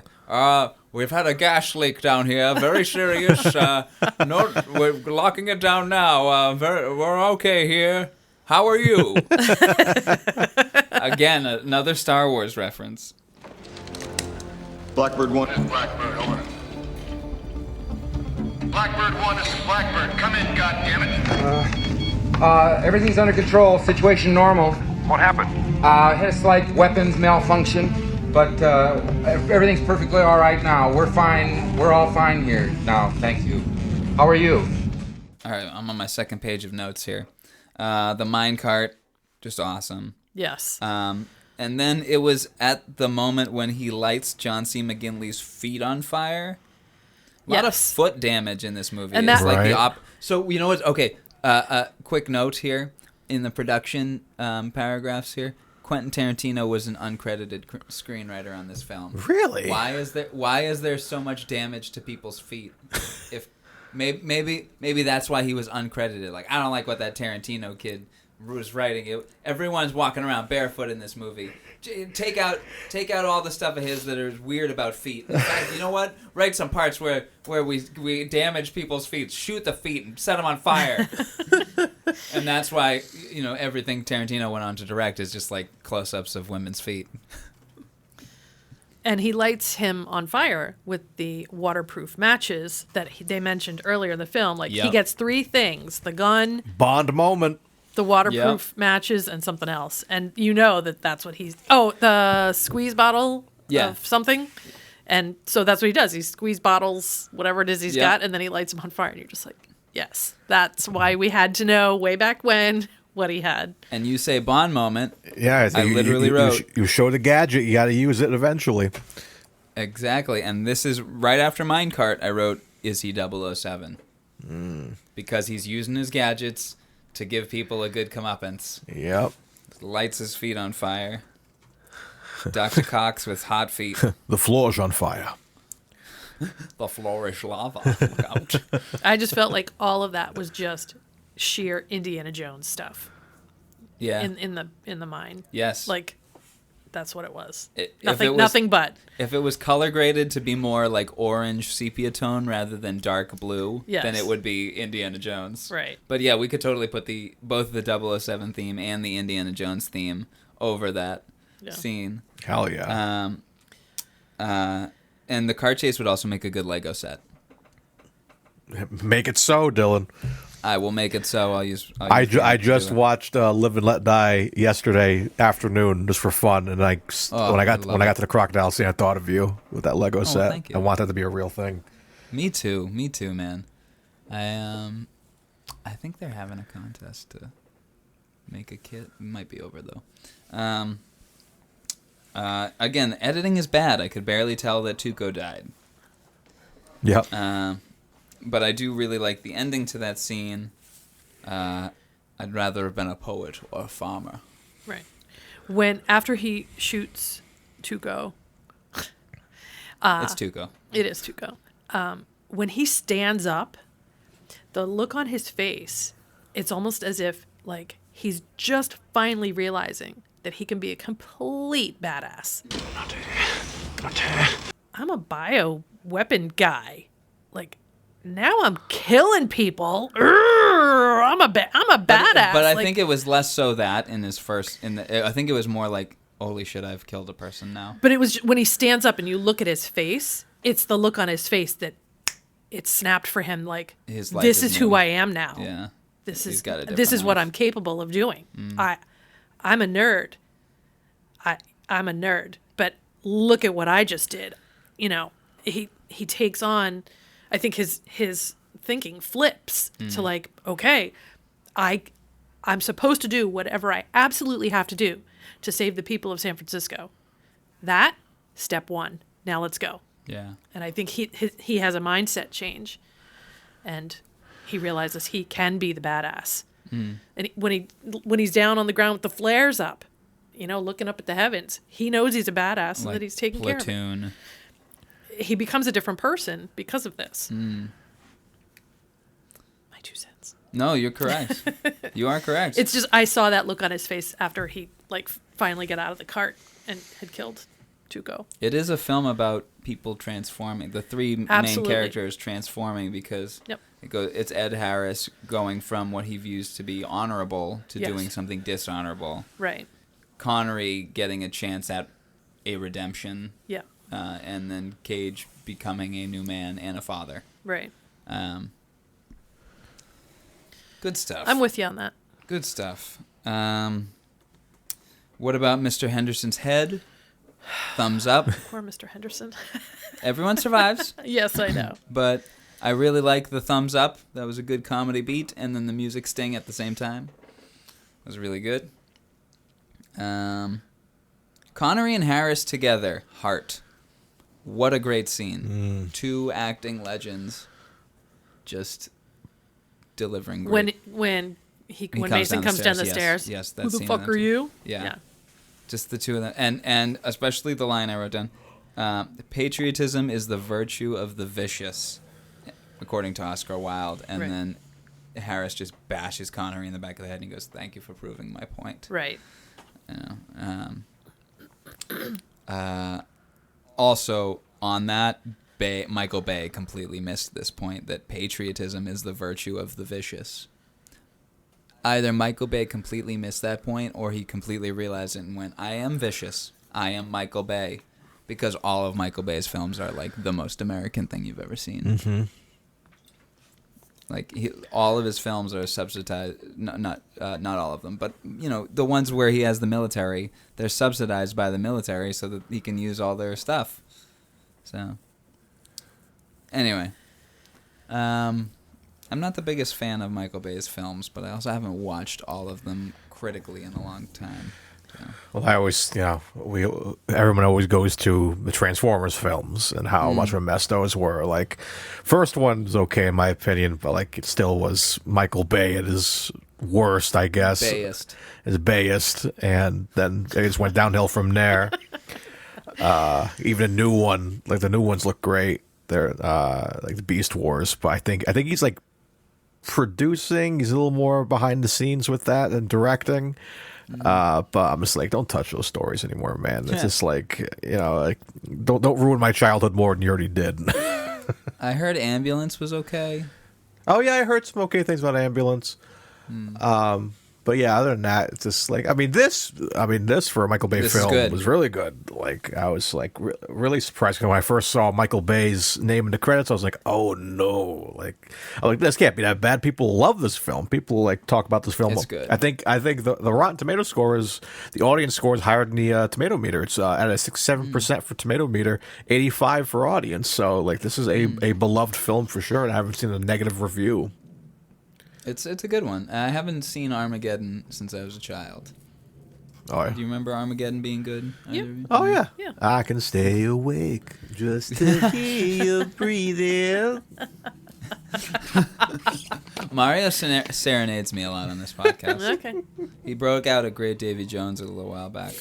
we've had a gas leak down here, very serious. No, we're locking it down now. We're okay here. How are you? Again, another Star Wars reference. Blackbird 1 is Blackbird, over. Blackbird 1, this is Blackbird. Come in, goddammit. Everything's under control. Situation normal. What happened? Had a slight weapons malfunction, but everything's perfectly all right now. We're fine. We're all fine here now. Thank you. How are you? All right, I'm on my second page of notes here. The minecart, just awesome. Yes. And then it was at the moment when he lights John C. McGinley's feet on fire. A lot of Yes. foot damage in this movie. And It's that- like the Right. So you know what? Okay, quick note here in the production paragraphs here. Quentin Tarantino was an uncredited screenwriter on this film. Really? Why is there so much damage to people's feet? If maybe that's why he was uncredited. Like, I don't like what that Tarantino kid was writing. Everyone's walking around barefoot in this movie. Take out all the stuff of his that is weird about feet. In fact, you know what? Write some parts where we damage people's feet. Shoot the feet and set them on fire. And that's why, everything Tarantino went on to direct is just like close-ups of women's feet. And he lights him on fire with the waterproof matches that they mentioned earlier in the film. Like, he Yep. gets three things: the gun, Bond moment. the waterproof matches, and something else. And you know that's what he's... Oh, the squeeze bottle of something. And so that's what he does. He squeeze bottles, whatever it is he's got, and then he lights them on fire. And you're just like, yes, that's why we had to know way back when what he had. And you say Bond moment. Yeah, I literally wrote. You show the gadget, you got to use it eventually. Exactly. And this is right after Minecart, I wrote, is he 007? Because he's using his gadgets to give people a good comeuppance. Yep. Lights his feet on fire. Dr. Cox with hot feet. The floor's on fire. The floor is lava. Look out. I just felt like all of that was just sheer Indiana Jones stuff Yeah. in the mine. Yes. Like, that's what it was. If Nothing, it was- nothing but. If it was color graded to be more like orange sepia tone rather than dark blue, Yes. then it would be Indiana Jones. Right. But yeah, we could totally put both the 007 theme and the Indiana Jones theme over that. scene. Hell yeah. And the car chase would also make a good Lego set. Make it so, Dylan. I will make it so. I'll use I Janet to just do it. watched Live and Let Die yesterday afternoon just for fun, and when I got to the crocodile scene, I thought of you with that Lego set. thank you. I want that to be a real thing. Me too, man. I think they're having a contest to make a kit. It might be over though. Again, editing is bad. I could barely tell that Tuco died. Yep. But I do really like the ending to that scene. I'd rather have been a poet or a farmer. Right. After he shoots Tuco. It's Tuco. It is Tuco. When he stands up, the look on his face, it's almost as if like he's just finally realizing that he can be a complete badass. I'm a bioweapon guy. Like, now I'm killing people. I'm a badass. But I Like, think it was less so that in his first. I think it was more like, holy shit, I've killed a person now. But it was when he stands up and you look at his face. It's the look on his face that it snapped for him. Like, His life this is is who new. I am now. Yeah. This He's is got a this different is what life. I'm capable of doing. I'm a nerd. I'm a nerd. But look at what I just did. You know, he takes on. I think his thinking flips to like, okay, I'm supposed to do whatever I absolutely have to do to save the people of San Francisco. That step one. Now let's go. Yeah. And I think he has a mindset change, and he realizes he can be the badass. And when he's down on the ground with the flares up, you know, looking up at the heavens, he knows he's a badass and Like that he's taking care of it. Platoon. He becomes a different person because of this. My 2 cents. No, you're correct. You are correct. It's just I saw that look on his face after he like finally got out of the cart and had killed Tuco. It is a film about people transforming. The three main Absolutely. characters transforming because Yep. it's Ed Harris going from what he views to be honorable to Yes. doing something dishonorable. Right. Connery getting a chance at a redemption, Yeah. and then Cage becoming a new man and a father. Right. Good stuff. I'm with you on that. Good stuff. What about Mr. Henderson's head? Thumbs up. Poor Mr. Henderson. Everyone survives. Yes, I know. But I really like the thumbs up. That was a good comedy beat, and then the music sting at the same time. It was really good. Connery and Harris together, heart. What a great scene. 2 acting legends just delivering great. When Mason comes down the stairs. Yes, that Who the scene fuck in are that you? Yeah. Just the 2 of them. And especially the line I wrote down. Patriotism is the virtue of the vicious, according to Oscar Wilde. And Right. then Harris just bashes Connery in the back of the head and he goes, "Thank you for proving my point." Right. You know, also, on that, Michael Bay completely missed this point that patriotism is the virtue of the vicious. Either Michael Bay completely missed that point or he completely realized it and went, I am vicious. I am Michael Bay. Because all of Michael Bay's films are like the most American thing you've ever seen. Mm-hmm. Like all of his films are subsidized. Not all of them, but you know the ones where he has the military, they're subsidized by the military so that he can use all their stuff. So anyway, I'm not the biggest fan of Michael Bay's films, but I also haven't watched all of them critically in a long time. So. Well, I always, everyone always goes to the Transformers films and how much of a mess those were. Like, first one's okay in my opinion, but like it still was Michael Bay at his worst, I guess. Bayest. His bayest, and then it just went downhill from there. Even a new one, like the new ones look great. They're like the Beast Wars, but I think he's like producing. He's a little more behind the scenes with that and directing. But I'm just like, don't touch those stories anymore, man. It's just like, like don't ruin my childhood more than you already did. I heard Ambulance was okay. Oh yeah, I heard some okay things about Ambulance. But But yeah, other than that, it's just like this for a Michael Bay This is film good. was really good. Like I was like really surprised 'cause when I first saw Michael Bay's name in the credits. I was like, oh no, I'm like this can't be that bad. People love this film. People like talk about this film. It's good. I think the Rotten Tomato score is the audience score is higher than the tomato meter. It's at a 6-7% for tomato meter, 85 for audience. So like this is a beloved film for sure. And I haven't seen a negative review. It's a good one. I haven't seen Armageddon since I was a child. Oh, yeah. Do you remember Armageddon being good? Yeah. Oh yeah. Yeah. I can stay awake just to hear you breathing. Mario serenades me a lot on this podcast. Okay. He broke out a great Davy Jones a little while back.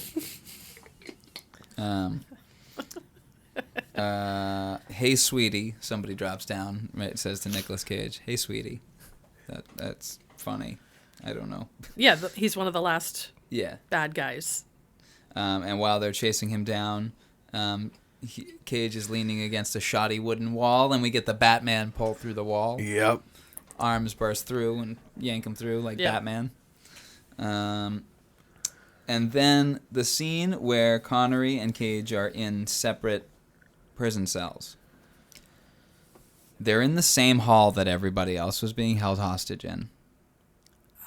Hey, sweetie. Somebody drops down. Right, says to Nicolas Cage, "Hey, sweetie." That's funny. I don't know. Yeah, he's one of the last Yeah. bad guys. And while they're chasing him down, Cage is leaning against a shoddy wooden wall, and we get the Batman pull through the wall. Yep. Arms burst through and yank him through like Yeah. Batman. And then the scene where Connery and Cage are in separate prison cells. They're in the same hall that everybody else was being held hostage in.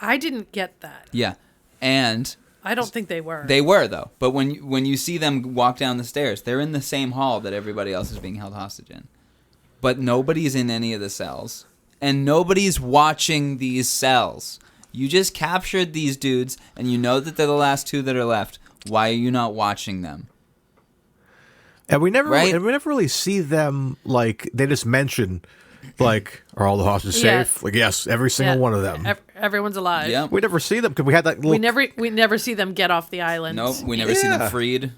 I didn't get that. Yeah. And I don't think they were. they were, though. But when you see them walk down the stairs, they're in the same hall that everybody else is being held hostage in. But nobody's in any of the cells. And nobody's watching these cells. You just captured these dudes, and you know that they're the last two that are left. Why are you not watching them? And we never Right? really see them, like, they just mention, like, are all the hostages Yeah. safe? Like, yes, every single Yeah. one of them. Everyone's alive. Yeah. We never see them because we had that little... We never see them get off the island. Nope, we never see them Yeah. freed.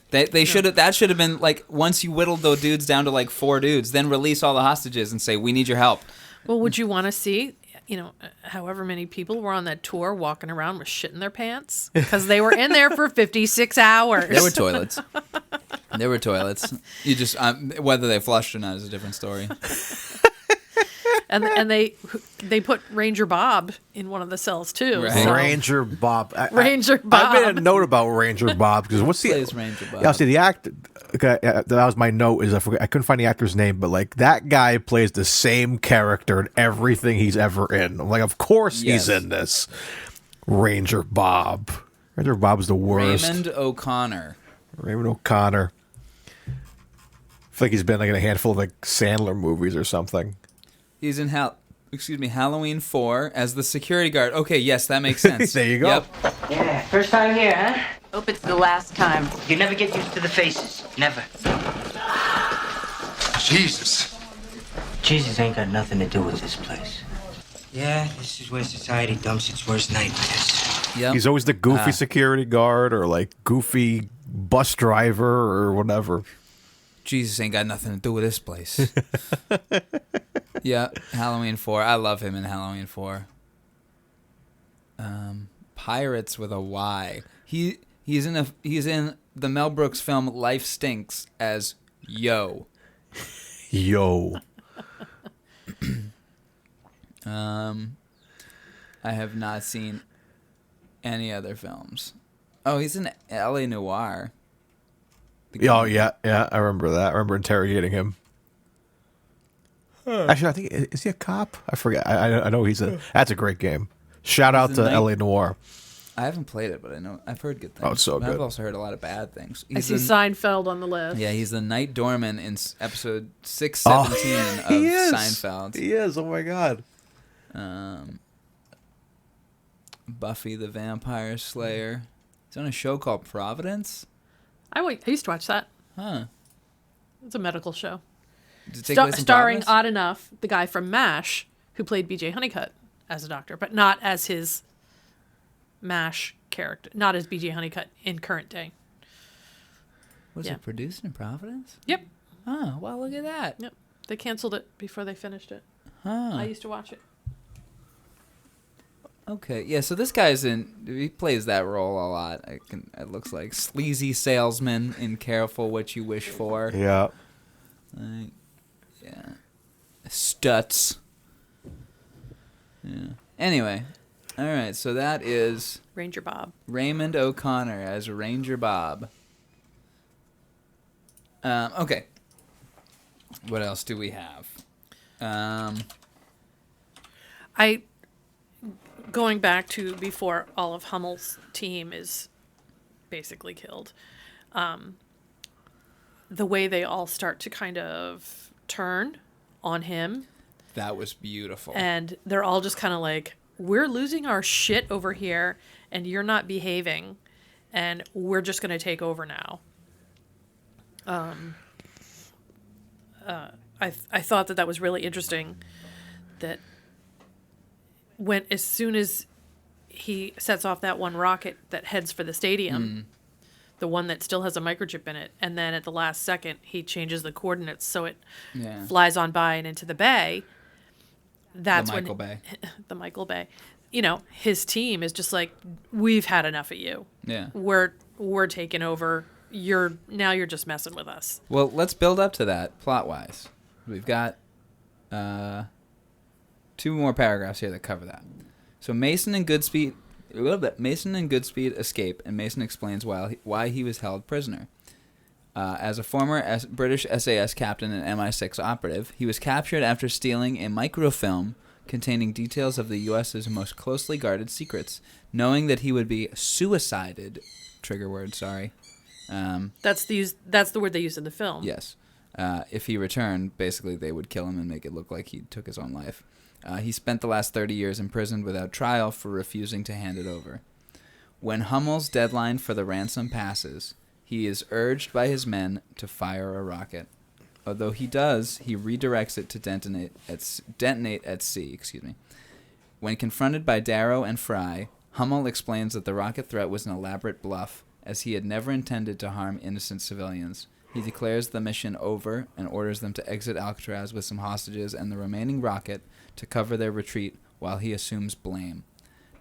They should have. That should have been like once you whittled those dudes down to like 4 dudes, then release all the hostages and say we need your help. Well, would you want to see, however many people were on that tour walking around with shit in their pants? Because they were in there for 56 hours. There were toilets. There were toilets. You just whether they flushed or not is a different story. and they put Ranger Bob in one of the cells too. Right. So. Ranger Bob. Ranger I Bob. made a note about Ranger Bob because what's the Plays Ranger Bob. Yeah, see the actor. Okay, that was my note. I couldn't find the actor's name, but like that guy plays the same character in everything he's ever in. I'm like, of course Yes. he's in this. Ranger Bob. Ranger Bob's the worst. Raymond O'Connor. Raymond O'Connor. I feel like he's been like in a handful of like Sandler movies or something. He's in Halloween 4 as the security guard. Okay, yes, that makes sense. There you go. Yep. Yeah, first time here, huh? Hope it's the last time. You never get used to the faces. Never. Jesus. Jesus ain't got nothing to do with this place. Yeah, this is where society dumps its worst nightmares. Yep. He's always the goofy security guard or like goofy bus driver or whatever. Jesus ain't got nothing to do with this place. Yeah, Halloween 4. I love him in Halloween 4. Pirates with a Y. He's in the Mel Brooks film Life Stinks as Yo. Yo. I have not seen any other films. Oh, he's in L.A. Noire. Oh, yeah, I remember that. I remember interrogating him. Actually, I think, is he a cop? I forget. I know that's a great game. Shout out to L.A. Noire. I haven't played it, but I've heard good things. Oh, it's so But good. I've also heard a lot of bad things. I see Seinfeld on the list. Yeah, he's the Night Doorman in episode 617 of he is. Seinfeld. He is. Oh, my God. Buffy the Vampire Slayer. He's on a show called Providence. I used to watch that. Huh. It's a medical show. Does it take place in Starring, Providence? odd enough, the guy from MASH who played B.J. Honeycutt as a doctor, but not as his MASH character, not as B.J. Honeycutt in current day. Was Yeah. it produced in Providence? Yep. Oh, well, look at that. Yep. They canceled it before they finished it. Huh. I used to watch it. Okay, yeah, so this guy's he plays that role a lot. It looks like sleazy salesman in Careful What You Wish For. Yeah. Yeah. Stutz. Yeah. Anyway, All right, so that is Ranger Bob. Raymond O'Connor as Ranger Bob. Okay. What else do we have? Going back to before all of Hummel's team is basically killed, the way they all start to kind of turn on him. That was beautiful. And they're all just kind of like, we're losing our shit over here, and you're not behaving, and we're just going to take over now. I thought that was really interesting, that as soon as he sets off that one rocket that heads for the stadium, the one that still has a microchip in it, and then at the last second he changes the coordinates so it flies on by and into the bay. That's the Michael Bay. The Michael Bay. You know, his team is just like, we've had enough of you. Yeah. We're taking over. You're just messing with us. Well, let's build up to that plot-wise. We've got 2 more paragraphs here that cover that. So Mason and Goodspeed escape, and Mason explains why he was held prisoner. As a former British SAS captain and MI6 operative, he was captured after stealing a microfilm containing details of the U.S.'s most closely guarded secrets, knowing that he would be suicided. Trigger word, sorry. That's the word they used in the film. Yes. If he returned, basically they would kill him and make it look like he took his own life. He spent the last 30 years imprisoned without trial for refusing to hand it over. When Hummel's deadline for the ransom passes, he is urged by his men to fire a rocket. Although he does, he redirects it to detonate at sea. When confronted by Darrow and Fry, Hummel explains that the rocket threat was an elaborate bluff, as he had never intended to harm innocent civilians. He declares the mission over and orders them to exit Alcatraz with some hostages and the remaining rocket to cover their retreat while he assumes blame.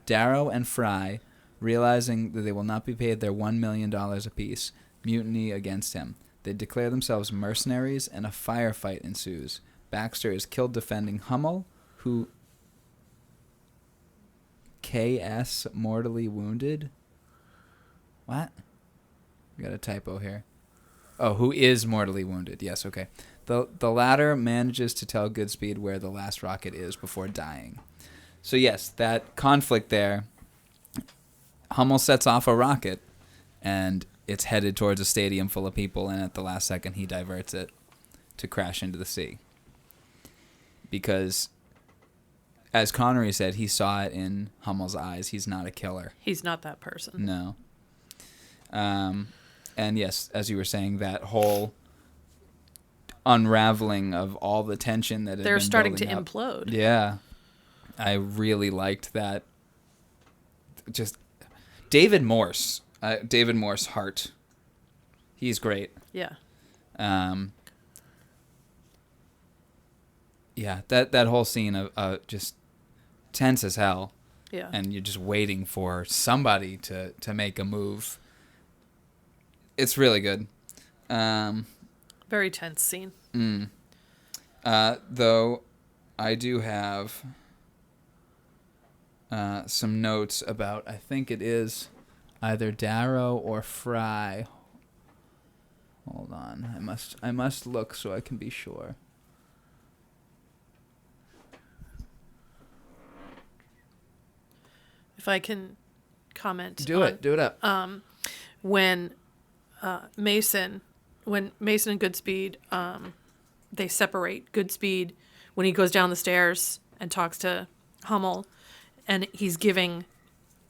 Darrow and Fry, realizing that they will not be paid their $1 million apiece, mutiny against him. They declare themselves mercenaries, and a firefight ensues. Baxter is killed defending Hummel, who K.S. mortally wounded. What? We got a typo here. Oh, who is mortally wounded. Yes, okay. The latter manages to tell Goodspeed where the last rocket is before dying. So yes, that conflict there. Hummel sets off a rocket, and it's headed towards a stadium full of people, and at the last second he diverts it to crash into the sea. Because, as Connery said, he saw it in Hummel's eyes. He's not a killer. He's not that person. No. And yes, as you were saying, that whole unraveling of all the tension that had they're been starting to building up. implode. Yeah. I really liked that. Just David Morse Hart. He's great. Yeah. Yeah, that whole scene of just tense as hell. Yeah. And you're just waiting for somebody to make a move. It's really good. Very tense scene. Though I do have some notes about, I think it is either Darrow or Fry. Hold on. I must look so I can be sure. If I can comment. Do it up. When Mason and Goodspeed, they separate. Goodspeed, when he goes down the stairs and talks to Hummel, and he's giving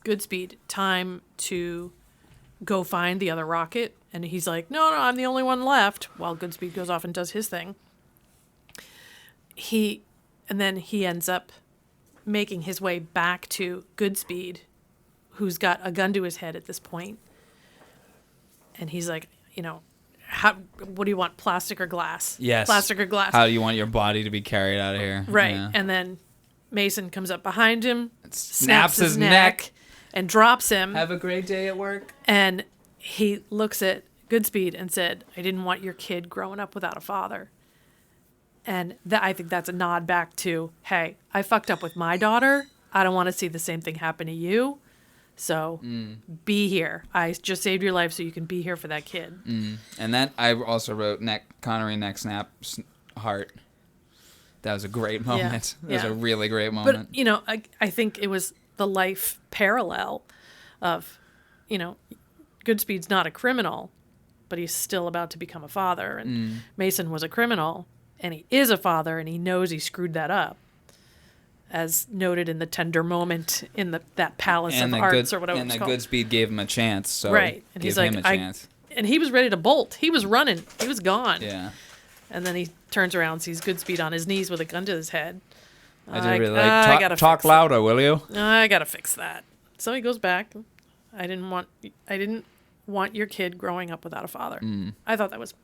Goodspeed time to go find the other rocket, and he's like, no, I'm the only one left, while Goodspeed goes off and does his thing. And then he ends up making his way back to Goodspeed, who's got a gun to his head at this point. And he's like, what do you want, plastic or glass? Yes. Plastic or glass? How do you want your body to be carried out of here? Right. Yeah. And then Mason comes up behind him, Snaps his neck, and drops him. Have a great day at work. And he looks at Goodspeed and said, I didn't want your kid growing up without a father. And I think that's a nod back to, hey, I fucked up with my daughter. I don't want to see the same thing happen to you. So be here. I just saved your life so you can be here for that kid. And that I also wrote Connery neck snap heart. That was a great moment. That was a really great moment. But, you know, I think it was the life parallel of, you know, Goodspeed's not a criminal, but he's still about to become a father. And Mason was a criminal, and he is a father, and he knows he screwed that up. As noted in the tender moment in that Palace of Arts or whatever it's called. And Goodspeed gave him a chance, so right. And he's like, him a chance. And he was ready to bolt. He was running. He was gone. Yeah. And then he turns around, sees Goodspeed on his knees with a gun to his head. I did really like, talk louder, will you? I gotta fix that. So he goes back. I didn't want your kid growing up without a father. I thought that was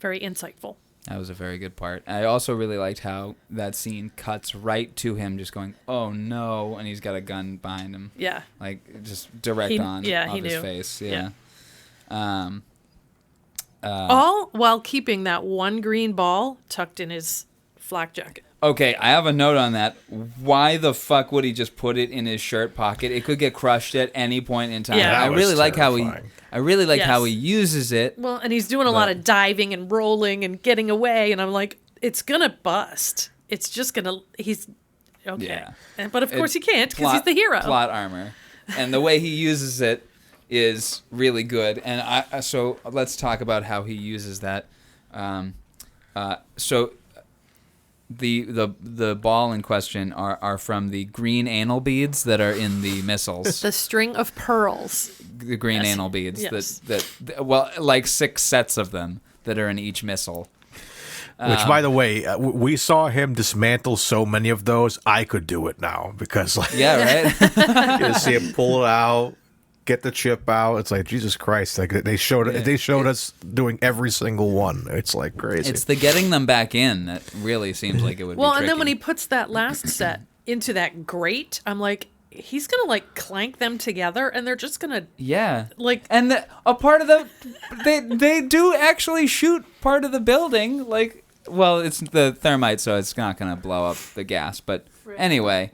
very insightful. That was a very good part. I also really liked how that scene cuts right to him just going, oh no, and he's got a gun behind him. Yeah. Like, just direct off his face. Yeah. All while keeping that one green ball tucked in his flak jacket. Okay, I have a note on that. Why the fuck would he just put it in his shirt pocket? It could get crushed at any point in time. Yeah. I really like how he uses it. Well, and he's doing a lot of diving and rolling and getting away, and I'm like, it's gonna bust. It's just gonna. He's okay. Yeah. But of course he can't because he's the hero. Plot armor, and the way he uses it is really good. And so let's talk about how he uses that. So the ball in question are from the green anal beads that are in the missiles. The string of pearls. The green anal beads. Yes. Well, like 6 sets of them that are in each missile. Which, by the way, we saw him dismantle so many of those. I could do it now because, like, yeah, right. you see him pull it out, get the chip out. It's like, Jesus Christ! Like they showed us doing every single one. It's like crazy. It's the getting them back in that really seems like it would. Well, be and then tricky. when he puts that last set into that grate, I'm like, he's gonna like clank them together, and they're just gonna like. And a part of they do actually shoot part of the building. Like, well, it's the thermite, so it's not gonna blow up the gas. But anyway.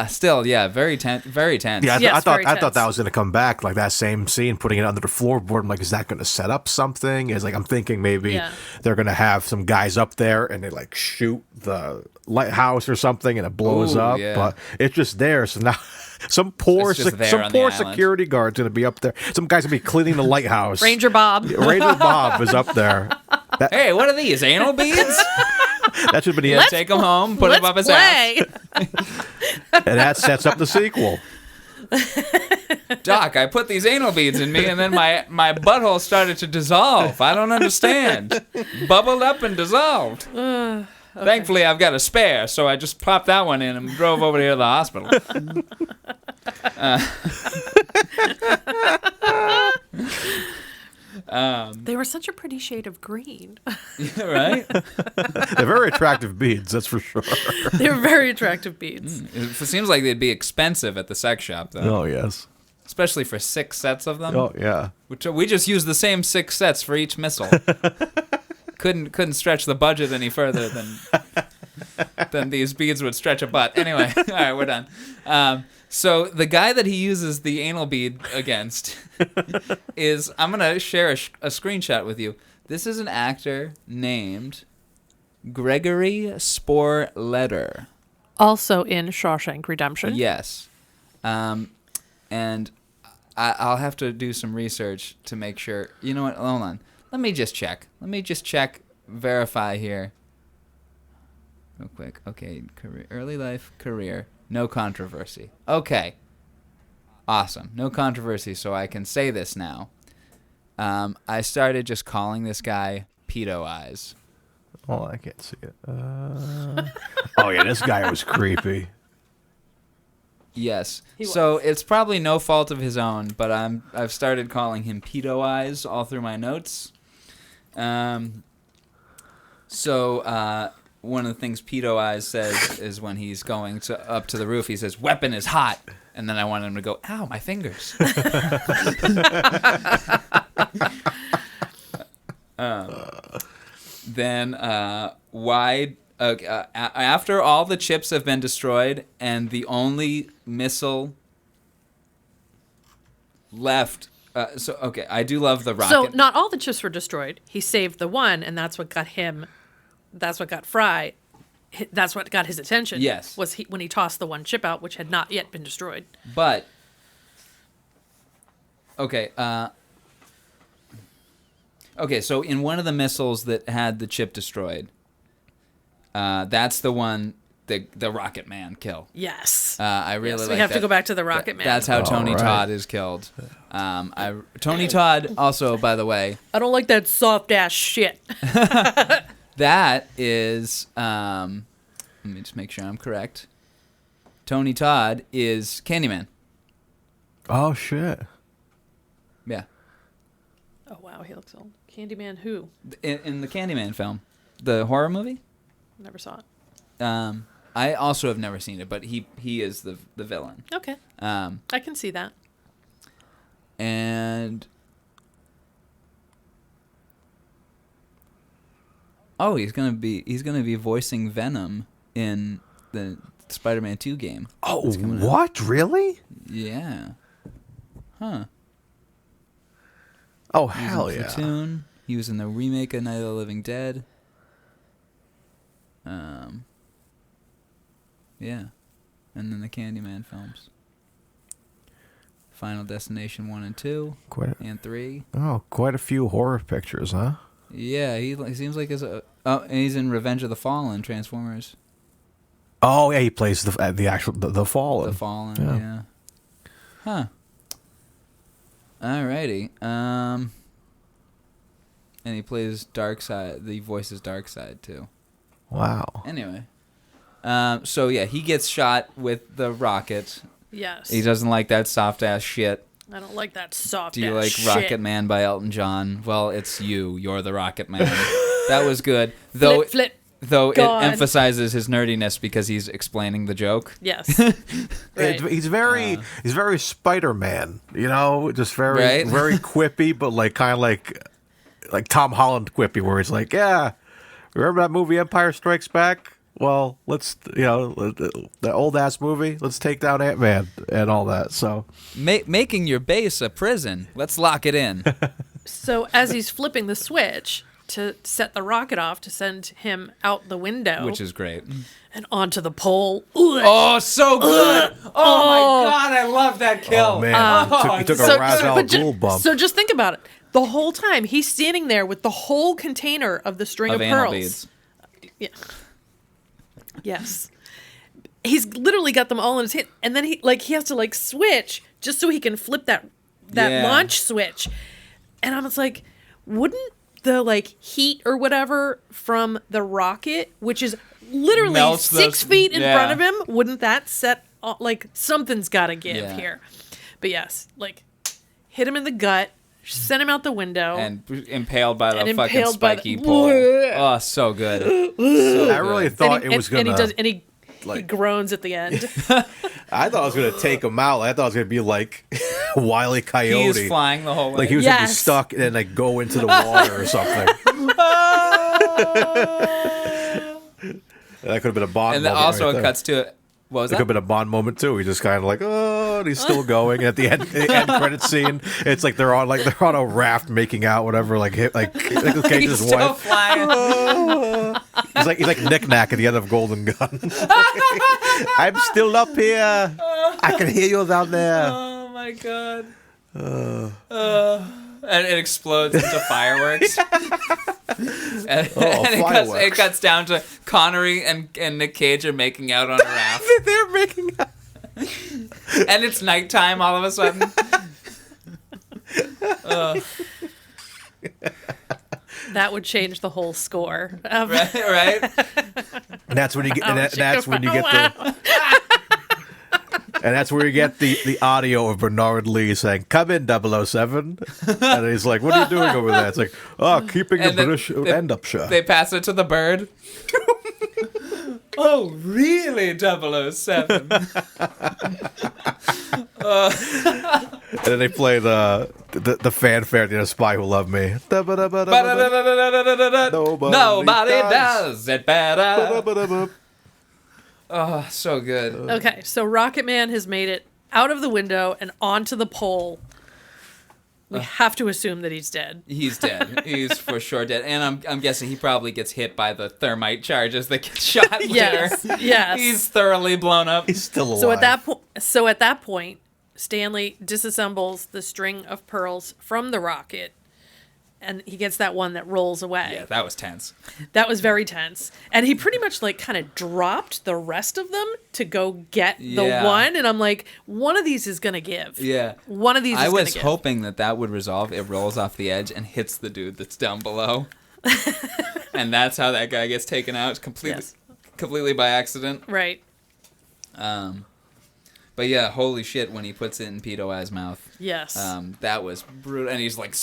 Still, yeah, very tense. Yeah, I thought that was going to come back, like that same scene, putting it under the floorboard. I'm like, is that going to set up something? It's like, I'm thinking maybe they're going to have some guys up there and they like shoot the lighthouse or something and it blows up. Yeah. But it's just there. So now some poor security guard's going to be up there. Some guy's going to be cleaning the lighthouse. Ranger Bob. Ranger Bob is up there. Hey, what are these, anal beads? That should be take him home, put him up his ass. And that sets up the sequel. Doc, I put these anal beads in me, and then my butthole started to dissolve. I don't understand. Bubbled up and dissolved. Okay. Thankfully, I've got a spare, so I just popped that one in and drove over here to the hospital. They were such a pretty shade of green. Yeah, right? They're very attractive beads, that's for sure. They're very attractive beads. It seems like they'd be expensive at the sex shop, though. Oh, yes. Especially for 6 sets of them. Oh, yeah. Which we just used the same 6 sets for each missile. Couldn't stretch the budget any further than these beads would stretch a butt. Anyway, all right, we're done. So the guy that he uses the anal bead against is, I'm going to share a screenshot with you. This is an actor named Gregory Sporletter. Also in Shawshank Redemption. Yes. And I'll have to do some research to make sure. You know what? Hold on. Let me just check. Verify here. Real quick. Okay. Early life, career. No controversy. Okay. Awesome. No controversy, so I can say this now. I started just calling this guy Pedo Eyes. Oh, I can't see it. Oh, yeah, this guy was creepy. Yes. So it's probably no fault of his own, but I've started calling him Pedo Eyes all through my notes. One of the things Pedo Eyes says is when he's going up to the roof, he says, "Weapon is hot." And then I want him to go, "Ow, my fingers." Then why Okay, after all the chips have been destroyed and the only missile left. I do love the rocket. So not all the chips were destroyed. He saved the one, and that's what got him. That's what got Fry. That's what got his attention. Yes. Was when he tossed the one chip out, which had not yet been destroyed. But okay. Okay, so in one of the missiles that had the chip destroyed, that's the one that the Rocket Man kill. Yes. I really yes, like we have that. to go back to the Rocket Man. That's how Tony Todd is killed. Tony Todd also, by the way. I don't like that soft ass shit. That is, let me just make sure I'm correct. Tony Todd is Candyman. Oh, shit. Yeah. Oh, wow, he looks old. Candyman who? In the Candyman film. The horror movie? Never saw it. I also have never seen it, but he is the villain. Okay. I can see that. And... Oh, he's gonna be voicing Venom in the Spider-Man 2 game. Oh, what? Really? Yeah. Huh. Oh, He was hell in yeah. Platoon. He was in the remake of Night of the Living Dead. Yeah. And then the Candyman films. Final Destination 1 and 2 and 3. Oh, quite a few horror pictures, huh? Yeah, he seems like and he's in Revenge of the Fallen, Transformers. Oh, yeah, he plays the actual the Fallen. The Fallen, yeah. Huh. Alrighty. And he plays Darkseid. He voices Darkseid too. Wow. Anyway. So yeah, he gets shot with the rocket. Yes. He doesn't like that soft ass shit. I don't like that soft Do you ass like shit. Rocket Man by Elton John? Well, it's you. You're the Rocket Man. That was good. Though Flip. it emphasizes his nerdiness because he's explaining the joke. Yes. Right. He's very Spider-Man, you know, just very Right? very quippy, but like kind of like Tom Holland quippy, where he's like, yeah, remember that movie Empire Strikes Back? Well, let's, the old ass movie. Let's take down Ant-Man and all that. So Making your base a prison. Let's lock it in. So as he's flipping the switch to set the rocket off to send him out the window, Which is great. and onto the pole. Oh, so good. Oh my God, I love that kill. oh man, he took a Ra's al Ghul bump. So just think about it. The whole time he's standing there with the whole container of the string of anal pearls. beads. Yeah. Yes. He's literally got them all in his hand, and then he has to switch just so he can flip that Yeah. launch switch. And I'm just like, wouldn't the heat or whatever from the rocket, which is literally Melts 6 feet in yeah. front of him, wouldn't that set something's got to give Yeah. here? But yes, hit him in the gut, send him out the window, And impaled by the And fucking impaled by spiky the- pole. Oh, so good. So I really good. thought it was gonna. he groans at the end. I thought I was gonna take him out. I thought it was gonna be like Wile E. Coyote. He's flying the whole way. Like he was gonna be Yes. stuck and then go into the water or something. That could have been a Bond and then moment. also right it there. cuts to what was It could that? have been a Bond moment too. He just kind of and he's still going. And at the end credit scene, it's like they're on a raft making out, whatever. Nicolas He's Cage's still wife. flying. He's like Knick Knack at the end of Golden Gun. I'm still up here. I can hear you down there. Oh my God. And it explodes into fireworks. and Fireworks. it cuts down to Connery and Nick Cage are making out on a raft. They're making out. And it's nighttime all of a sudden. That would change the whole score. Right? And that's when you get. And Oh, that's when you get wow. And that's where you get the audio of Bernard Lee saying, "Come in, 007." And he's like, "What are you doing over there?" It's like, "Oh, keeping the And then British end up shut." They pass it to the bird. Oh, really, 007? then they play the fanfare, Spy Who Loved Me. Nobody does it better. Oh, so good. Okay, so Rocket Man has made it out of the window and onto the pole. We have to assume that he's dead. He's dead. He's for sure dead. And I'm guessing he probably gets hit by the thermite charges that get shot later. Yes. He's thoroughly blown up. He's still alive. So at that point, Stanley disassembles the string of pearls from the rocket, and he gets that one that rolls away. Yeah, that was tense. That was very tense. And he pretty much kind of dropped the rest of them to go get the one. And I'm like, one of these is going to give. Yeah. One of these is going to give. I was hoping that would resolve. It rolls off the edge and hits the dude that's down below. And that's how that guy gets taken out completely by accident. Right. But yeah, holy shit, when he puts it in Pedo Eye's mouth. Yes. That was brutal. And he's like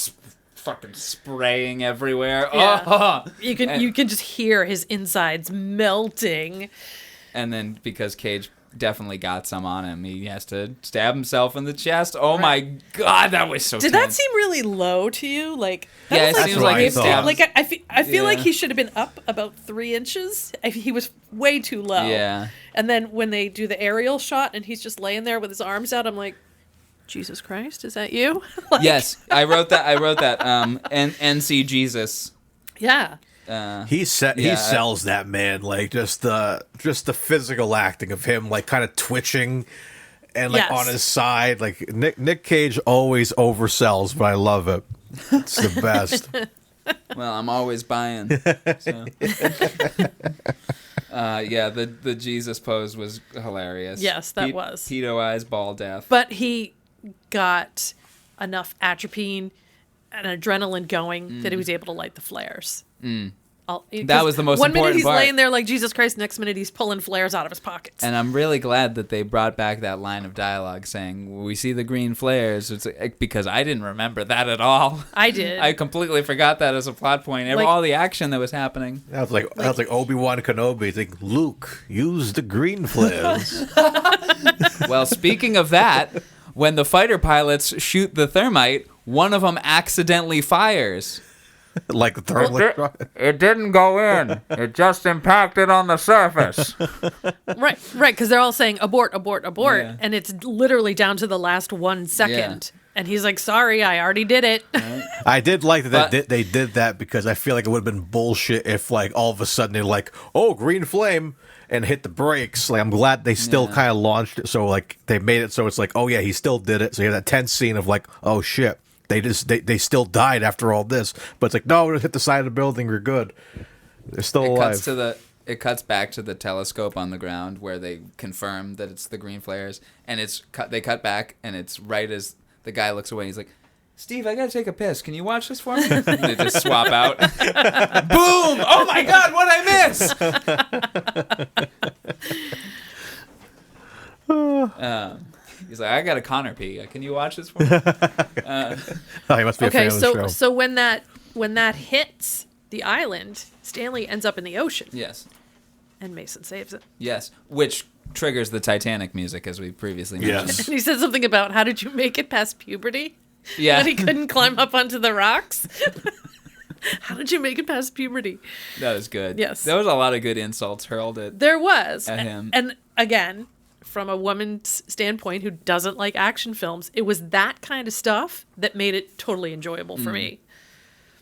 fucking spraying everywhere. Yeah. Oh! You can just hear his insides melting. And then because Cage definitely got some on him, he has to stab himself in the chest. Oh my god, that was so Did tense. That seem really low to you? Like, yeah, it seems like he stabbed. Like I feel like he should have been up about 3 inches. He was way too low. Yeah. And then when they do the aerial shot and he's just laying there with his arms out, I'm like, Jesus Christ, is that you? Yes, I wrote that. NC Jesus. Yeah. He sells that, man. Like just the physical acting of him, like kind of twitching and like on his side. Like Nick Cage always oversells, but I love it. It's the best. Well, I'm always buying. So. The Jesus pose was hilarious. Yes, that was. Pedo Eyes ball death. But he got enough atropine and adrenaline going that he was able to light the flares. That was the most important part. 1 minute he's laying there like Jesus Christ, next minute he's pulling flares out of his pockets. And I'm really glad that they brought back that line of dialogue saying, "We see the green flares," because I didn't remember that at all. I did. I completely forgot that as a plot point. All the action that was happening. That was like Obi-Wan Kenobi. It's like, Luke, use the green flares. Well, speaking of that, when the fighter pilots shoot the thermite, one of them accidentally fires. Like the thermal. It didn't go in. It just impacted on the surface. Right, because they're all saying abort, abort, abort, and it's literally down to the last 1 second. Yeah. And he's like, sorry, I already did it. Right. I did like that they did that because I feel like it would have been bullshit if like all of a sudden they're like, oh, green flame, and hit the brakes. Like I'm glad they still kind of launched it, so like they made it so it's like, oh yeah, he still did it. So you have that tense scene of like, oh shit. They still died after all this, but it's like, no, we're gonna hit the side of the building. We're good. They're still alive. It cuts back to the telescope on the ground where they confirm that it's the green flares, and they cut back, and it's right as the guy looks away. He's like, "Steve, I gotta take a piss. Can you watch this for me?" And they just swap out. Boom! Oh my God, what'd I miss? He's like, I got a Connor pee. Can you watch this for me? He must be a fan of the show. So when that hits the island, Stanley ends up in the ocean. Yes. And Mason saves it. Yes, which triggers the Titanic music, as we previously mentioned. Yes. And he said something about, how did you make it past puberty? Yeah. That he couldn't climb up onto the rocks? How did you make it past puberty? That was good. Yes. There was a lot of good insults hurled at him. And again, from a woman's standpoint who doesn't like action films, it was that kind of stuff that made it totally enjoyable for me.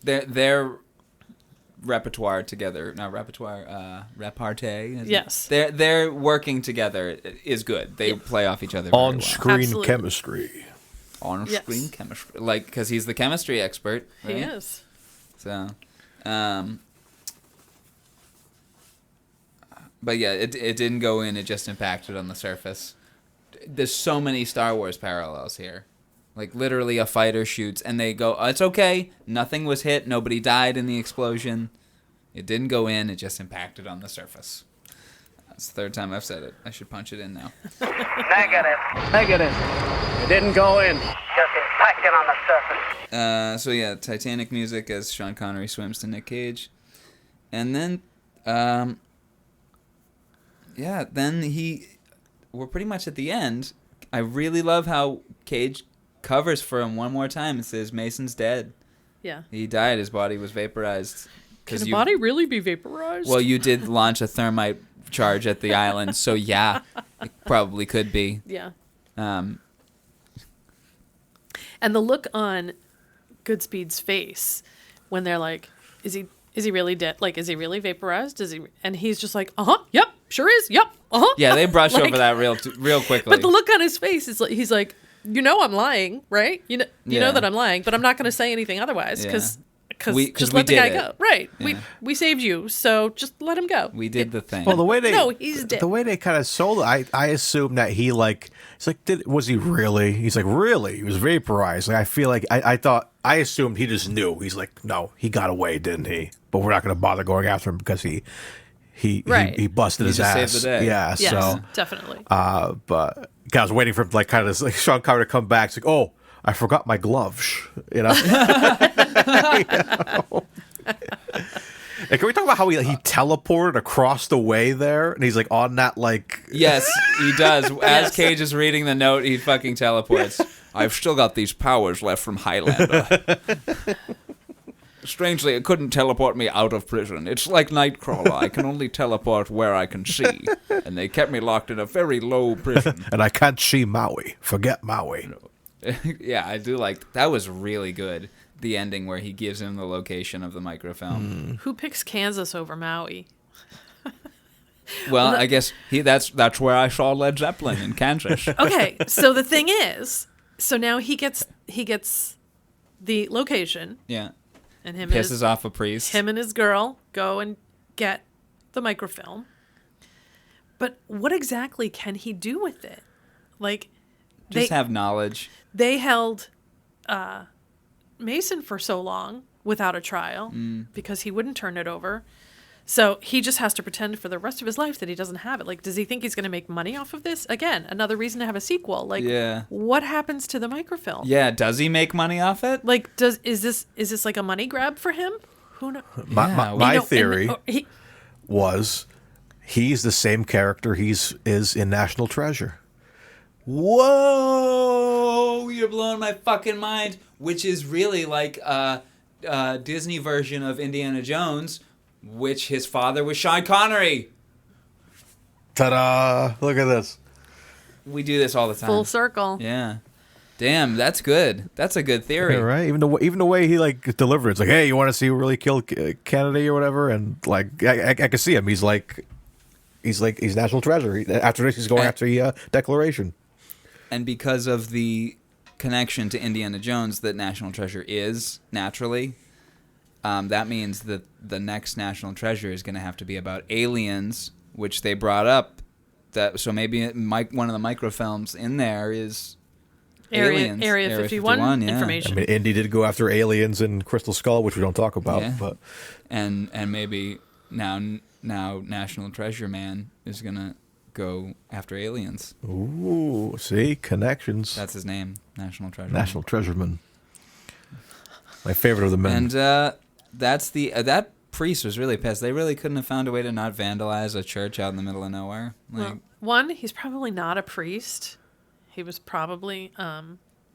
Their repertoire together, not repartee. Yes. Their working together is good. They play off each other very On-screen chemistry. On-screen chemistry. Like, because he's the chemistry expert, right? He is. So, but yeah, it didn't go in. It just impacted on the surface. There's so many Star Wars parallels here. Like, literally a fighter shoots, and they go, oh, it's okay. Nothing was hit. Nobody died in the explosion. It didn't go in. It just impacted on the surface. That's the third time I've said it. I should punch it in now. Negative. It didn't go in. Just impacted on the surface. So yeah, Titanic music as Sean Connery swims to Nick Cage. And then, we're pretty much at the end. I really love how Cage covers for him one more time. It says Mason's dead. Yeah. He died. His body was vaporized. Can a body really be vaporized? Well, you did launch a thermite charge at the island, so yeah, it probably could be. Yeah. And the look on Goodspeed's face when they're like, is he really dead? Like, is he really vaporized? And he's just like, yep, sure is, yep, Yeah, they brush like, over that real quickly. But the look on his face is like, he's like, I'm lying, right? You know that I'm lying, but I'm not going to say anything otherwise because just let the guy go. Right. Yeah. We saved you, so just let him go. We did the thing. Well, the way they he's dead. The way they kind of sold it, I assume that he he's like, was he really? He's like, really? He was vaporized. Like, I feel like I assumed he just knew. He's like, no, he got away, didn't he? But we're not going to bother going after him because he busted his just ass. saved the day. Yeah. Yes, So definitely. but I was waiting for him like kind of like Sean Connery to come back. It's like, oh, I forgot my gloves. You know. And can we talk about how he teleported across the way there, and he's like on that like? Yes, he does. As Cage is reading the note, he fucking teleports. I've still got these powers left from Highlander. Strangely, it couldn't teleport me out of prison. It's like Nightcrawler. I can only teleport where I can see, and they kept me locked in a very low prison. And I can't see Maui. Forget Maui. Yeah, I do like that. Was really good. The ending where he gives him the location of the microfilm. Who picks Kansas over Maui? Well, I guess that's where I saw Led Zeppelin in Kansas. Okay, so the thing is, so now he gets the location. Yeah. And him pisses off a priest. Him and his girl go and get the microfilm. But what exactly can he do with it? Like, just have knowledge. They held Mason for so long without a trial because he wouldn't turn it over. So he just has to pretend for the rest of his life that he doesn't have it. Like, does he think he's going to make money off of this? Again, another reason to have a sequel. Like, what happens to the microfilm? Yeah, does he make money off it? Like, is this like a money grab for him? Who knows? My theory was he's the same character is in National Treasure. Whoa, you're blowing my fucking mind. Which is really like a Disney version of Indiana Jones, which his father was Sean Connery. Ta-da! Look at this. We do this all the time. Full circle. Yeah. Damn, that's good. That's a good theory. Yeah, right? Even the way he like delivered it's like, hey, you want to see who really killed Kennedy or whatever? And like, I can see him. He's National Treasure. After this, he's going after the Declaration. And because of the connection to Indiana Jones that National Treasure is naturally, that means that the next National Treasure is going to have to be about aliens, which they brought up. So maybe one of the microfilms in there is aliens. Area 51 yeah. information. I mean, Indy did go after aliens in Crystal Skull, which we don't talk about. Yeah. But and maybe now National Treasure Man is going to go after aliens. Ooh, see? Connections. That's his name, National Treasure. National Treasureman. My favorite of the men. And that's that priest was really pissed. They really couldn't have found a way to not vandalize a church out in the middle of nowhere. Like, one, he's probably not a priest. He was probably I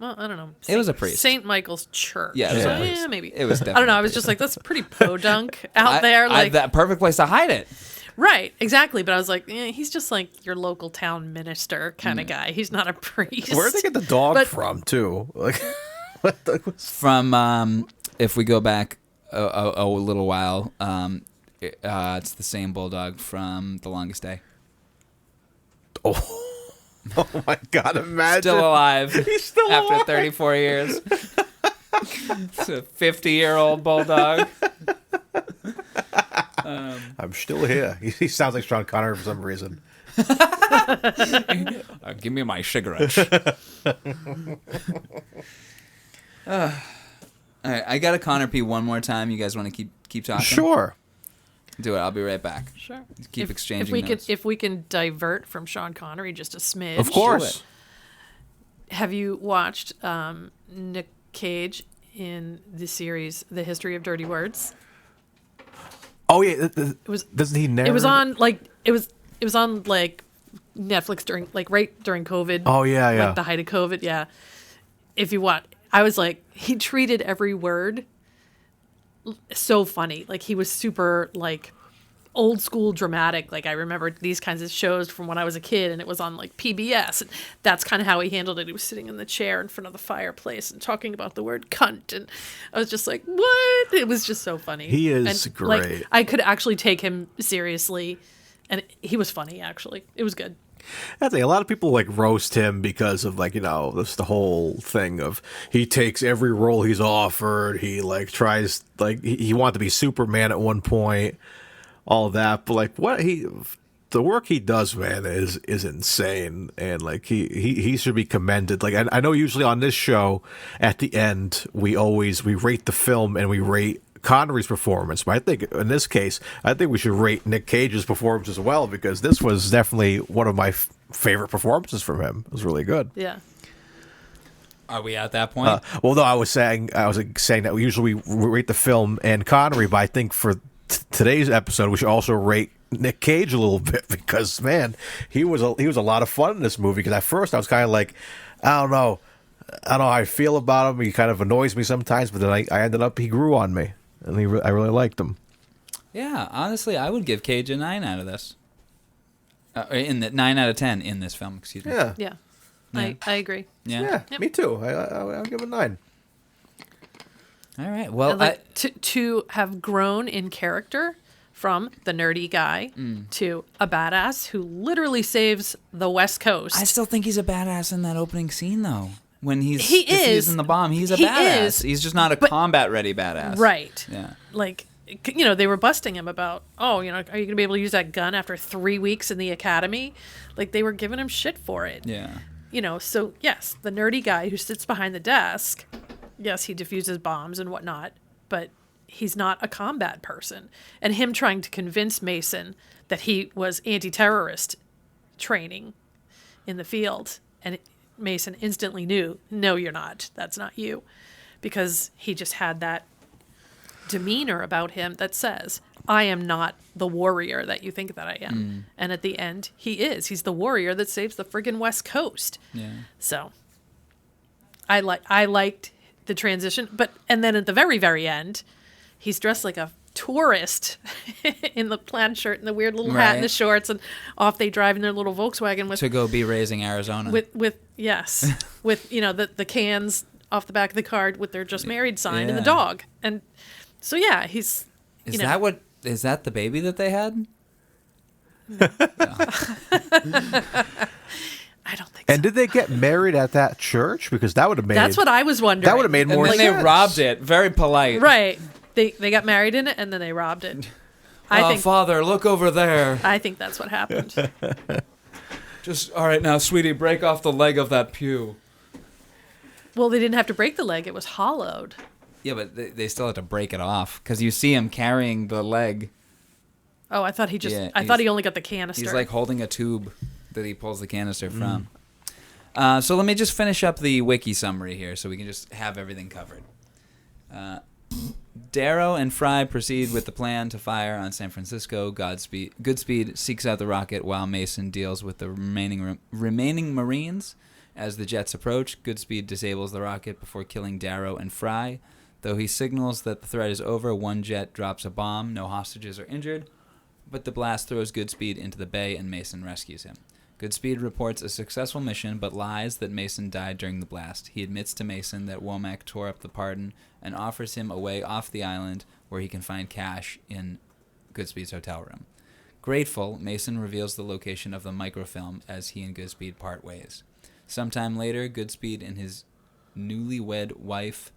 don't know. It was a priest. St. Michael's Church. Yeah, it was a priest. Yeah, maybe. It was definitely I don't know. I was just like, that's pretty podunk out there. Like that perfect place to hide it. Right, exactly. But I was like, he's just like your local town minister kind of guy. He's not a priest. Where'd they get the dog from, too? Like, from if we go back a little while, it's the same bulldog from The Longest Day. Oh my God! Imagine still alive. He's still after alive. 34 years. It's a 50-year-old bulldog. I'm still here. He sounds like Sean Connery for some reason. Give me my cigarettes. All right, I got to Connor P one more time. You guys want to keep talking? Sure. Do it. I'll be right back. Sure. Keep exchanging notes. If we can divert from Sean Connery just a smidge. Of course. Have you watched Nick Cage in the series The History of Dirty Words? Oh yeah, doesn't he narrate? It was on Netflix during right during COVID. Oh yeah. Like the height of COVID, yeah. if you want, I was like, he treated every word so funny. Like, he was super, like, old school dramatic. Like, I remember these kinds of shows from when I was a kid, and it was on, like, PBS. And that's kind of how he handled it. He was sitting in the chair in front of the fireplace and talking about the word cunt. And I was just like, what? It was just so funny. He is and, great. Like, I could actually take him seriously, and he was funny, actually. It was good. I think a lot of people like roast him because of like, this the whole thing of he takes every role he's offered. He like tries like he wanted to be Superman at one point, all that. But like the work he does, man, is insane, and like he should be commended. Like I know usually on this show at the end we rate the film and we rate Connery's performance, but I think in this case, I think we should rate Nick Cage's performance as well, because this was definitely one of my favorite performances from him. It was really good. Yeah. Are we at that point? Well, no, I was saying that we usually rate the film and Connery, but I think for today's episode, we should also rate Nick Cage a little bit, because man, he was a lot of fun in this movie. Because at first I was kind of like, I don't know how I feel about him. He kind of annoys me sometimes, but then I ended up he grew on me. And I really liked him. Yeah, honestly, I would give Cage a 9 out of this. 9 out of 10 in this film, excuse me. Yeah. Yeah. Yeah. I agree. Yeah. Yep. Me too. I'll give it a 9. All right. Well, Like, to have grown in character from the nerdy guy to a badass who literally saves the West Coast. I still think he's a badass in that opening scene, though. When he's He is. defusing the bomb, he's a He badass. is, He's just not a combat-ready badass. Right. Yeah. Like, they were busting him about, are you going to be able to use that gun after 3 weeks in the academy? Like, they were giving him shit for it. Yeah. So, yes, the nerdy guy who sits behind the desk, yes, he defuses bombs and whatnot, but he's not a combat person. And him trying to convince Mason that he was anti-terrorist training in the field, and Mason instantly knew, no, you're not. That's not you. Because he just had that demeanor about him that says, I am not the warrior that you think that I am. And at the end, he is. He's the warrior that saves the friggin' West Coast. Yeah. So I liked the transition. And then at the very, very end, he's dressed like a tourist in the plaid shirt and the weird little hat and the shorts, and off they drive in their little Volkswagen with to go be raising Arizona with the cans off the back of the car with their just married sign and the dog. And so he's is that the baby that they had? I don't think And so. did they get married at that church? Because that would have made That's what I was wondering. That would have made more And sense. then they robbed it. Very polite. Right. They got married in it and then they robbed it. I think Father, look over there. I think that's what happened. All right, now, sweetie, break off the leg of that pew. Well, they didn't have to break the leg. It was hollowed. Yeah, but they still had to break it off, because you see him carrying the leg. Oh, I thought he Yeah, thought he only got the canister. He's like holding a tube that he pulls the canister from. So let me just finish up the wiki summary here so we can just have everything covered. Darrow and Fry proceed with the plan to fire on San Francisco. Goodspeed seeks out the rocket while Mason deals with the remaining Marines. As the jets approach, Goodspeed disables the rocket before killing Darrow and Fry. Though he signals that the threat is over, one jet drops a bomb. No hostages are injured, but the blast throws Goodspeed into the bay and Mason rescues him. Goodspeed reports a successful mission, but lies that Mason died during the blast. He admits to Mason that Womack tore up the pardon and offers him a way off the island where he can find cash in Goodspeed's hotel room. Grateful, Mason reveals the location of the microfilm as he and Goodspeed part ways. Sometime later, Goodspeed and his newlywed wife,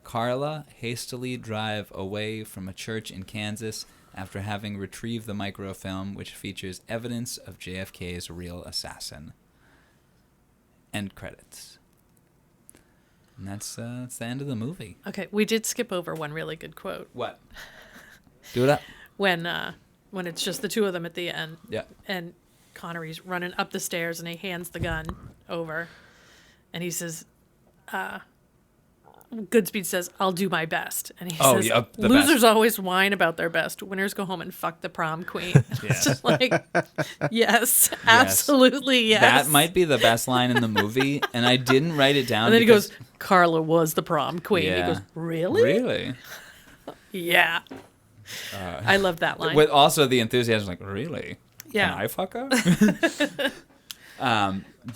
Carla, hastily drive away from a church in Kansas after having retrieved the microfilm, which features evidence of JFK's real assassin. End credits. And that's the end of the movie. Okay, we did skip over one really good quote. What? Do it up. When it's just the two of them at the end. Yeah. And Connery's running up the stairs and he hands the gun over. And he says, Goodspeed says, "I'll do my best," and he Oh, says, yeah, the "Losers best. always whine about their best. Winners go home and fuck the prom queen." It's just like, yes, absolutely, yes. That might be the best line in the movie, and I didn't write it down. And then he because- goes, "Carla was the prom queen." Yeah. He goes, "Really? Really? Yeah." I love that line. With also the enthusiasm, like, really? Yeah. Can I fuck her?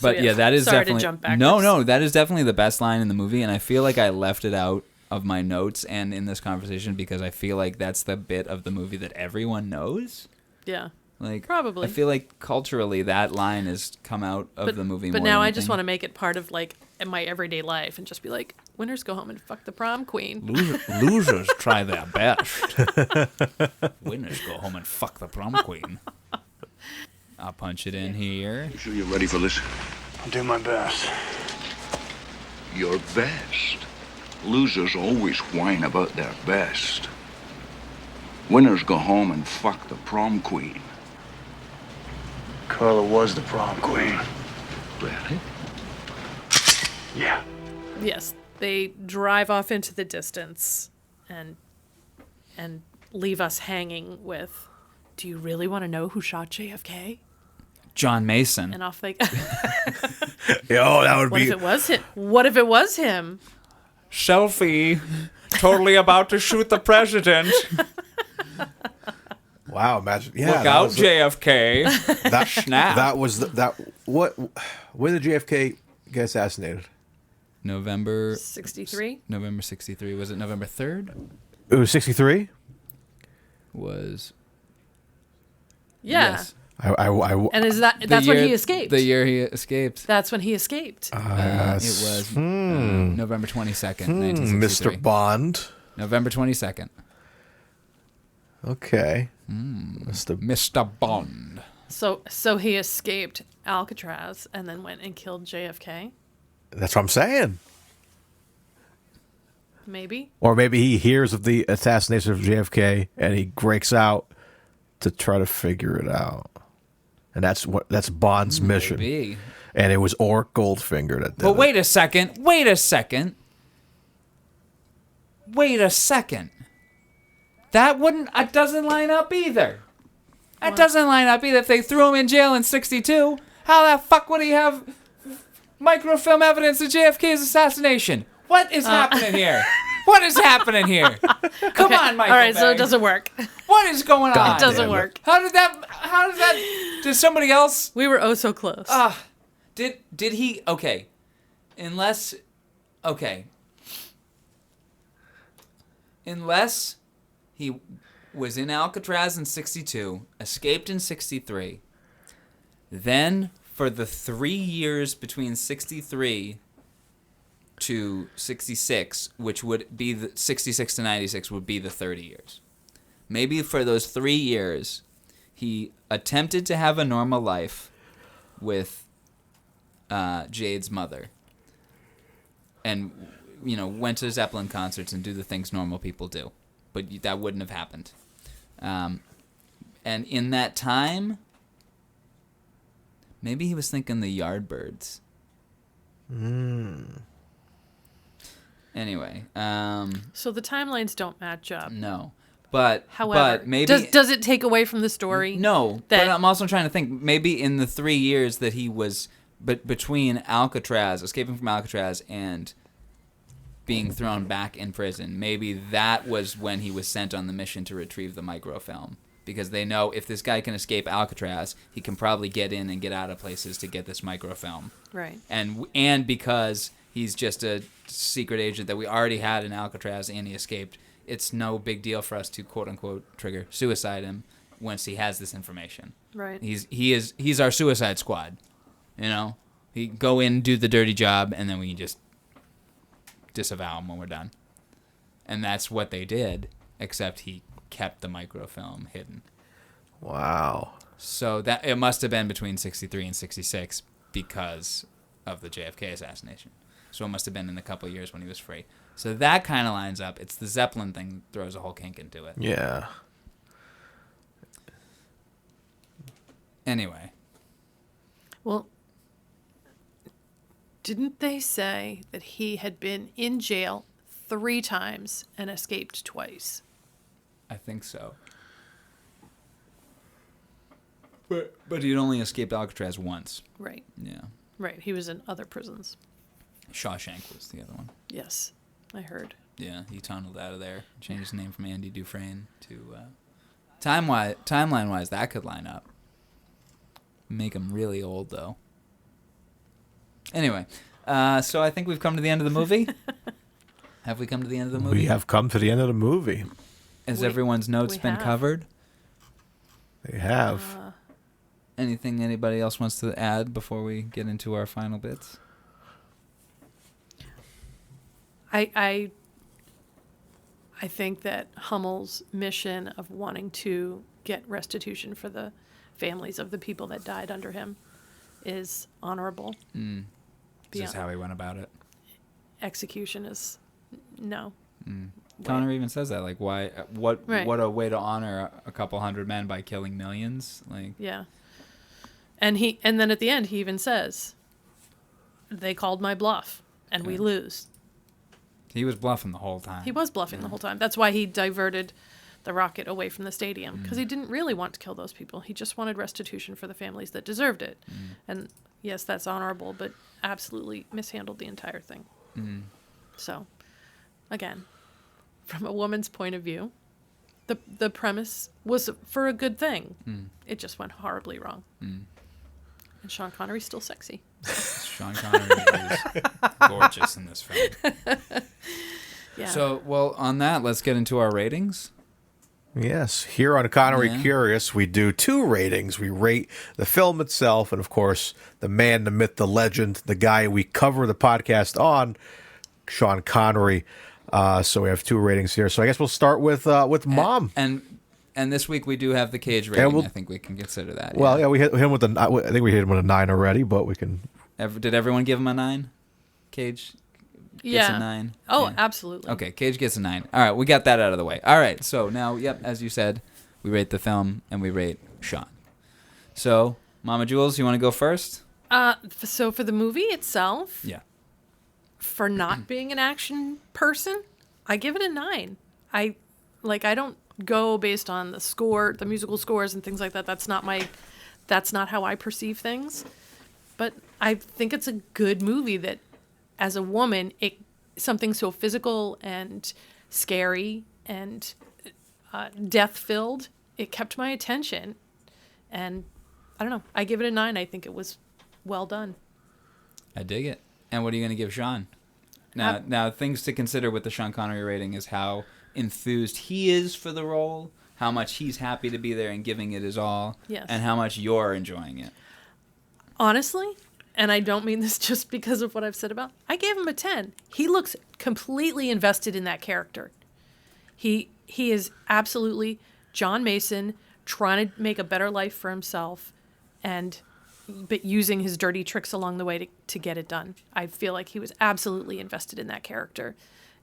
But yeah, yeah, that is sorry to definitely jump no, backwards. that is definitely the best line in the movie, and I feel like I left it out of my notes and in this conversation because I feel like that's the bit of the movie that everyone knows. Yeah. Like Probably. I feel like culturally that line has come out of the movie. But more now than I just anything. want to make it part of like in my everyday life and just be like, winners go home and fuck the prom queen. Losers try their best. Winners go home and fuck the prom queen. I'll punch it in here. You sure you're ready for this? I'll do my best. Your best. Losers always whine about their best. Winners go home and fuck the prom queen. Carla was the prom queen. Really? Yeah. Yes, they drive off into the distance and leave us hanging with, do you really want to know who shot JFK? John Mason. And off they Yo, that would What be. if it was him? What if it was him? Selfie. Totally about to shoot the president. Wow, imagine. Yeah, Look that out, was JFK. that, Snap. that was that. What? When did JFK get assassinated? November 63? November 63. Was it November 3rd? It was 63. Was Yeah. Yes. And is that's The when year- he escaped. The year he escaped. That's when he escaped. It was November 22nd, 1963. Mr. Bond. November 22nd. Okay. Mr. Mr. Bond. So he escaped Alcatraz and then went and killed JFK? That's what I'm saying. Maybe. Or maybe he hears of the assassination of JFK and he breaks out to try to figure it out. And that's Bond's mission. Maybe. And it was Orc Goldfinger that did But it. wait a second. Wait a second. Wait a second. That wouldn't. It doesn't line up either. That doesn't line up either. If they threw him in jail in '62, how the fuck would he have microfilm evidence of JFK's assassination? What is happening here? What is happening here? Come on, Michael. All right, so it Bay. doesn't work. What is going on? God It doesn't damn it. work. How does that? Did somebody else? We were oh so close. Did he? Okay. Unless he was in Alcatraz in 62, escaped in 63, then for the 3 years between 63 to 66, which would be the 66 to 96 would be the 30 years. Maybe for those 3 years, he attempted to have a normal life with Jade's mother, and went to Zeppelin concerts and do the things normal people do, but that wouldn't have happened. And in that time, maybe he was thinking the Yardbirds. Anyway, So the timelines don't match up. no, but However, but maybe does it take away from the story? No, that- but I'm also trying to think. Maybe in the 3 years that he was, between Alcatraz, escaping from Alcatraz, and being thrown back in prison, maybe that was when he was sent on the mission to retrieve the microfilm. Because they know if this guy can escape Alcatraz, he can probably get in and get out of places to get this microfilm. Right. And because he's just a secret agent that we already had in Alcatraz and he escaped, it's no big deal for us to quote unquote trigger suicide him once he has this information. Right. He's our Suicide Squad. He go in, do the dirty job, and then we can just disavow him when we're done. And that's what they did, except he kept the microfilm hidden. Wow. So that it must have been between 63 and 66 because of the JFK assassination. So it must have been in the couple of years when he was free. So that kind of lines up. It's the Zeppelin thing that throws a whole kink into it. Yeah. Anyway. Well, didn't they say that he had been in jail 3 times and escaped twice. I think so. But he'd only escaped Alcatraz once. Right. Yeah. Right. He was in other prisons. Shawshank was the other one. Yes, I heard. Yeah, he tunneled out of there. Changed his name from Andy Dufresne to... Timeline-wise, that could line up. Make him really old, though. Anyway, so I think we've come to the end of the movie. Have we come to the end of the movie? We have come to the end of the movie. Has everyone's notes been covered? They have. Anything anybody else wants to add before we get into our final bits? I think that Hummel's mission of wanting to get restitution for the families of the people that died under him is honorable. Is this how he went about it? Execution is no. Connery even says that. Like, why? What a way to honor a couple hundred men by killing millions. Like, yeah. And then at the end he even says, "They called my bluff, and we lose." He was bluffing the whole time. He was bluffing the whole time. That's why he diverted the rocket away from the stadium, because he didn't really want to kill those people. He just wanted restitution for the families that deserved it. And yes, that's honorable, but absolutely mishandled the entire thing. So, again, from a woman's point of view, the premise was for a good thing. It just went horribly wrong. And Sean Connery's still sexy. Sean Connery is gorgeous in this film. Yeah. So, well, on that, let's get into our ratings. Yes, here on Connery Curious, we do 2 ratings. We rate the film itself, and of course, the man, the myth, the legend, the guy we cover the podcast on, Sean Connery. So we have 2 ratings here. So I guess we'll start with Mom. And this week we do have the Cage rating. I think we can consider that. Well, yeah, we hit him with I think we hit him with a 9 already, but we can. Did everyone give him a 9? Cage gets a 9. Oh, absolutely. Okay, Cage gets a 9. All right, we got that out of the way. All right, so now, as you said, we rate the film and we rate Sean. So, Mama Jules, you want to go first? So for the movie itself, yeah, for not being an action person, I give it a 9. I don't go based on the score, the musical scores and things like that. That's not how I perceive things. But I think it's a good movie that, as a woman, something so physical and scary and death-filled, it kept my attention. And I don't know. I give it a 9. I think it was well done. I dig it. And what are you going to give Sean? Now, things to consider with the Sean Connery rating is how enthused he is for the role, how much he's happy to be there and giving it his all, and how much you're enjoying it. Honestly, And I don't mean this just because of what I've said about, I gave him a 10. He looks completely invested in that character. He is absolutely John Mason trying to make a better life for himself, but using his dirty tricks along the way to get it done. I feel like he was absolutely invested in that character,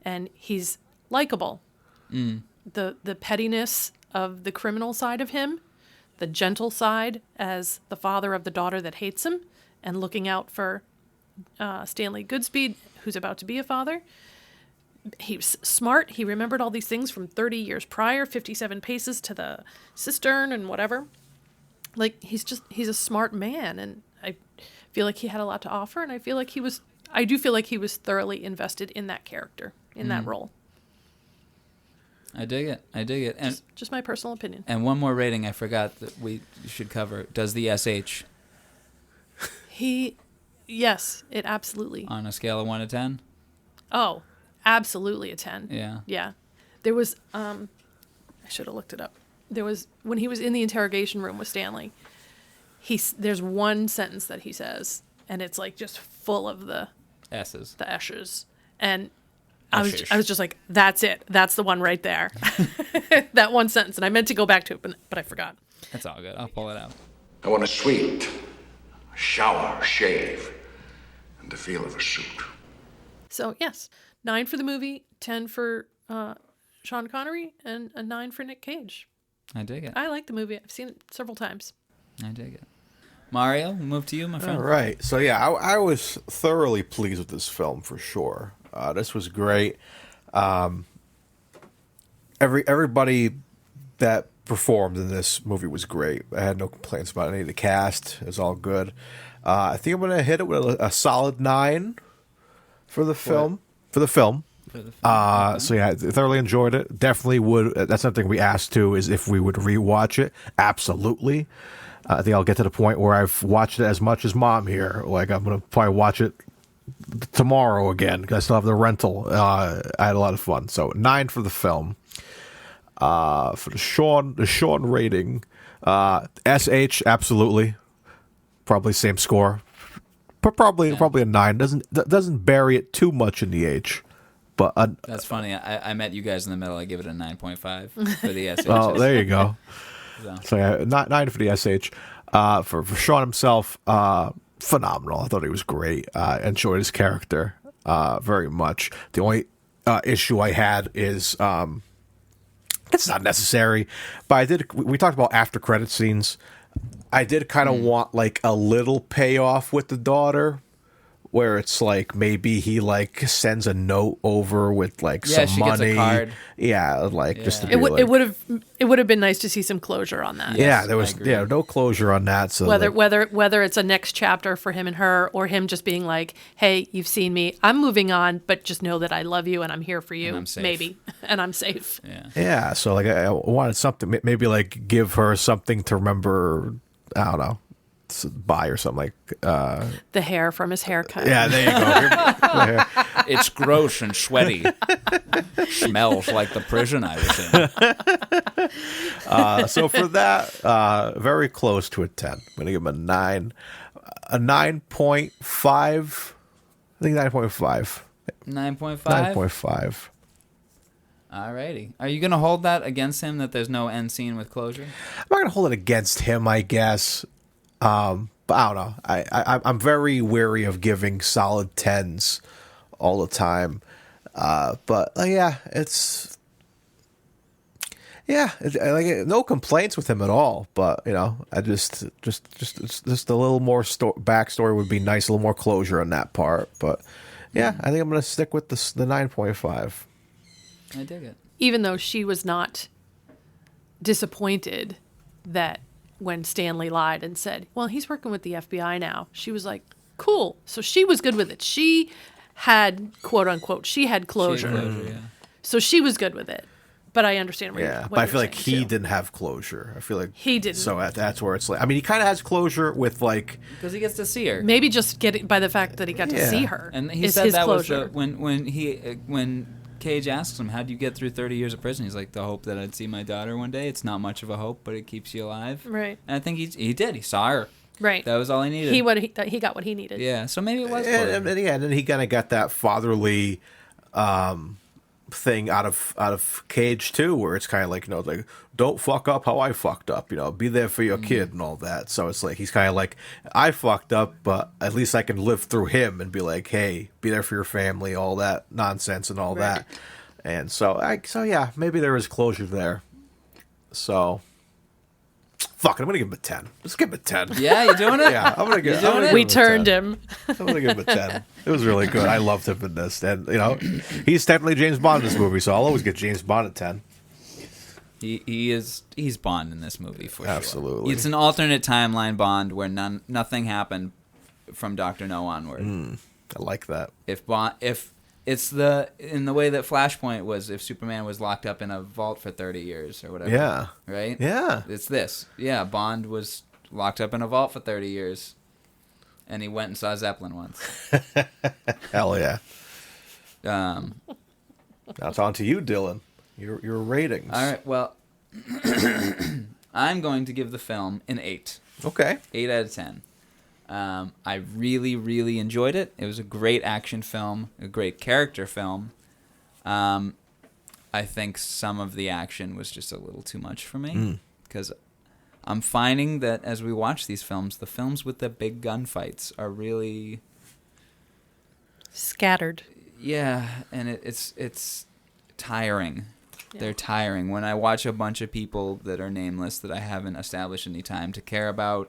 and he's likable. The pettiness of the criminal side of him, the gentle side as the father of the daughter that hates him, and looking out for Stanley Goodspeed, who's about to be a father. He was smart. He remembered all these things from 30 years prior, 57 paces to the cistern and whatever. Like, he's a smart man, and I feel like he had a lot to offer, and I do feel like he was thoroughly invested in that character, in that role. I dig it. And just my personal opinion. And one more rating I forgot that we should cover. Does the SH? Yes, it absolutely. On a scale of 1 to 10? Oh, absolutely a 10. Yeah. Yeah. There was, I should have looked it up. There was, when he was in the interrogation room with Stanley, there's one sentence that he says, and it's like just full of the S's. The S's. And I was just like, that's it. That's the one right there. That one sentence. And I meant to go back to it, but I forgot. That's all good. I'll pull it out. I want a suite, a shower, a shave, and the feel of a suit. So, yes, 9 for the movie, 10 for Sean Connery, and a 9 for Nick Cage. I dig it. I like the movie. I've seen it several times. I dig it. Mario, we'll move to you, my friend. All right. So, yeah, I was thoroughly pleased with this film for sure. This was great. Everybody that performed in this movie was great. I had no complaints about any of the cast. It was all good. I think I'm going to hit it with a solid 9 for the film. For the film. So yeah, I thoroughly enjoyed it. Definitely would. That's something we asked too, is if we would rewatch it. Absolutely. I think I'll get to the point where I've watched it as much as Mom here. Like, I'm going to probably watch it tomorrow again because I still have the rental. I had a lot of fun. So 9 for the film. For the Sean rating, SH, absolutely, probably same score, but probably a 9. Doesn't bury it too much in the H, but that's funny. I met you guys in the middle. I give it a 9.5 for the SH. Oh, there you go. So yeah, 9 for the SH. For Sean himself, phenomenal. I thought he was great. Enjoyed his character very much. The only issue I had is. It's not necessary, but we talked about after credit scenes. I did kind of want like a little payoff with the daughter, where it's like maybe he like sends a note over with like some money. Gets a card. Yeah, like just to be it would have been nice to see some closure on that. Yeah, there was no closure on that. So whether it's a next chapter for him and her, or him just being like, hey, you've seen me, I'm moving on, but just know that I love you and I'm here for you, and I'm safe. maybe, and I'm safe. Yeah. So like I wanted something, maybe like give her something to remember. I don't know. Buy or something like the hair from his haircut. Yeah, there you go. It's gross and sweaty. Smells like the prison I was in. So for that, very close to a 10. I'm gonna give him a 9, a 9.5. I think 9.5. 9.5. 9.5. Alrighty. Are you gonna hold that against him that there's no end scene with closure? I'm not gonna hold it against him, I guess. But I don't know. I'm very wary of giving solid 10s all the time. But it's like no complaints with him at all. But you know, I just a little more backstory would be nice, a little more closure on that part. But yeah, I think I'm gonna stick with the 9.5. I dig it. Even though she was not disappointed that when Stanley lied and said, well, he's working with the FBI now, she was like, cool. So she was good with it. She had, quote unquote, she had closure. So she was good with it. But I understand what but I feel like he didn't have closure. I feel like he didn't. So that's where it's like, I mean, he kind of has closure with like, because he gets to see her. Maybe just getting by the fact that he got to see her. And he said that closure. Was when Cage asks him, how do you get through 30 years of prison? He's like, the hope that I'd see my daughter one day. It's not much of a hope, but it keeps you alive. Right. And I think he did. He saw her. Right. That was all he needed. He got what he needed. Yeah. So maybe it was. And then he kind of got that fatherly thing out of Cage too, where it's kind of like, you know, like, don't fuck up how I fucked up, you know, be there for your kid and all that. So it's like he's kind of like, I fucked up, but at least I can live through him and be like, hey, be there for your family, all that nonsense and all that. And so yeah, maybe there is closure there. So fuck it, I'm gonna give him a 10. Let's give him a 10. Yeah, you doing it? Yeah, I'm gonna give it. We turned him. I'm gonna give him a 10. It was really good. I loved him in this, and you know, he's technically James Bond in this movie, so I'll always get James Bond at 10. He's Bond in this movie for sure. Absolutely. It's an alternate timeline Bond where nothing happened from Dr. No onward. I like that. If it's in the way that Flashpoint was, if Superman was locked up in a vault for 30 years or whatever. Yeah. Right? Yeah. It's this. Yeah, Bond was locked up in a vault for 30 years. And he went and saw Zeppelin once. Hell yeah. Now it's on to you, Dylan. Your ratings. All right, well, I'm going to give the film an 8. Okay. 8 out of 10. I really, really enjoyed it. It was a great action film, a great character film. I think some of the action was just a little too much for me because I'm finding that as we watch these films, the films with the big gunfights are really scattered. Yeah, and it's tiring. Yeah. They're tiring. When I watch a bunch of people that are nameless that I haven't established any time to care about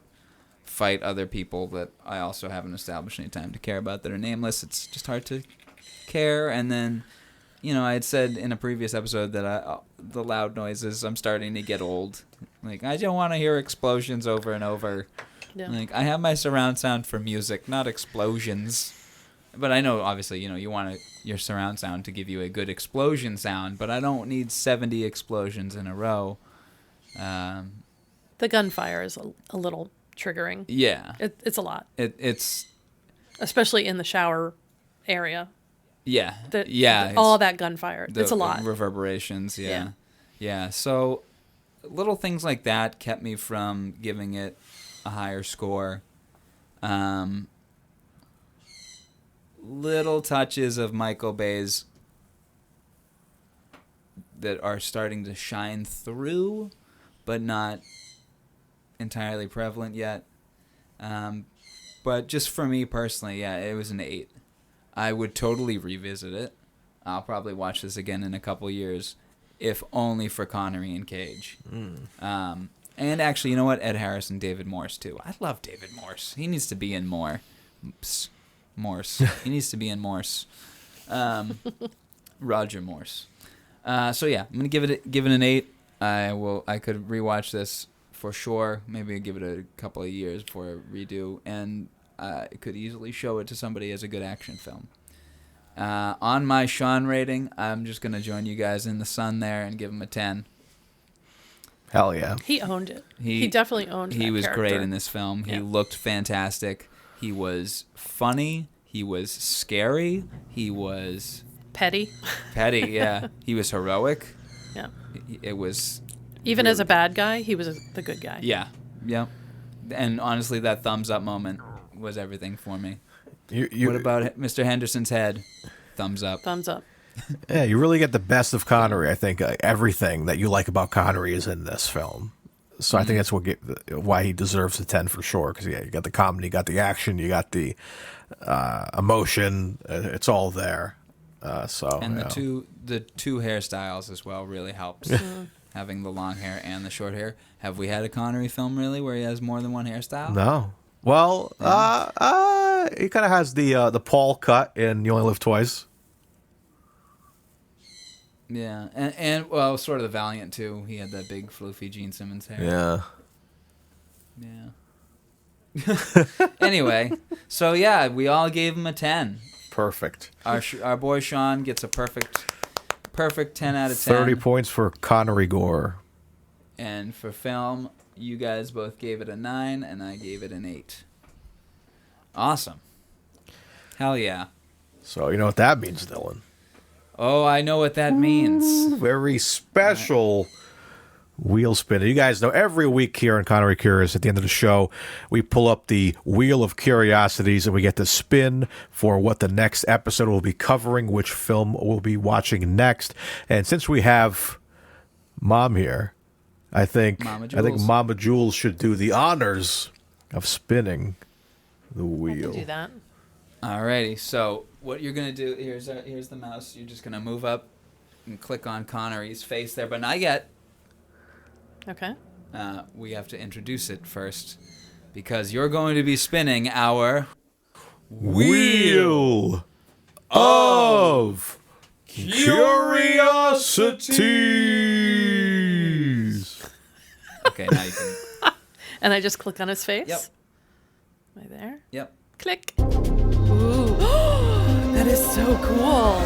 fight other people that I also haven't established any time to care about that are nameless, it's just hard to care. And then I had said in a previous episode that the loud noises, I'm starting to get old. Like, I don't want to hear explosions over and over. Yeah. Like, I have my surround sound for music, not explosions. But I know, obviously, you want your surround sound to give you a good explosion sound, but I don't need 70 explosions in a row. The gunfire is a little triggering. Yeah. It's a lot. It's... Especially in the shower area. Yeah. All that gunfire. It's a lot. Reverberations, yeah. So little things like that kept me from giving it a higher score. Little touches of Michael Bay's that are starting to shine through, but not entirely prevalent yet. But just for me personally, yeah, it was an 8. I would totally revisit it. I'll probably watch this again in a couple years, if only for Connery and Cage. And actually, you know what? Ed Harris and David Morse, too. I love David Morse. He needs to be in more. Morse. He needs to be in Morse. Roger Morse. So yeah, I'm gonna give it an 8. I could rewatch this for sure. Maybe give it a couple of years before I redo, and I could easily show it to somebody as a good action film. On my Sean rating, I'm just gonna join you guys in the sun there and give him a 10. Hell yeah. He owned it. He definitely owned it. He was character. great in this film. He looked fantastic. He was funny. He was scary. He was petty. Petty, yeah. He was heroic. Yeah. It was... Even as a bad guy, he was the good guy. Yeah. And honestly, that thumbs up moment was everything for me. What about Mr. Henderson's head? Thumbs up. Thumbs up. Yeah, you really get the best of Connery. I think everything that you like about Connery is in this film. So I think that's why he deserves a 10 for sure. Because you got the comedy, you got the action, you got the emotion. It's all there. And the two hairstyles as well really helps. Having the long hair and the short hair. Have we had a Connery film really where he has more than one hairstyle? No. Well, he kind of has the Paul cut in You Only Live Twice. Yeah, and well, sort of the Valiant too. He had that big floofy Gene Simmons hair. Yeah. Anyway, so yeah, we all gave him a 10. Perfect. Our boy Sean gets a perfect 10 out of 10. 30 points for Connery gore. And for film, you guys both gave it a 9, and I gave it an 8. Awesome. Hell yeah. So you know what that means, Dylan? Oh, I know what that means. Very special wheel spinner. You guys know every week here on Connery Curious, at the end of the show, we pull up the Wheel of Curiosities and we get to spin for what the next episode will be covering, which film we'll be watching next. And since we have Mom here, I think Mama Jules should do the honors of spinning the wheel. I can do that. Alrighty, so what you're gonna do here's the mouse. You're just gonna move up and click on Connery's face there, but not yet. Okay. We have to introduce it first because you're going to be spinning our Wheel of Curiosities. Okay, now you can. And I just click on his face? Yep. Right there? Yep. Click. Ooh. That is so cool.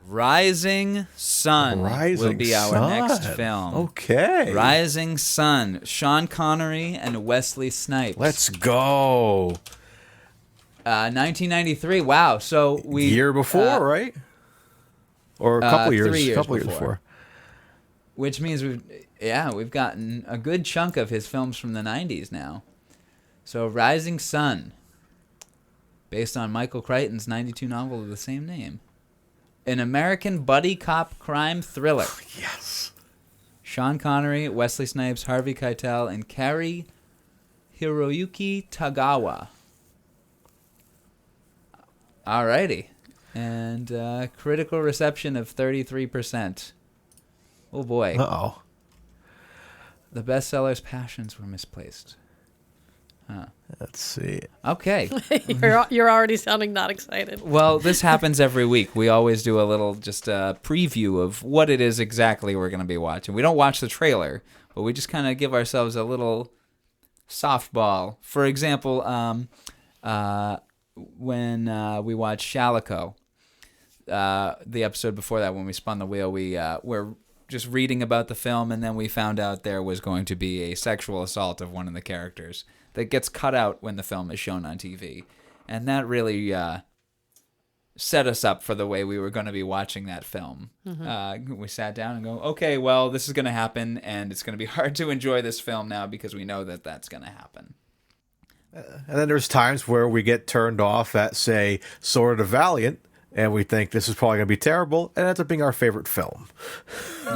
Rising Sun will be our next film. Okay. Rising Sun. Sean Connery and Wesley Snipes. Let's go. 1993. Wow. So we year before, right? Or a couple years. 3 years couple years before. Which means we've gotten a good chunk of his films from the 90s now. So Rising Sun, based on Michael Crichton's 92 novel of the same name. An American buddy cop crime thriller. Yes. Sean Connery, Wesley Snipes, Harvey Keitel, and Kari Hiroyuki Tagawa. Alrighty. And critical reception of 33%. Oh boy. Uh-oh. The bestseller's passions were misplaced. Huh. Let's see. Okay. You're already sounding not excited. Well, this happens every week. We always do a little just a preview of what it is exactly we're going to be watching. We don't watch the trailer, but we just kind of give ourselves a little softball. For example, when we watched Shalico, the episode before that, when we spun the wheel, we were just reading about the film, and then we found out there was going to be a sexual assault of one of the characters that gets cut out when the film is shown on TV. And that really set us up for the way we were going to be watching that film. We sat down and go, okay, well, this is going to happen, and it's going to be hard to enjoy this film now because we know that that's going to happen. And then there's times where we get turned off at, say, Sword of the Valiant, and we think this is probably going to be terrible, and it ends up being our favorite film.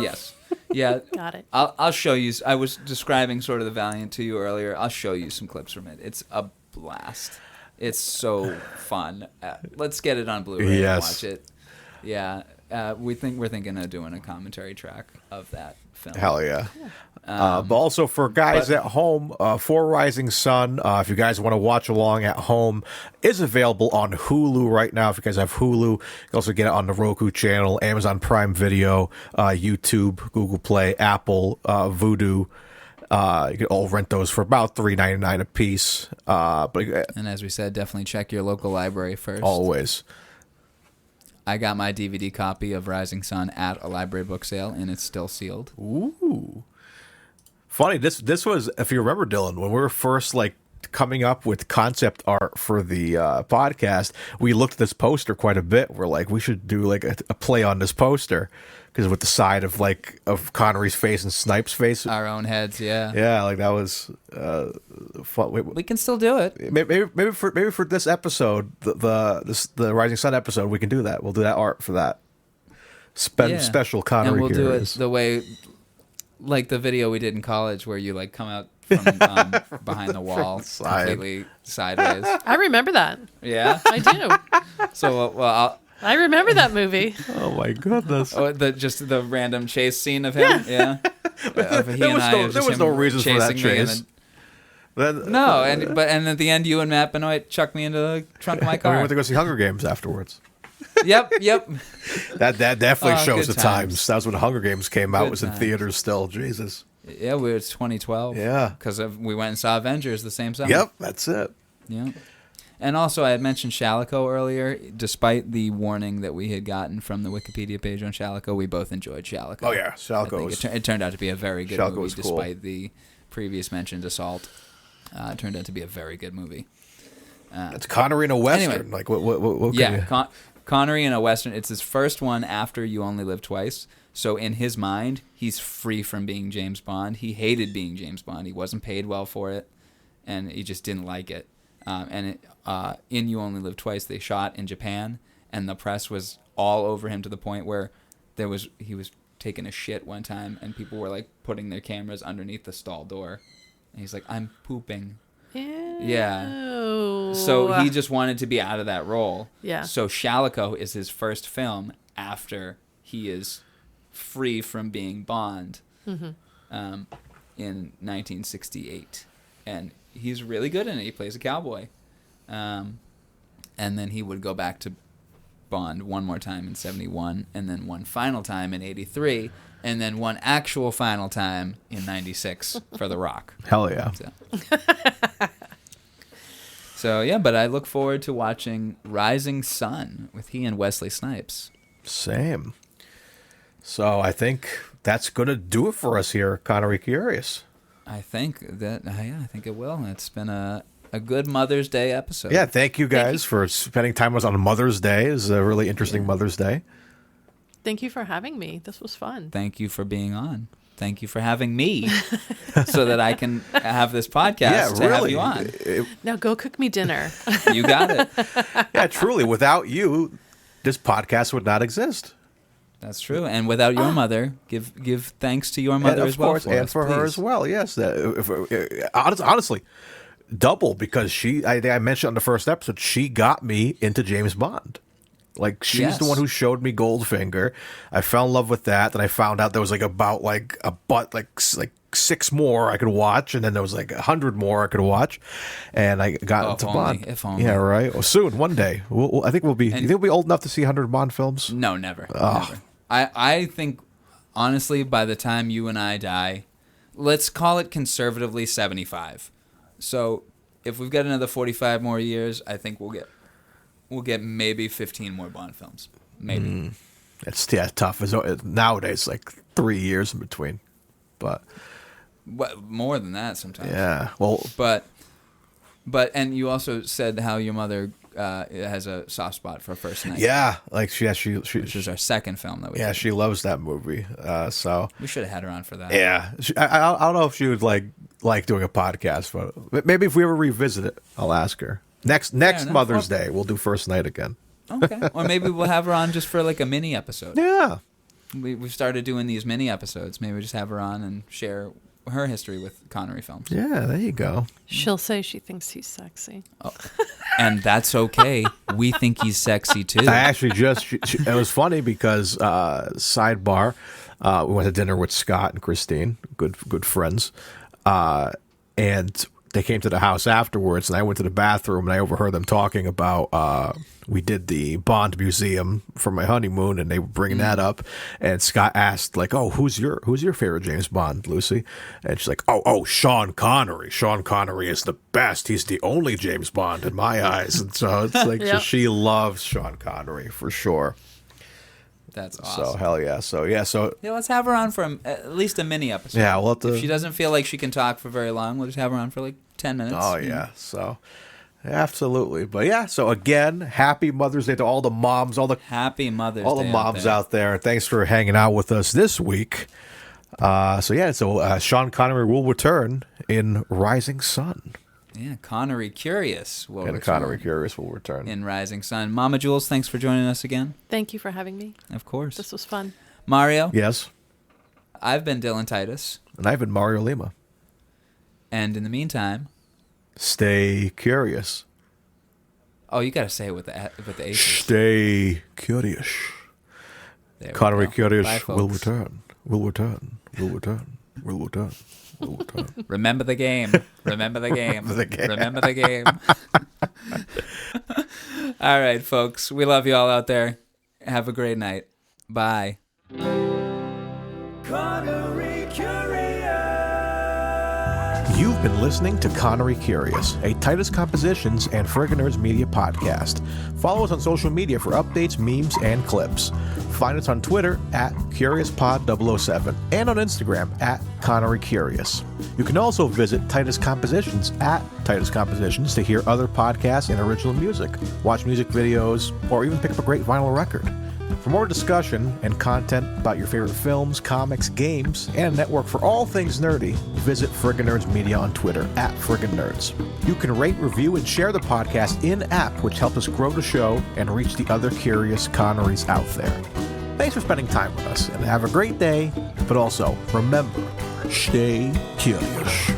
Yes. Yeah. Got it. I'll show you. I was describing Sword of the Valiant to you earlier. I'll show you some clips from it. It's a blast. It's so fun. Let's get it on Blu-ray and watch it. Yeah. We're thinking of doing a commentary track of that film. Hell yeah. But also for guys at home, For Rising Sun, if you guys want to watch along at home, is available on Hulu right now. If you guys have Hulu, you can also get it on the Roku channel, Amazon Prime Video, YouTube, Google Play, Apple, Vudu. You can all rent those for about $3.99 a piece. And as we said, definitely check your local library first. Always. I got my DVD copy of Rising Sun at a library book sale, and it's still sealed. Ooh. Funny, this was, if you remember, Dylan, when we were first coming up with concept art for the podcast, we looked at this poster quite a bit. We're like, we should do a play on this poster, because with the side of Connery's face and Snipes' face, our own heads, yeah, that was fun. We can still do it. Maybe for this episode, the Rising Sun episode, we can do that. We'll do that art for that special Connery. And we'll do heroes. it the way, like the video we did in college, where you come out from behind the wall, completely sideways. I remember that. Yeah, I do. So I remember that movie. Oh my goodness! Just the random chase scene of him. Yeah. There was no reason for that chase. And at the end, you and Matt Benoit chucked me into the trunk of my car. We went to go see Hunger Games afterwards. Yep. That definitely shows the times. times. That was when Hunger Games came out. It was in times. theaters still. Jesus. Yeah, it was 2012. Yeah. Because we went and saw Avengers the same summer. Yep, that's it. Yeah. And also, I had mentioned Shalico earlier. Despite the warning that we had gotten from the Wikipedia page on Shalico, we both enjoyed Shalico. Oh, yeah. Shalico it turned out to be a very good Shalico movie, cool. despite the previous mentioned assault. It turned out to be a very good movie. It's Connery in a Western. Anyway, what can you... Connery in a Western. It's his first one after You Only Live Twice. So in his mind, he's free from being James Bond. He hated being James Bond. He wasn't paid well for it, and he just didn't like it. In You Only Live Twice, they shot in Japan, and the press was all over him to the point where he was taking a shit one time, and people were putting their cameras underneath the stall door, and he's like, "I'm pooping." Ew. Yeah. So he just wanted to be out of that role. Yeah. So Shalico is his first film after he is free from being Bond in 1968. And he's really good in it. He plays a cowboy. And then he would go back to Bond one more time in 71, and then one final time in 83, and then one actual final time in 96 for The Rock. Hell yeah. So yeah, but I look forward to watching Rising Sun with he and Wesley Snipes. Same. So I think that's going to do it for us here, Connery Curious. I think it will. It's been a good Mother's Day episode. Yeah, thank you guys for spending time with us on Mother's Day. It was a really interesting Mother's Day. Thank you for having me. This was fun. Thank you for being on. Thank you for having me so that I can have this podcast to have you on. Now go cook me dinner. You got it. Yeah, truly. Without you, this podcast would not exist. That's true. And without your mother, give thanks to your mother as well. And for her as well, yes. Honestly, double, because I mentioned on the first episode, she got me into James Bond. She's the one who showed me Goldfinger. I fell in love with that. Then I found out there was about a butt, 6 more I could watch, and then there was like 100 more I could watch, and I got into Bond. If only. Yeah, right. Well, soon, one day, I think we'll be. You think we'll be old enough to see 100 Bond films? No, never. Never. I think, honestly, by the time you and I die, let's call it conservatively 75. So if we've got another 45 more years, I think we'll get maybe 15 more Bond films. Maybe. It's tough. Nowadays, like 3 years in between, but more than that sometimes. Yeah. Well, but and you also said how your mother has a soft spot for First Night. Yeah, like she which is our second film that we. Yeah, did. she loves that movie. So we should have had her on for that. Yeah, I don't know if she would like doing a podcast, but maybe if we ever revisit it, I'll ask her. Next Mother's Day, we'll do First Night again. Okay, or maybe we'll have her on just for like a mini episode. Yeah, we've started doing these mini episodes. Maybe we just have her on and share her history with Connery films. Yeah, there you go. She'll say she thinks he's sexy. Oh. And that's okay. We think he's sexy too. I actually it was funny because sidebar, we went to dinner with Scott and Christine, good friends, and they came to the house afterwards, and I went to the bathroom and I overheard them talking about we did the Bond Museum for my honeymoon, and they were bringing that up. And Scott asked, like, "Oh, who's your favorite James Bond, Lucy?" And she's like, "Oh, Sean Connery. Sean Connery is the best. He's the only James Bond in my eyes." And so it's like Yep. she loves Sean Connery for sure. That's awesome. So hell yeah. So yeah, let's have her on for at least a mini episode. Yeah, we'll have to. If she doesn't feel like she can talk for very long, we'll just have her on for like 10 minutes. Oh yeah. So absolutely. But yeah, so again, happy Mother's Day to all the moms, happy Mother's Day, all the moms out there. Thanks for hanging out with us this week. So Sean Connery will return in Rising Sun. Yeah, Connery Curious will return. Connery Curious will return in Rising Sun. Mama Jules, thanks for joining us again. Thank you for having me. Of course. This was fun. Mario? Yes? I've been Dylan Titus. And I've been Mario Lima. And in the meantime... Stay curious. Oh, you got to say it with the H's. Stay curious. Connery Curious will return. Will return. Will return. Will return. Will return. Remember the game. Remember the game. Remember the game. All right, folks. We love you all out there. Have a great night. Bye. Connery Curious. You've been listening to Connery Curious, a Titus Compositions and Friggin' Nerds Media podcast. Follow us on social media for updates, memes, and clips. Find us on Twitter at CuriousPod007 and on Instagram at Connery Curious. You can also visit Titus Compositions at Titus Compositions to hear other podcasts and original music, watch music videos, or even pick up a great vinyl record. For more discussion and content about your favorite films, comics, games, and a network for all things nerdy, visit Friggin' Nerds Media on Twitter at Friggin' Nerds. You can rate, review, and share the podcast in-app, which helps us grow the show and reach the other curious Connerys out there. Thanks for spending time with us, and have a great day, but also, remember, stay curious.